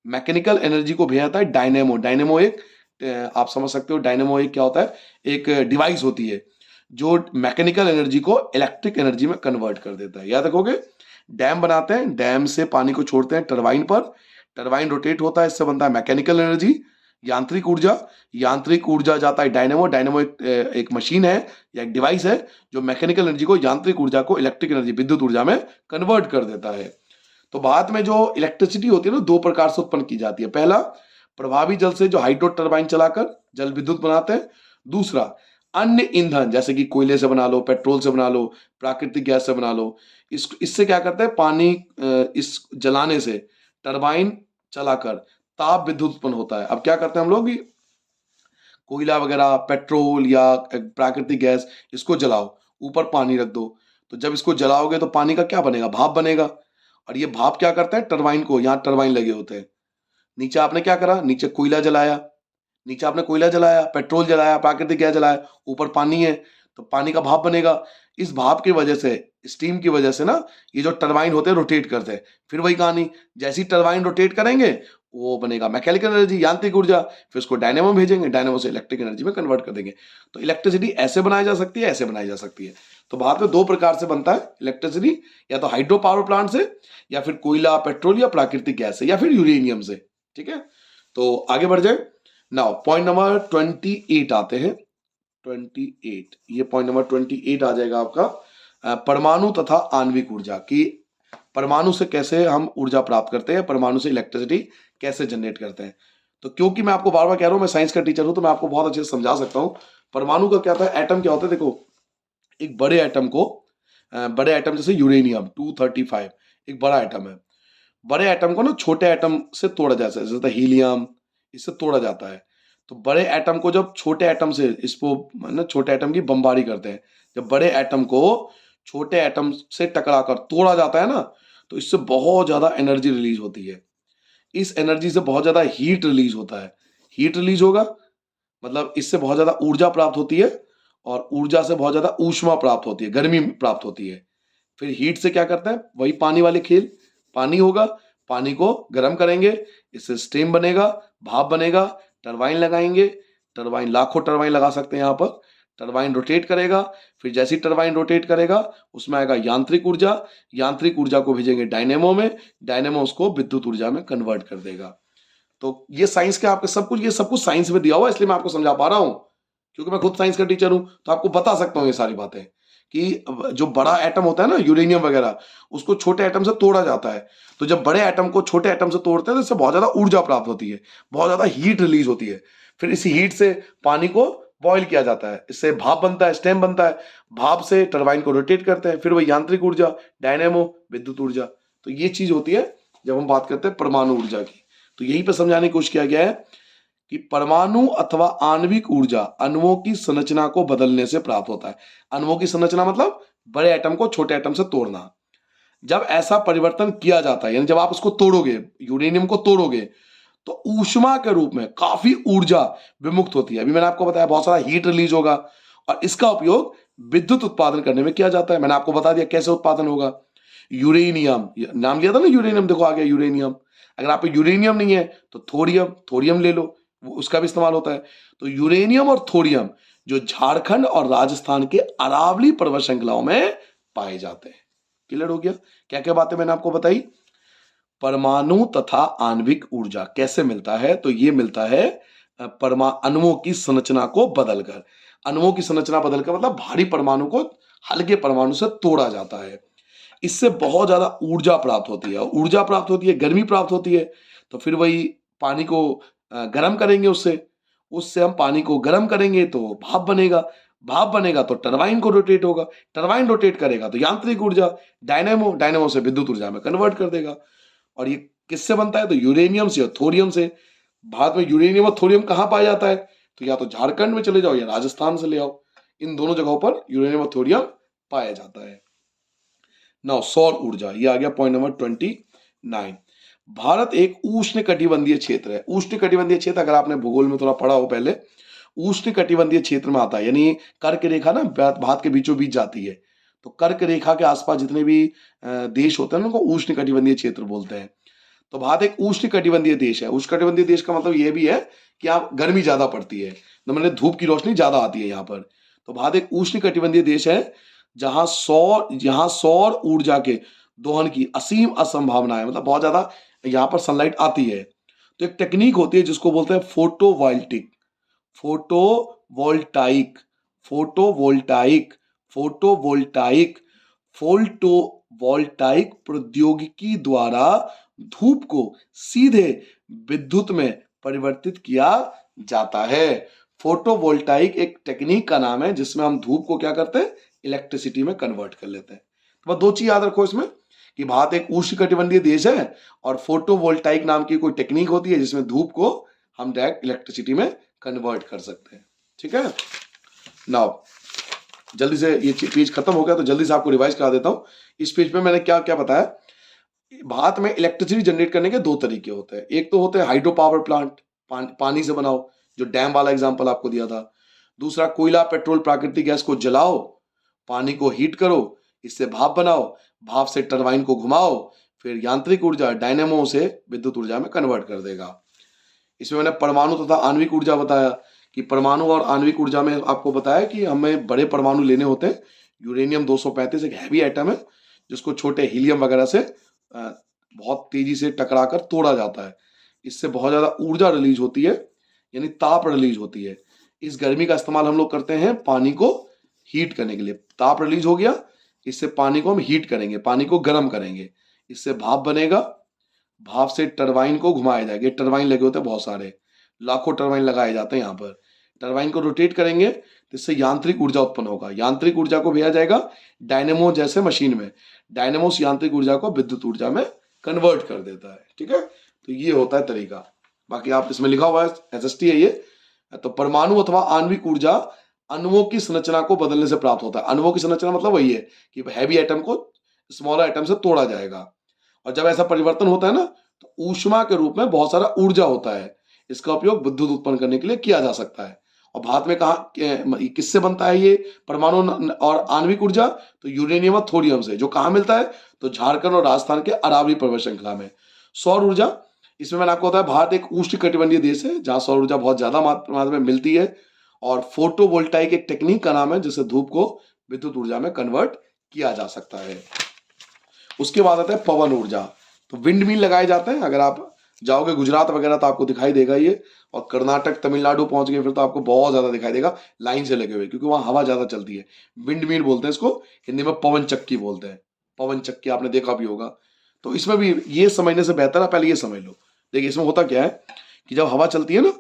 मैकेनिकल एनर्जी को भेजा जाता है डायनेमो। डायनेमो एक आप समझ सकते हो, डायनेमो एक क्या होता है, एक डिवाइस होती है जो मैकेनिकल एनर्जी को इलेक्ट्रिक एनर्जी में कन्वर्ट कर देता है। याद रखोगे, डैम बनाते हैं, डैम से पानी को छोड़ते हैं टरबाइन पर, टरबाइन रोटेट होता है, इससे बनता है मैकेनिकल एनर्जी, यांत्रिक ऊर्जा। यांत्रिक ऊर्जा जाता है डायनेमो। डायनेमो एक मशीन है या एक डिवाइस है जो मैकेनिकल एनर्जी को, यांत्रिक ऊर्जा को इलेक्ट्रिक एनर्जी, विद्युत ऊर्जा में कन्वर्ट कर देता है। तो भारत में जो इलेक्ट्रिसिटी होती है ना दो प्रकार से उत्पन्न की जाती है। पहला, प्रभावी जल से जो हाइड्रो टरबाइन चलाकर जल विद्युत बनाते हैं। दूसरा, अन्य ईंधन जैसे कि कोयले से बना लो, पेट्रोल से बना लो, प्राकृतिक गैस से बना लो। इससे क्या करते हैं, पानी इस जलाने से टरबाइन चलाकर ताप विद्युत उत्पन्न होता है। अब क्या करते हैं हम लोग, कोयला वगैरह, पेट्रोल या प्राकृतिक गैस, इसको जलाओ, ऊपर पानी रख दो, तो जब इसको जलाओगे तो पानी का क्या बनेगा, भाप बनेगा। और ये भाप क्या करता है टरबाइन को, यहाँ टरबाइन लगे होते हैं। नीचे आपने क्या करा, नीचे कोयला जलाया, नीचे आपने कोयला जलाया, पेट्रोल जलाया, प्राकृतिक गैस जलाया, ऊपर पानी है तो पानी का भाप बनेगा। इस भाप की वजह से, स्टीम की वजह से ना ये जो टरबाइन होते हैं रोटेट करते हैं। फिर वही कहानी, जैसी टरबाइन रोटेट करेंगे वो बनेगा मैकेनिकल एनर्जी, यांत्रिक ऊर्जा, फिर उसको डायनेमो भेजेंगे, डायनेमो से इलेक्ट्रिक एनर्जी में कन्वर्ट कर देंगे। तो इलेक्ट्रिसिटी ऐसे बनाई जा सकती है, ऐसे बनाई जा सकती है। तो भारत में दो प्रकार से बनता है इलेक्ट्रिसिटी, या तो हाइड्रो पावर प्लांट से, या फिर कोयला, पेट्रोल या प्राकृतिक गैस से, या फिर यूरेनियम से। ठीक है, तो आगे बढ़ जाए। नाउ पॉइंट नंबर 28 आते हैं। 28, ये पॉइंट नंबर 28 आ जाएगा आपका, परमाणु तथा आणविक ऊर्जा की। परमाणु से कैसे हम ऊर्जा प्राप्त करते हैं, परमाणु से इलेक्ट्रिसिटी कैसे जनरेट करते हैं। तो क्योंकि मैं आपको बार बार कह रहा हूं मैं साइंस का टीचर हूं तो मैं आपको बहुत अच्छे से समझा सकता हूं। परमाणु का क्या था, एटम क्या होता है, देखो एक बड़े एटम को, बड़े एटम जैसे यूरेनियम 235 एक बड़ा एटम है। बड़े एटम को ना छोटे एटम से तोड़ा जाता है, जैसे हीलियम, इससे तोड़ा जाता है। तो बड़े एटम को जब छोटे एटम से, इसको ना छोटे एटम की बमबारी करते हैं, जब बड़े एटम को छोटे एटम से टकरा कर तोड़ा जाता है ना तो इससे बहुत ज्यादा एनर्जी रिलीज होती है। इस एनर्जी से बहुत ज्यादा हीट रिलीज होता है। हीट रिलीज होगा मतलब इससे बहुत ज्यादा ऊर्जा प्राप्त होती है, और ऊर्जा से बहुत ज्यादा ऊष्मा प्राप्त होती है, गर्मी प्राप्त होती है। फिर हीट से क्या करते हैं, वही पानी वाले खेल। पानी होगा, पानी को गर्म करेंगे, इससे स्टीम बनेगा, भाप बनेगा, टरबाइन लगाएंगे। टरबाइन, लाखों टरबाइन लगा सकते हैं यहाँ पर। टरबाइन रोटेट करेगा, फिर जैसी टरबाइन रोटेट करेगा उसमें आएगा यांत्रिक ऊर्जा। यांत्रिक ऊर्जा को भेजेंगे डायनेमो में, डायनेमो उसको विद्युत ऊर्जा में कन्वर्ट कर देगा। तो ये साइंस के आपके सब कुछ, ये सब कुछ साइंस में दिया हुआ है, इसलिए मैं आपको समझा पा रहा हूं, क्योंकि मैं खुद साइंस का टीचर हूं, तो आपको बता सकता हूं ये सारी बातें कि जो बड़ा एटम होता है ना, यूरेनियम वगैरह, उसको छोटे एटम से तोड़ा जाता है। तो जब बड़े एटम को छोटे एटम से तोड़ते हैं तो इससे बहुत ज्यादा ऊर्जा प्राप्त होती है, बहुत ज्यादा हीट रिलीज होती है। फिर इसी हीट से पानी को बॉईल किया जाता है, इससे भाप बनता है, स्टेम बनता है। भाप से टरबाइन को रोटेट करते हैं, फिर वही यांत्रिक ऊर्जा, डायनेमो, विद्युत ऊर्जा। तो ये चीज होती है जब हम बात करते हैं परमाणु ऊर्जा की। तो यहीं पर समझाने की कोशिश किया गया है कि परमाणु अथवा आणविक ऊर्जा अणुओं की संरचना को बदलने से प्राप्त होता है। अणुओं की संरचना मतलब बड़े एटम को छोटे एटम से तोड़ना। जब ऐसा परिवर्तन किया जाता है, यानी जब आप उसको तोड़ोगे, यूरेनियम को तोड़ोगे, तो ऊष्मा के रूप में काफी ऊर्जा विमुक्त होती है। अभी मैंने आपको बताया बहुत सारा हीट रिलीज होगा, और इसका उपयोग विद्युत उत्पादन करने में किया जाता है। मैंने आपको बता दिया कैसे उत्पादन होगा। यूरेनियम, नाम लिया था ना यूरेनियम, देखो आ गया यूरेनियम। अगर आप पे यूरेनियम नहीं है तो थोरियम, थोरियम ले लो, उसका भी इस्तेमाल होता है। तो यूरेनियम और थोरियम जो झारखंड और राजस्थान के अरावली पर्वत श्रृंखलाओं में पाए जाते हैं। क्लियर हो गया? क्या क्या बातें मैंने आपको बताई। परमाणु तथा आणविक ऊर्जा कैसे मिलता है, तो ये मिलता है अणुओं की संरचना को बदलकर। अणुओं की संरचना बदलकर मतलब भारी परमाणु को हल्के परमाणु से तोड़ा जाता है। इससे बहुत ज्यादा ऊर्जा प्राप्त होती है, ऊर्जा प्राप्त होती है, गर्मी प्राप्त होती है। तो फिर वही पानी को गर्म करेंगे, उससे उससे हम पानी को गर्म करेंगे तो भाप बनेगा। भाप बनेगा तो टरबाइन को रोटेट होगा, टरबाइन रोटेट करेगा तो यांत्रिक ऊर्जा, डायनेमो, डायनेमो से विद्युत ऊर्जा में कन्वर्ट कर देगा। और ये किससे बनता है, तो यूरेनियम से और थोरियम से। भारत में यूरेनियम और थोरियम कहाँ पाया जाता है, तो या तो झारखंड में चले जाओ या राजस्थान से ले आओ, इन दोनों जगहों पर यूरेनियम और थोरियम पाया जाता है। नाउ सौर ऊर्जा, ये आ गया पॉइंट नंबर 29। भारत एक उष्ण कटिबंधीय क्षेत्र है। उष्ण कटिबंधीय क्षेत्र अगर आपने भूगोल में थोड़ा पढ़ा हो पहले, उष्ण कटिबंधीय क्षेत्र में आता है, यानी कर्क रेखा ना भारत के बीचों बीच जाती है। तो कर्क रेखा के आसपास जितने भी देश होते हैं उनको उष्ण कटिबंधीय क्षेत्र बोलते हैं। तो भारत एक उष्ण कटिबंधीय देश है। उष्ण कटिबंधीय देश का मतलब यह भी है कि यहाँ गर्मी ज्यादा पड़ती है, तो मतलब धूप की रोशनी ज्यादा आती है यहाँ पर। तो भारत एक उष्ण कटिबंधीय देश है जहां सौर ऊर्जा के दोहन की असीम असंभावना है, मतलब बहुत ज्यादा यहाँ पर सनलाइट आती है। तो एक टेक्निक होती है जिसको बोलते हैं photovoltaic, photovoltaic, photovoltaic, photovoltaic, photovoltaic प्रौद्योगिकी द्वारा धूप को सीधे विद्युत में परिवर्तित किया जाता है। फोटोवोल्टाइक एक टेक्निक का नाम है जिसमें हम धूप को क्या करते हैं, इलेक्ट्रिसिटी में कन्वर्ट कर लेते हैं। तो बस दो चीज याद रखो इसमें कि भारत एक उष्णकटिबंधीय देश है और फोटोवोल्टाइक नाम की कोई टेक्निक होती है जिसमें धूप को हम डायरेक्ट इलेक्ट्रिसिटी में कन्वर्ट कर सकते हैं। ठीक है, नाउ जल्दी से ये पेज खत्म हो गया तो जल्दी से आपको रिवाइज करा देता हूं। इस पेज पे मैंने क्या क्या बताया। भारत में इलेक्ट्रिसिटी जनरेट करने के दो तरीके होते हैं। एक तो होते हैं हाइड्रो पावर प्लांट, पानी से बनाओ, जो डैम वाला एग्जांपल आपको दिया था। दूसरा कोयला, पेट्रोल, प्राकृतिक गैस को जलाओ, पानी को हीट करो, इससे भाप बनाओ, भाप से टरबाइन को घुमाओ, फिर यांत्रिक ऊर्जा डायनेमो से विद्युत ऊर्जा में कन्वर्ट कर देगा। इसमें मैंने परमाणु तथा आणविक ऊर्जा बताया कि परमाणु और आणविक ऊर्जा में आपको बताया कि हमें बड़े परमाणु लेने होते हैं। यूरेनियम 235 एक हैवी एटम है जिसको छोटे हीलियम वगैरह से बहुत तेजी से टकराकर तोड़ा जाता है। इससे बहुत ज्यादा ऊर्जा रिलीज होती है, यानी ताप रिलीज होती है। इस गर्मी का इस्तेमाल हम लोग करते हैं पानी को हीट करने के लिए। ताप रिलीज हो गया, इससे पानी को हम हीट करेंगे, पानी को गर्म करेंगे, इससे भाप बनेगा, भाप से टरबाइन को घुमाया जाएगा। टरबाइन लगे होते हैं बहुत सारे, लाखों टरबाइन लगाए जाते हैं यहाँ पर। टरबाइन को रोटेट करेंगे तो इससे यांत्रिक ऊर्जा उत्पन्न होगा। यांत्रिक ऊर्जा को भेजा जाएगा डायनेमो जैसे मशीन में, डायनेमो उस यांत्रिक ऊर्जा को विद्युत ऊर्जा में कन्वर्ट कर देता है। ठीक है, तो ये होता है तरीका। बाकी आप इसमें लिखा हुआ है एसएसटी है ये। तो परमाणु अथवा आणविक ऊर्जा अणुओं की संरचना को बदलने से प्राप्त होता है। अणुओं की संरचना मतलब वही है कि हैवी एटम को स्मॉलर एटम से तोड़ा जाएगा, और जब ऐसा परिवर्तन होता है ना तो ऊष्मा के रूप में बहुत सारा ऊर्जा होता है, इसका उपयोग विद्युत उत्पन्न करने के लिए किया जा सकता है। और भारत में कहा किससे बनता है ये परमाणु और आणविक ऊर्जा? तो यूरेनियम और थोरियम से। जो कहाँ मिलता है? तो झारखंड और राजस्थान के अरावली पर्वत श्रृंखला में। सौर ऊर्जा, इसमें मैंने आपको बताया भारत एक उष्णकटिबंधीय देश है जहां सौर ऊर्जा बहुत ज्यादा मात्रा में मिलती है। और फोटोवोल्टाइक एक टेक्निक का नाम है जिससे धूप को विद्युत ऊर्जा में कन्वर्ट किया जा सकता है। उसके बाद आता है पवन ऊर्जा। तो विंड मिल लगाए जाते हैं, अगर आप जाओगे गुजरात वगैरह तो आपको दिखाई देगा ये। और कर्नाटक तमिलनाडु पहुंच गए फिर तो आपको बहुत ज्यादा दिखाई देगा लाइन से लगे हुए, क्योंकि वहां हवा ज्यादा चलती है। विंड मिल बोलते हैं इसको, हिंदी में पवन चक्की बोलते हैं। पवन चक्की आपने देखा भी होगा। तो इसमें भी ये समझने से बेहतर है पहले ये समझ लो। देखिए इसमें होता क्या है कि जब हवा चलती है ना,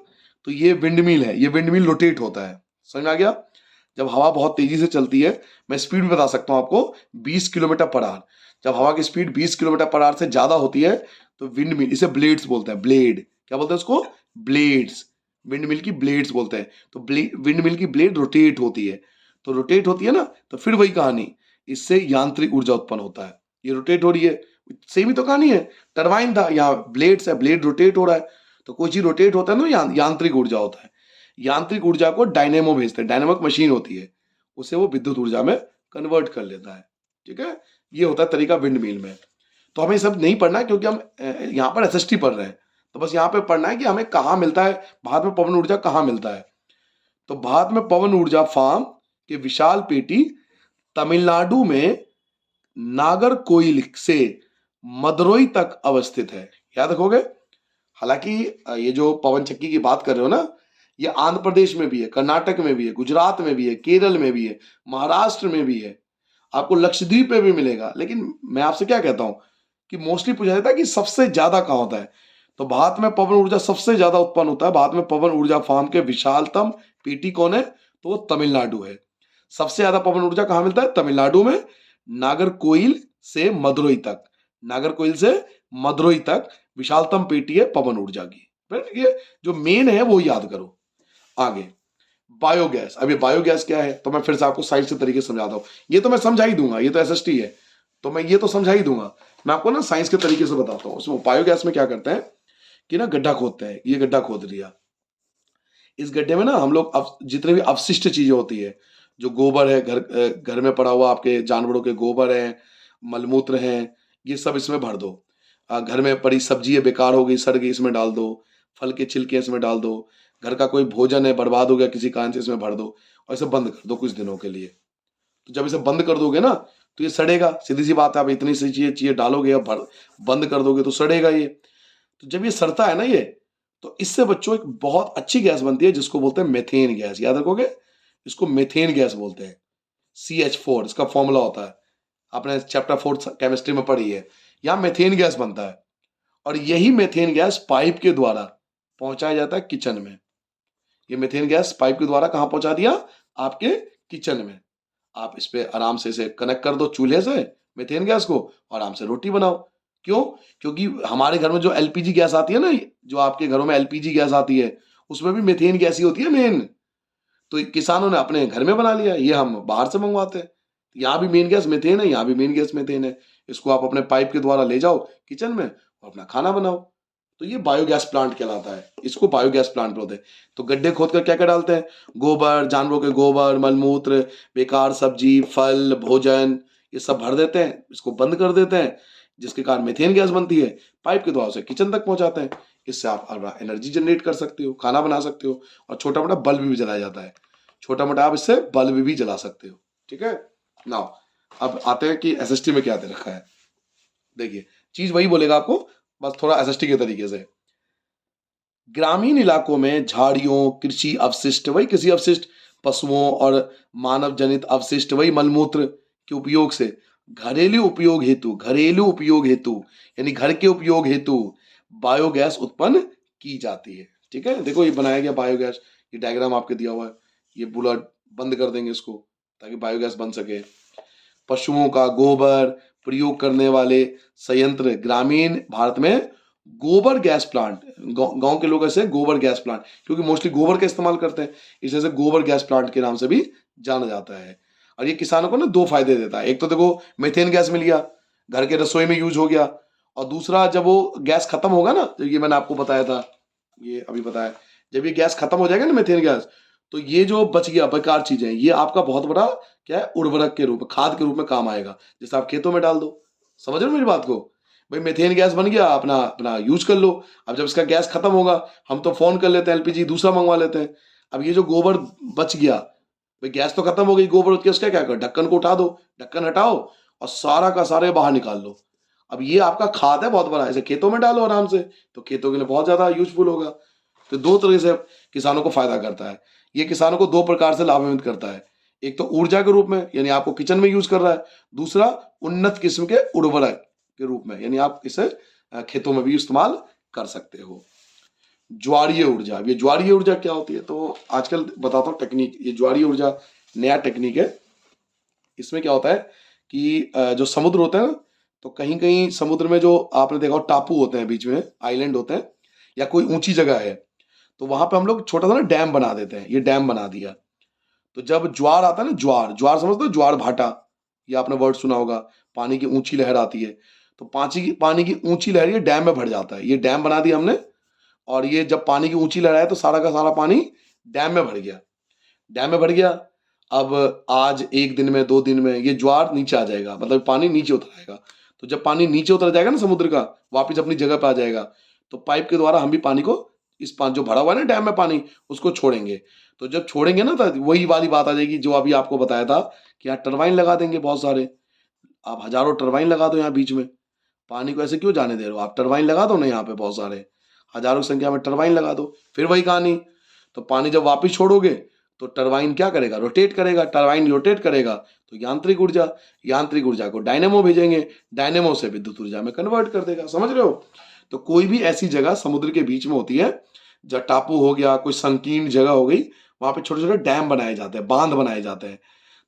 तो ये विंड मिल है, ये विंड मिल रोटेट होता है। समझ में आ गया? जब हवा बहुत तेजी से चलती है, मैं स्पीड भी बता सकता हूं आपको, 20 किलोमीटर पर आवर। जब हवा की स्पीड 20 किलोमीटर पर आवर से ज्यादा होती है तो विंड मिल, इसे ब्लेड्स बोलते हैं। ब्लेड क्या बोलते हैं उसको? ब्लेड्स। विंड मिल की ब्लेड्स बोलते हैं। तो विंड मिल की ब्लेड रोटेट होती है। तो रोटेट होती है ना, तो फिर वही कहानी, इससे यांत्रिक ऊर्जा उत्पन्न होता है। ये रोटेट हो रही है, सेम ही तो कहानी है। टरबाइन था, यहाँ ब्लेड्स है, ब्लेड रोटेट हो रहा है। तो कोई चीज रोटेट होता है ना, यांत्रिक ऊर्जा होता है। यांत्रिक ऊर्जा को डायनेमो भेजते हैं, डायनेमो एक मशीन होती है, उसे वो विद्युत ऊर्जा में कन्वर्ट कर लेता है। ठीक है, ये होता है तरीका विंड मिल में। तो हमें सब नहीं पढ़ना है क्योंकि हम यहाँ पर एसएसटी पढ़ रहे हैं। तो बस यहाँ पे पढ़ना है कि हमें कहाँ मिलता है, भारत में पवन ऊर्जा कहाँ मिलता है। तो भारत में पवन ऊर्जा फार्म के विशाल पेटी तमिलनाडु में नागरकोइल से मदुरई तक अवस्थित है। याद रखोगे। हालांकि ये जो पवन चक्की की बात कर रहे हो ना, ये आंध्र प्रदेश में भी है, कर्नाटक में भी है, गुजरात में भी है, केरल में भी है, महाराष्ट्र में भी है, आपको लक्षद्वीप में भी मिलेगा। लेकिन मैं आपसे क्या कहता हूं कि मोस्टली पूछा जाता है कि सबसे ज्यादा कहाँ होता है। तो भारत में पवन ऊर्जा सबसे ज्यादा उत्पन्न होता है। भारत में पवन ऊर्जा फार्म के विशालतम पेटी कौन है? तो वो तमिलनाडु है। सबसे ज्यादा पवन ऊर्जा कहाँ मिलता है? तमिलनाडु में, नागरकोइल से मदुरई तक। नागरकोइल से मदुरई तक विशालतम पेटी है पवन ऊर्जा की। ये जो मेन है वो याद करो। आगे बायोगैस। अब ये बायोगैस क्या है तो मैं फिर से आपको साइंस के तरीके से समझाता हूँ। ये तो मैं समझा ही दूंगा, ये तो एसएसटी है तो मैं ये तो समझा ही दूंगा। मैं आपको ना साइंस के तरीके से बताता हूँ। उसमें बायोगैस में क्या करते हैं कि ना गड्ढा खोदते हैं। ये गड्ढा खोद लिया, इस गड्ढे में ना हम लोग जितने भी अवशिष्ट चीजें होती है, जो गोबर है, घर में पड़ा हुआ आपके जानवरों के गोबर है, मलमूत्र है, ये सब इसमें भर दो। घर में पड़ी सब्जी है, बेकार हो गई, सड़ गई, इसमें डाल दो। फल के छिलके इसमें डाल दो। घर का कोई भोजन है बर्बाद हो गया किसी कारण से, इसमें भर दो और इसे बंद कर दो कुछ दिनों के लिए। तो जब इसे बंद कर दोगे ना तो ये सड़ेगा। सीधी सी बात है, आप इतनी सी चीजें चीजें डालोगे और बंद कर दोगे तो सड़ेगा ये। तो जब ये सड़ता है ना ये, तो इससे बच्चों एक बहुत अच्छी गैस बनती है जिसको बोलते हैं मेथेन गैस। याद रखोगे, इसको मेथेन गैस बोलते हैं। CH4 इसका फॉर्मूला होता है, आपने चैप्टर 4 केमिस्ट्री में पढ़ी है। यहाँ मेथेन गैस बनता है और यही मेथेन गैस पाइप के द्वारा पहुंचाया जाता है किचन में। ये मेथेन गैस पाइप के द्वारा कहां पहुंचा दिया? आपके किचन में। आप इस पे आराम से इसे कनेक्ट कर दो चूल्हे से, मेथेन गैस को, और आराम से रोटी बनाओ। क्यों? क्योंकि हमारे घर में जो एलपीजी गैस आती है ना, जो आपके घरों में एलपीजी गैस आती है, उसमें भी मेथेन गैस ही होती है मेन। तो किसानों ने अपने घर में बना लिया, ये हम बाहर से मंगवाते हैं। यहाँ भी मेन गैस मेथेन है, यहाँ भी मेन गैस मेथेन है। इसको आप अपने पाइप के द्वारा ले जाओ किचन में और अपना खाना बनाओ। तो ये बायोगैस प्लांट कहलाता है, इसको बायोगैस प्लांट बोलते हैं। तो गड्ढे खोद कर क्या क्या डालते हैं? गोबर, जानवरों के गोबर, मलमूत्र, बेकार सब्जी, फल, भोजन, ये सब भर देते हैं, इसको बंद कर देते हैं, जिसके कारण मीथेन गैस बनती है। पाइप के द्वारा से किचन तक पहुंचाते हैं। इससे आप एनर्जी जनरेट कर सकते हो, खाना बना सकते हो, और छोटा मोटा बल्ब भी जलाया जाता है। छोटा मोटा आप इससे बल्ब भी जला सकते हो। ठीक है नाउ, अब आते हैं कि एसएसटी में क्या दे रखा है। देखिए चीज वही बोलेगा आपको, बस थोड़ा एसएसटी के तरीके से। ग्रामीण इलाकों में झाड़ियों, कृषि अवशिष्ट, वही कृषि अवशिष्ट, पशुओं और मानव जनित अवशिष्ट, वही मलमूत्र के उपयोग से घरेलू उपयोग हेतु यानी घर के उपयोग हेतु बायोगैस उत्पन्न की जाती है। ठीक है, देखो ये बनाया गया बायोगैस, ये डायग्राम आपके दिया हुआ है। ये बुलेट बंद कर देंगे इसको ताकि बायोगैस बन सके। पशुओं का गोबर प्रयोग करने वाले संयंत्र ग्रामीण भारत में गोबर गैस प्लांट, गांव के लोग ऐसे गोबर गैस प्लांट, क्योंकि मोस्टली गोबर का इस्तेमाल करते हैं, इस वजह से गोबर गैस प्लांट के नाम से भी जाना जाता है। और ये किसानों को ना दो फायदे देता है। एक तो देखो मीथेन गैस मिल गया, घर के रसोई में यूज हो गया, और दूसरा जब वो गैस खत्म होगा ना, जो ये मैंने आपको बताया था, ये अभी बताया, जब ये गैस खत्म हो जाएगा ना मीथेन गैस, तो ये जो बच गया बेकार चीजें, ये आपका बहुत बड़ा क्या है, उर्वरक के रूप में, खाद के रूप में काम आएगा, जैसे आप खेतों में डाल दो। समझ रहे हो मेरी बात को? भाई मीथेन गैस बन गया, अपना अपना यूज कर लो। अब जब इसका गैस खत्म होगा, हम तो फोन कर लेते हैं, एलपीजी दूसरा मंगवा लेते हैं। अब ये जो गोबर बच गया, भाई गैस तो खत्म हो गई, गोबर बच गया, उसका क्या कर, ढक्कन को उठा दो, ढक्कन हटाओ और सारा का सारे बाहर निकाल लो। अब ये आपका खाद है बहुत बड़ा, ऐसे खेतों में डालो आराम से, तो खेतों के लिए बहुत ज्यादा यूजफुल होगा। तो दो तरह से किसानों को फायदा करता है। ये किसानों को दो प्रकार से लाभान्वित करता है। एक तो ऊर्जा के रूप में, यानी आपको किचन में यूज कर रहा है। दूसरा उन्नत किस्म के उर्वरक के रूप में, यानी आप इसे खेतों में भी इस्तेमाल कर सकते हो। ज्वारीय ऊर्जा, ये ज्वारीय ऊर्जा क्या होती है, तो आजकल बताता हूँ टेक्निक। ये ज्वारीय ऊर्जा नया टेक्निक है। इसमें क्या होता है कि जो समुद्र होता है ना, तो कहीं कहीं समुद्र में जो आपने देखा हो टापू होते हैं, बीच में आइलैंड होते हैं, या कोई ऊंची जगह है, तो वहां पे हम लोग छोटा सा ना डैम बना देते हैं। ये डैम बना दिया, तो जब ज्वार आता है ना, ज्वार ज्वार समझते हो, ज्वार भाटा, ये आपने वर्ड सुना होगा। पानी की ऊंची लहर आती है, तो पानी की ऊंची लहर ये डैम में भर जाता है। ये डैम बना दिया हमने, और ये जब पानी की ऊंची लहर आए तो सारा का सारा पानी डैम में भर गया। डैम में भर गया। अब आज एक दिन में, दो दिन में ये ज्वार नीचे आ जाएगा, मतलब पानी नीचे उतर आएगा। तो जब पानी नीचे उतर जाएगा ना समुद्र का, वापिस अपनी जगह पे आ जाएगा, तो पाइप के द्वारा हम भी पानी को, इस पानी जो भरा हुआ है ना डैम में पानी, उसको छोड़ेंगे। तो जब छोड़ेंगे ना, तो वही वाली बात आ जाएगी जो अभी आपको बताया था, कि यहाँ टरबाइन लगा देंगे बहुत सारे। आप हजारों टरबाइन लगा दो यहाँ बीच में, पानी को ऐसे क्यों जाने दे रहे हो, आप टरबाइन लगा दो ना यहाँ पे, बहुत सारे हजारों की संख्या में टरबाइन लगा दो। फिर वही कहानी, तो पानी जब वापिस छोड़ोगे, तो टरबाइन क्या करेगा, रोटेट करेगा, टरबाइन रोटेट करेगा, तो यांत्रिक ऊर्जा, यांत्रिक ऊर्जा को डायनेमो भेजेंगे, डायनेमो से विद्युत ऊर्जा में कन्वर्ट कर देगा। समझ रहे हो? तो कोई भी ऐसी जगह समुद्र के बीच में होती है, जब टापू हो गया, कोई संकीर्ण जगह हो गई, वहां पे छोटे छोटे डैम बनाए जाते हैं, बांध बनाए जाते हैं।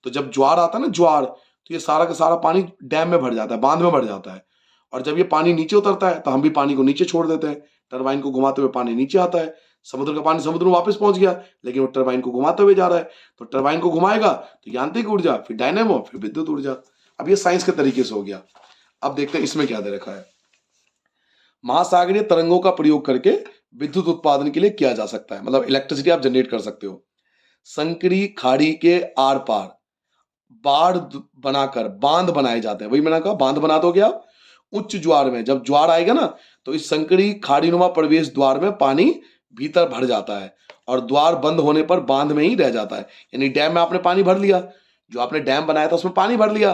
तो जब ज्वार आता है ना, ज्वार, तो ये सारा का सारा पानी डैम में भर जाता है, बांध में भर जाता है। और जब ये पानी नीचे उतरता है, तो हम भी पानी को नीचे छोड़ देते हैं। टरबाइन को घुमाते हुए पानी नीचे आता है, समुद्र का पानी समुद्र में वापस पहुंच गया, लेकिन वो टरबाइन को घुमाते हुए जा रहा है। तो टरबाइन को घुमाएगा तो यांत्रिक ऊर्जा, फिर डायनेमो, फिर विद्युत ऊर्जा। अब ये साइंस के तरीके से हो गया। अब देखते हैं इसमें क्या दे रखा है। महासागरीय तरंगों का प्रयोग करके विद्युत उत्पादन के लिए किया जा सकता है, मतलब इलेक्ट्रिसिटी आप जनरेट कर सकते हो। संकरी खाड़ी के आर पार बाढ़ बनाकर बांध बनाए जाते हैं। वही मैंने कहा, बांध बना दोगे आप। उच्च ज्वार में जब ज्वार आएगा ना, तो इस संकरी खाड़ीनुमा प्रवेश द्वार में पानी भीतर भर जाता है, और द्वार बंद होने पर बांध में ही रह जाता है। यानी डैम में आपने पानी भर लिया, जो आपने डैम बनाया था उसमें पानी भर लिया।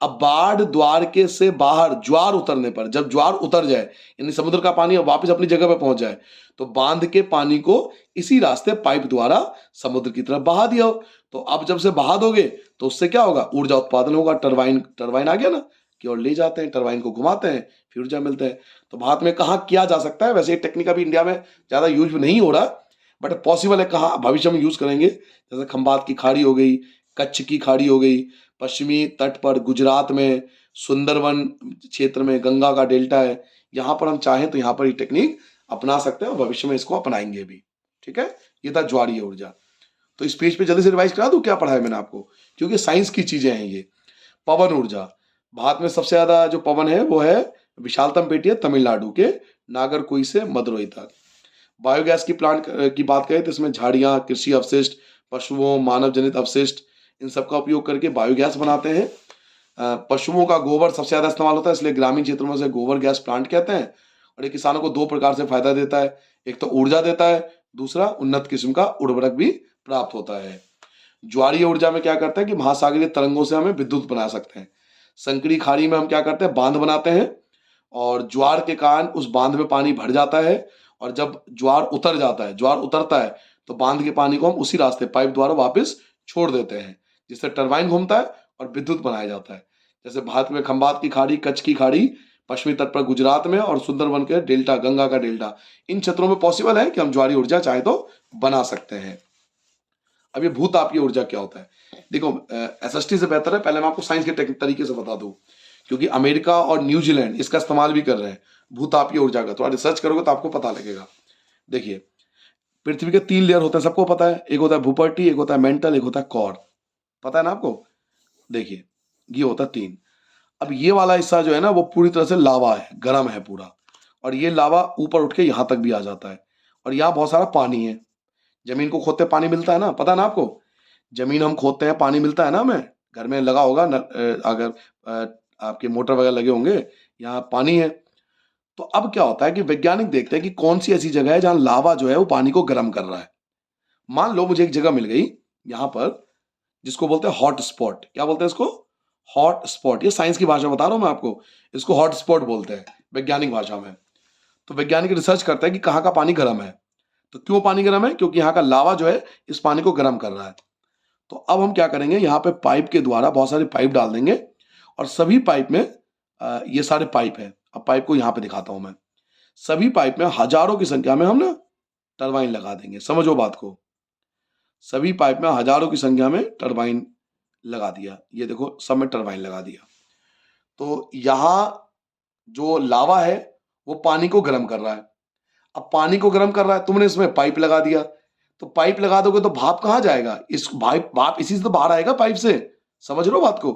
अब बाढ़ द्वार के से बाहर ज्वार उतरने पर, जब ज्वार उतर जाए, यानी समुद्र का पानी अब वापस अपनी जगह पर पहुंच जाए, तो बांध के पानी को इसी रास्ते पाइप द्वारा समुद्र की तरफ बहा दिया हो। तो अब जब से बहा दोगे, तो उससे क्या होगा, ऊर्जा उत्पादन होगा। टरबाइन टरबाइन आ गया ना, कि और ले जाते हैं, टरबाइन को घुमाते हैं, फिर ऊर्जा मिलते हैं। तो भारत में कहाँ किया जा सकता है, वैसे ये टेक्निक अभी इंडिया में ज्यादा यूज नहीं हो रहा, बट पॉसिबल है, कहाँ भविष्य में यूज करेंगे। जैसे खंबात की खाड़ी हो गई, कच्छ की खाड़ी हो गई, पश्चिमी तट पर गुजरात में सुंदरवन क्षेत्र में गंगा का डेल्टा है, यहाँ पर हम चाहें तो यहाँ पर ये टेक्निक अपना सकते हैं, और भविष्य में इसको अपनाएंगे भी। ठीक है, ये था ज्वारीय ऊर्जा। तो इस पेज पे जल्दी से रिवाइज करा दूं क्या पढ़ा है मैंने आपको, क्योंकि साइंस की चीजें हैं ये। पवन ऊर्जा, भारत में सबसे ज्यादा जो पवन है वो है, विशालतम पेटी है तमिलनाडु के नागरकोई से मदुरई तक। बायोगैस की प्लांट की बात करें तो इसमें झाड़ियां, कृषि अवशिष्ट, पशुओं, मानव जनित अवशिष्ट, इन सब का उपयोग करके बायोगैस बनाते हैं। पशुओं का गोबर सबसे ज्यादा इस्तेमाल होता है, इसलिए ग्रामीण क्षेत्रों में से गोबर गैस प्लांट कहते हैं। और ये किसानों को दो प्रकार से फायदा देता है, एक तो ऊर्जा देता है, दूसरा उन्नत किस्म का उर्वरक भी प्राप्त होता है। ज्वारीय ऊर्जा में क्या करते हैं कि महासागरीय तरंगों से हमें विद्युत बना सकते हैं। संकरी खाड़ी में हम क्या करते हैं, बांध बनाते हैं, और ज्वार के कारण उस बांध में पानी भर जाता है। और जब ज्वार उतर जाता है, ज्वार उतरता है, तो बांध के पानी को हम उसी रास्ते पाइप द्वारा वापस छोड़ देते हैं, जिससे टरबाइन घूमता है और विद्युत बनाया जाता है। जैसे भारत में खंबात की खाड़ी, कच्छ की खाड़ी, पश्चिमी तट पर गुजरात में, और सुंदरवन के डेल्टा, गंगा का डेल्टा, इन क्षेत्रों में पॉसिबल है कि हम ज्वारीय ऊर्जा चाहे तो बना सकते हैं। अब ये भूतापीय ऊर्जा क्या होता है, देखो एसएसटी से बेहतर है पहले मैं आपको साइंस के तरीके से बता दूं, क्योंकि अमेरिका और न्यूजीलैंड इसका इस्तेमाल भी कर रहे हैं भूतापीय ऊर्जा का। थोड़ा रिसर्च करोगे तो आपको पता लगेगा। देखिए, पृथ्वी के 3 लेयर होते हैं, सबको पता है। एक होता है भूपर्टी, एक होता है मेंटल, एक होता है कॉर। पता है ना आपको? देखिए, ये होता है 3। अब ये वाला हिस्सा जो है ना वो पूरी तरह से लावा है, गर्म है पूरा, और ये लावा ऊपर उठ के यहाँ तक भी आ जाता है, और यहाँ बहुत सारा पानी है। जमीन को खोदते पानी मिलता है ना, पता है ना आपको? जमीन हम खोदते हैं, पानी मिलता है ना हमें, घर में लगा होगा अगर आपके मोटर वगैरह लगे होंगे, यहाँ पानी है। तो अब क्या होता है कि वैज्ञानिक देखते हैं कि कौन सी ऐसी जगह है जहां लावा जो है वो पानी को गर्म कर रहा है। मान लो मुझे एक जगह मिल गई यहाँ पर, जिसको बोलते हैं हॉट स्पॉट। क्या बोलते हैं इसको? Hot spot. ये साइंस की भाषा बता रहा हूं मैं आपको, इसको हॉट स्पॉट बोलते हैं वैज्ञानिक भाषा में। तो वैज्ञानिक रिसर्च करते हैं कि कहाँ का पानी गर्म है। तो क्यों पानी गर्म है? क्योंकि यहाँ का लावा जो है इस पानी को गर्म कर रहा है। तो अब हम क्या करेंगे, यहाँ पे पाइप के द्वारा बहुत सारे पाइप डाल देंगे, और सभी पाइप में ये सारे पाइप है। अब पाइप को यहाँ पे दिखाता हूं मैं। सभी पाइप में हजारों की संख्या में हम ना टरबाइन लगा देंगे। समझो बात को, सभी पाइप में हजारों की संख्या में टरबाइन लगा दिया। ये देखो सब में टरबाइन लगा दिया। तो यहाँ जो लावा है वो पानी को गर्म कर रहा है। अब पानी को गर्म कर रहा है, तुमने इसमें पाइप लगा दिया, तो पाइप लगा दोगे तो भाप कहाँ जाएगा? इस भाप भाप इसी से तो बाहर आएगा, पाइप से। समझ लो बात को,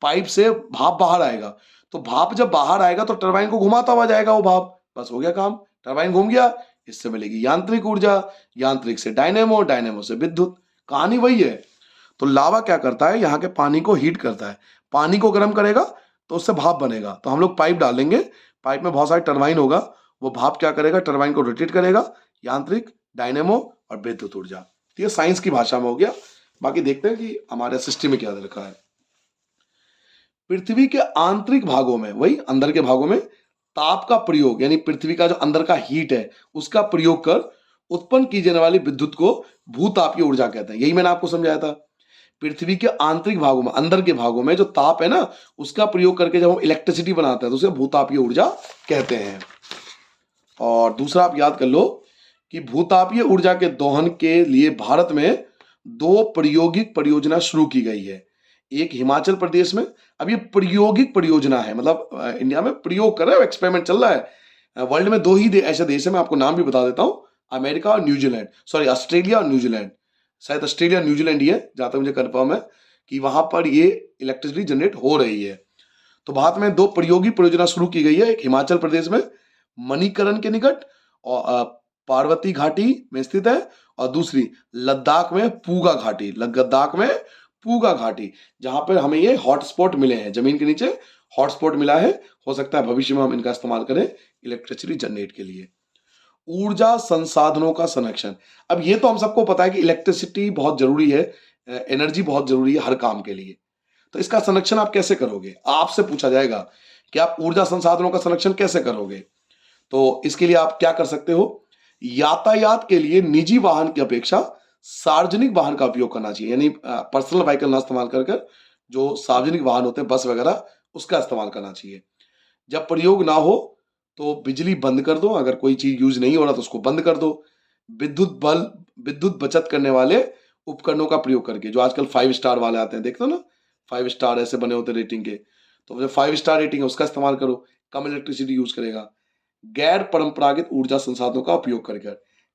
पाइप से भाप बाहर आएगा। तो भाप जब बाहर आएगा तो टरबाइन को घुमाता हुआ जाएगा वो भाप, बस हो गया काम। टरबाइन घूम गया, इससे मिलेगी यांत्रिक ऊर्जा, यांत्रिक से डायनेमो, डायनेमो से विद्युत। कहानी वही है। तो लावा क्या करता है, यहाँ के पानी को हीट करता है, पानी को गर्म करेगा तो उससे भाप बनेगा। तो हम लोग पाइप डालेंगे, पाइप में बहुत सारे टरबाइन होगा, वो भाप क्या करेगा, टरबाइन को रोटेट करेगा, यांत्रिक, डायनेमो और विद्युत ऊर्जा। तो ये साइंस की भाषा में हो गया। बाकी देखते हैं कि हमारे सिस्टम में क्या दे रखा है। पृथ्वी के आंतरिक भागों में, वही अंदर के भागों में, ताप का प्रयोग यानी पृथ्वी का जो अंदर का हीट है उसका प्रयोग कर उत्पन्न की जाने वाली विद्युत को भूतापीय ऊर्जा कहते हैं। यही मैंने आपको समझाया था। पृथ्वी के आंतरिक भागों में, अंदर के भागों में जो ताप है ना, उसका प्रयोग करके जब हम इलेक्ट्रिसिटी बनाते हैं तो उसे भूतापीय ऊर्जा कहते हैं। और दूसरा आप याद कर लो कि भूतापीय ऊर्जा के दोहन के लिए भारत में 2 प्रायोगिक परियोजना शुरू की गई है। एक हिमाचल प्रदेश में, अब ये प्रायोगिक परियोजना है, मतलब इंडिया में प्रयोग कर रहे हो, एक्सपेरिमेंट चल रहा है। वर्ल्ड में 2 ही ऐसे देश है, मैं आपको नाम भी बता देता हूं, अमेरिका और न्यूजीलैंड, सॉरी ऑस्ट्रेलिया और न्यूजीलैंड। शायद ऑस्ट्रेलिया न्यूजीलैंड ही है जहां तक मुझे कंफर्म है कि वहां पर ये इलेक्ट्रिसिटी जनरेट हो रही है। तो भारत में 2 प्रायोगिक परियोजना शुरू की गई है। एक हिमाचल प्रदेश में मणिकरण के निकट और पार्वती घाटी में स्थित है, और दूसरी लद्दाख में पूगा घाटी, लद्दाख में पूगा घाटी, जहां पर हमें ये हॉटस्पॉट मिले हैं, जमीन के नीचे हॉटस्पॉट मिला है। हो सकता है भविष्य में हम इनका इस्तेमाल करें इलेक्ट्रिसिटी जनरेट के लिए। ऊर्जा संसाधनों का संरक्षण। अब ये तो हम सबको पता है कि इलेक्ट्रिसिटी बहुत जरूरी है, एनर्जी बहुत जरूरी है हर काम के लिए। तो इसका संरक्षण आप कैसे करोगे? आपसे पूछा जाएगा कि आप ऊर्जा संसाधनों का संरक्षण कैसे करोगे। तो इसके लिए आप क्या कर सकते हो? यातायात के लिए निजी वाहन की अपेक्षा सार्वजनिक वाहन का उपयोग करना चाहिए, यानी पर्सनल व्हीकल ना इस्तेमाल कर जो सार्वजनिक वाहन होते हैं, बस वगैरह, उसका इस्तेमाल करना चाहिए। जब प्रयोग ना हो तो बिजली बंद कर दो, अगर कोई चीज यूज नहीं हो रहा तो उसको बंद कर दो। विद्युत बचत करने वाले उपकरणों का प्रयोग करके, जो आजकल 5 स्टार वाले आते हैं, देखते हो ना, 5 स्टार ऐसे बने होते रेटिंग के, तो जो 5 स्टार रेटिंग है उसका इस्तेमाल करो, कम इलेक्ट्रिसिटी यूज करेगा। गैर परंपरागत ऊर्जा संसाधनों का उपयोग करके,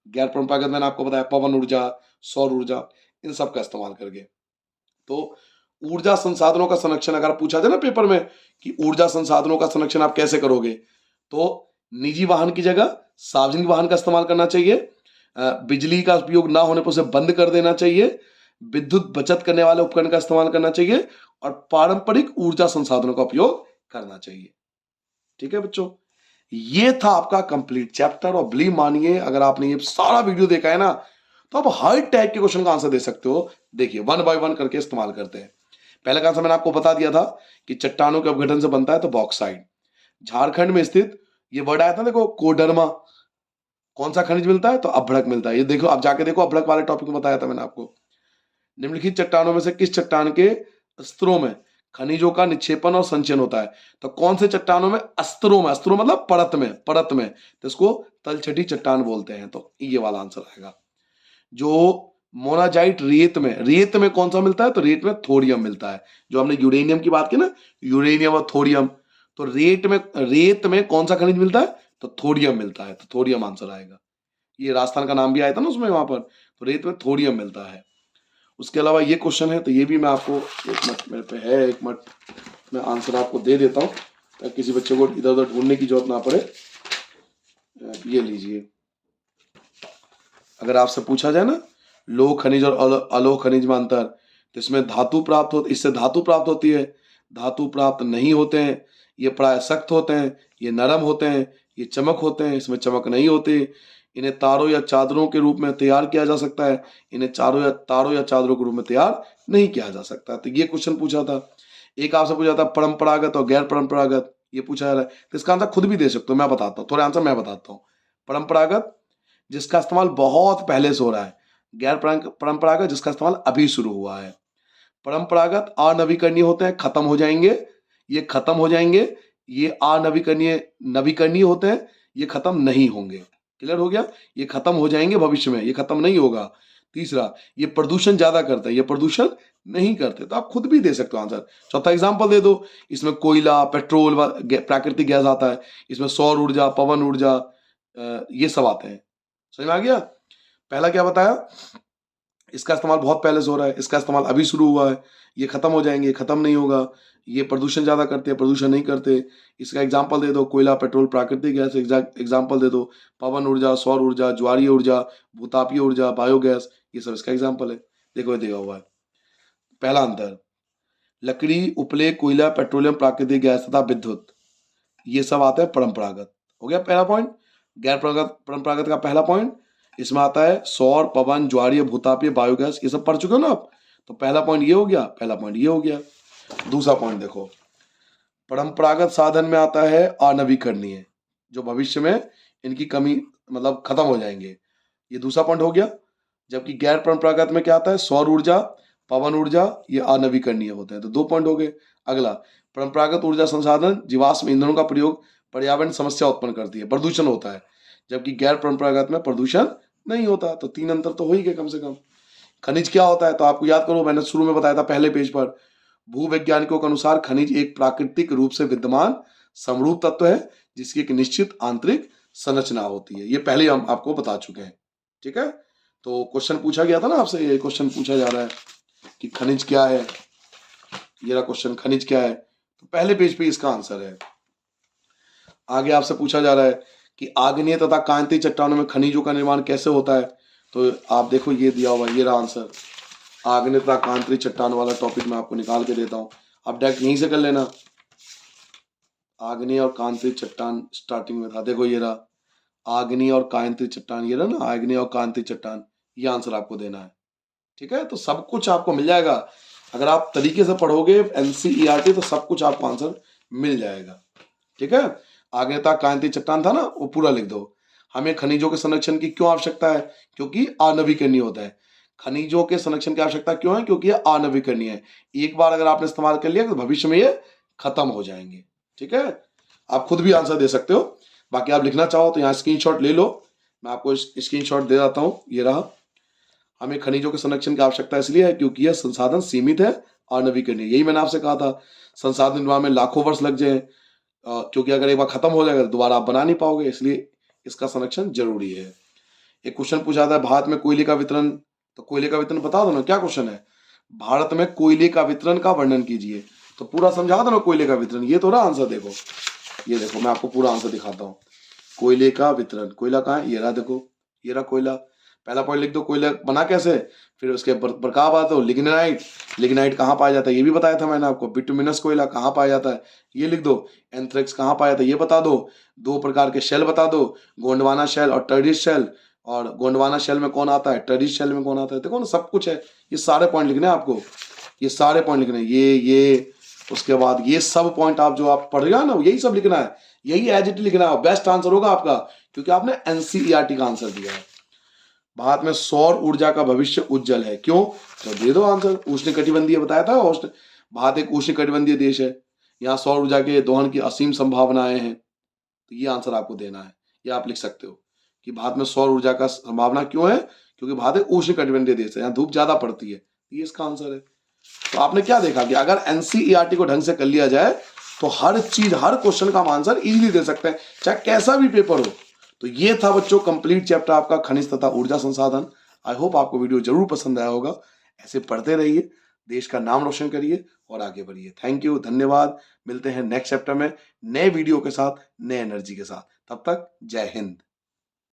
गैर परंपरागत मैंने आपको बताया, पवन ऊर्जा, सौर ऊर्जा, इन सब का इस्तेमाल करके। तो ऊर्जा संसाधनों का संरक्षण अगर पूछा जाए ना पेपर में कि ऊर्जा संसाधनों का संरक्षण आप कैसे करोगे, तो निजी वाहन की जगह सार्वजनिक वाहन का इस्तेमाल करना चाहिए, बिजली का उपयोग ना होने पर उसे बंद कर देना चाहिए, विद्युत बचत करने वाले उपकरण का इस्तेमाल करना चाहिए, और पारंपरिक ऊर्जा संसाधनों का उपयोग करना चाहिए। ठीक है बच्चों, ये था आपका कंप्लीट चैप्टर। और बिलीव मानिए, अगर आपने ये सारा वीडियो देखा है ना, तो आप हर टाइप के क्वेश्चन का आंसर दे सकते हो। देखिए 1 बाय 1 करके इस्तेमाल करते हैं। पहले का आंसर मैंने आपको बता दिया था कि चट्टानों के अपघटन से बनता है, तो बॉक्साइट। झारखंड में स्थित, ये वर्ड आया था देखो, कोडरमा, कौन सा खनिज मिलता है? तो अभ्रक मिलता है। ये देखो, आप जाके देखो, अभ्रक वाले टॉपिक में बताया था मैंने आपको। निम्नलिखित चट्टानों में से किस चट्टान के स्तरों में खनिजों का निक्षेपण और संचयन होता है? तो कौन से चट्टानों में? स्तरों में, स्तरों मतलब परत में, तो इसको तलछटी चट्टान बोलते हैं। तो ये वाला आंसर आएगा। जो मोनाजाइट रेत में कौन सा मिलता है? तो रेत में थोरियम मिलता है। जो हमने यूरेनियम की बात की ना, यूरेनियम और थोरियम, तो रेत में कौन सा खनिज मिलता है? तो थोरियम मिलता है। तो थोरियम आंसर आएगा। ये राजस्थान का नाम भी आया था ना उसमें, वहां पर, तो रेत में थोरियम मिलता है। उसके अलावा ये क्वेश्चन है, तो ये भी मैं आपको, एक मिनट मेरे पे है, एक मिनट, मैं आंसर आपको दे देता हूँ ताकि किसी बच्चे को इधर उधर ढूंढने की जरूरत ना पड़े। ये लीजिए, अगर आपसे पूछा जाए ना लोह खनिज और अलोह खनिज में अंतर, तो इसमें धातु प्राप्त हो, इससे धातु प्राप्त होती है, धातु प्राप्त नहीं होते हैं, ये प्राय सख्त होते हैं, ये नरम होते हैं, ये चमक होते हैं, इसमें चमक नहीं होती। इन्हें तारों या चादरों के रूप में तैयार किया जा सकता है, इन्हें तारों या चादरों के रूप में तैयार नहीं किया जा सकता। तो ये क्वेश्चन पूछा था। एक आपसे पूछा था परंपरागत और गैर परंपरागत, ये पूछा जा रहा है, तो इसका आंसर खुद भी दे सकते हो, मैं बताता हूँ, थोड़े आंसर मैं बताता हूँ। परंपरागत जिसका इस्तेमाल बहुत पहले से हो रहा है, गैर परंपरागत जिसका इस्तेमाल अभी शुरू हुआ है। परंपरागत अनवीकरणीय होते हैं, खत्म हो जाएंगे, ये खत्म हो जाएंगे। ये अनवीकरणीय नवीकरणीय होते हैं, ये खत्म नहीं होंगे। क्लियर हो गया, ये खत्म हो जाएंगे भविष्य में, ये खत्म नहीं होगा। तीसरा, ये प्रदूषण ज्यादा करते हैं, ये प्रदूषण नहीं करते। तो आप खुद भी दे सकते हो आंसर। चौथा एग्जांपल दे दो, इसमें कोयला, पेट्रोल, प्राकृतिक गैस आता है, इसमें सौर ऊर्जा, पवन ऊर्जा, ये सब आते हैं। समझ में आ गया। पहला क्या बताया, इसका इस्तेमाल बहुत पहले से हो रहा है, इसका इस्तेमाल अभी शुरू हुआ है, ये खत्म हो जाएंगे, खत्म नहीं होगा। ये प्रदूषण ज्यादा करते हैं, प्रदूषण नहीं करते। इसका एग्जाम्पल दे दो, कोयला, पेट्रोल, प्राकृतिक गैस। एग्जाम्पल दे दो, पवन ऊर्जा, सौर ऊर्जा, ज्वारीय ऊर्जा, भूतापीय ऊर्जा, बायोगैस, ये सब इसका एग्जाम्पल है। देखो ये दिया हुआ है। पहला अंतर, लकड़ी, उपले, कोयला, पेट्रोलियम, प्राकृतिक गैस तथा विद्युत, ये सब आता है परंपरागत। हो गया पहला पॉइंट। गैर परंपरागत का पहला पॉइंट, इसमें आता है सौर, पवन, ज्वारीय, भूतापीय, बायोगैस, ये सब पढ़ चुके हो ना आप। तो पहला पॉइंट ये हो गया, पहला पॉइंट ये हो गया। दूसरा पॉइंट देखो, परंपरागत साधन में आता है अनवीकरणीय, जो भविष्य में इनकी कमी मतलब खत्म हो जाएंगे, ये दूसरा पॉइंट हो गया। जबकि गैर परंपरागत में क्या आता है, सौर ऊर्जा, पवन ऊर्जा, ये अनवीकरणीय होते हैं। तो 2 पॉइंट हो गए। अगला, परंपरागत ऊर्जा संसाधन जीवाश्म ईंधनों का प्रयोग पर्यावरण समस्या उत्पन्न करती है, प्रदूषण होता है, जबकि गैर परंपरागत में प्रदूषण नहीं होता। तो 3 अंतर तो हो ही गए कम से कम। खनिज क्या होता है, तो आपको याद करो, मैंने शुरू में बताया था पहले पेज पर, भूवैज्ञानिकों के अनुसार खनिज एक प्राकृतिक रूप से विद्यमान समरूप तत्व है जिसकी एक निश्चित आंतरिक संरचना होती है। ये पहले हम आपको बता चुके हैं। ठीक है, तो क्वेश्चन पूछा गया था ना आपसे, ये क्वेश्चन पूछा जा रहा है कि खनिज क्या है। ये रहा क्वेश्चन, खनिज क्या है, तो पहले पेज पे इसका आंसर है। आगे आपसे पूछा जा रहा है कि आग्नेय तथा कांतीय चट्टानों में खनिजों का निर्माण कैसे होता है। तो आप देखो ये दिया हुआ, ये रहा आंसर। आग्नेय तथा कांतीय चट्टान वाला टॉपिक मैं आपको निकाल के देता हूं, आप डायरेक्ट यहीं से कर लेना। आग्नेय और कांतीय चट्टान स्टार्टिंग में था, देखो ये रहा आग्नेय और कांतीय चट्टान, ये रहा ना आग्नेय और कांतीय चट्टान, ये आंसर आपको देना है। ठीक है, तो सब कुछ आपको मिल जाएगा अगर आप तरीके से पढ़ोगे एनसीईआरटी, तो सब कुछ आपको आंसर मिल जाएगा। ठीक है, आग्नेयता कांतीय चट्टान था ना, वो पूरा लिख दो। हमें खनिजों के संरक्षण की क्यों आवश्यकता है, क्योंकि अनवीकरणीय होता है। खनिजों के संरक्षण की आवश्यकता क्यों है, क्योंकि ये अनवीकरणीय है। एक बार अगर आपने इस्तेमाल कर लिया तो भविष्य में ये खत्म हो जाएंगे। ठीक है, आप खुद भी आंसर दे सकते हो, बाकी आप लिखना चाहो तो यहाँ स्क्रीनशॉट ले लो, मैं आपको स्क्रीनशॉट दे देता हूँ। ये रहा, हमें खनिजों के संरक्षण की आवश्यकता इसलिए है क्योंकि यह संसाधन सीमित है, अनवीकरणीय। यही मैंने आपसे कहा था, संसाधन निर्माण में लाखों वर्ष लग जाए, क्योंकि अगर एक बार खत्म हो जाएगा तो दोबारा आप बना नहीं पाओगे, इसलिए इसका संरक्षण जरूरी है। एक क्वेश्चन पूछा था, भारत में कोयले का वितरण, तो कोयले का वितरण बता दो ना, क्या क्वेश्चन है, भारत में कोयले का वितरण का वर्णन कीजिए। तो पूरा समझा दो ना कोयले का वितरण, ये तो रहा आंसर। देखो ये देखो, मैं आपको पूरा आंसर दिखाता हूँ। कोयले का वितरण, कोयला कहाँ है, ये रहा, देखो ये रहा कोयला। पहला पॉइंट लिख दो, कोयला बना कैसे, फिर उसके प्रकार बात हो, लिग्नाइट, लिग्नाइट कहाँ पाया जाता है ये भी बताया था मैंने आपको। बिटुमिनस कोयला कहाँ पाया जाता है ये लिख दो। एंथ्रेक्स कहाँ पाया जाता है ये बता दो। 2 प्रकार के शेल बता दो, गोंडवाना शेल और टर्डिस शेल। और गोंडवाना शेल में कौन आता है, टर्डिस शेल में कौन आता है, देखो ना सब कुछ है। ये सारे पॉइंट लिखने हैं आपको, ये सारे पॉइंट लिखने हैं, ये उसके बाद ये सब पॉइंट आप जो आप पढ़ रहे हो ना, यही सब लिखना है, यही एज इट लिखना है। बेस्ट आंसर होगा आपका, क्योंकि आपने एनसीईआरटी का आंसर दिया है। भारत में सौर ऊर्जा का भविष्य उज्जवल है, क्यों, तो दे दो आंसर। उष्णकटिबंधीय बताया था, भारत एक उष्णकटिबंधीय देश है, यहाँ सौर ऊर्जा के दोहन की असीम संभावनाएं हैं। तो ये आंसर आपको देना है, ये आप लिख सकते हो कि भारत में सौर ऊर्जा का संभावना क्यों है, क्योंकि भारत एक उष्णकटिबंधीय देश है, यहाँ धूप ज्यादा पड़ती है, ये इसका आंसर है। तो आपने क्या देखा कि अगर एनसीईआरटी को ढंग से कर लिया जाए तो हर चीज, हर क्वेश्चन का हम आंसर इजीली दे सकते हैं, चाहे कैसा भी पेपर हो। तो ये था बच्चों कंप्लीट चैप्टर आपका खनिज तथा ऊर्जा संसाधन। आई होप आपको वीडियो जरूर पसंद आया होगा, ऐसे पढ़ते रहिए। देश का नाम रोशन करिए और आगे बढ़िए। थैंक यू, धन्यवाद। मिलते हैं नेक्स्ट चैप्टर में नए वीडियो के साथ, नए एनर्जी के साथ। तब तक जय हिंद।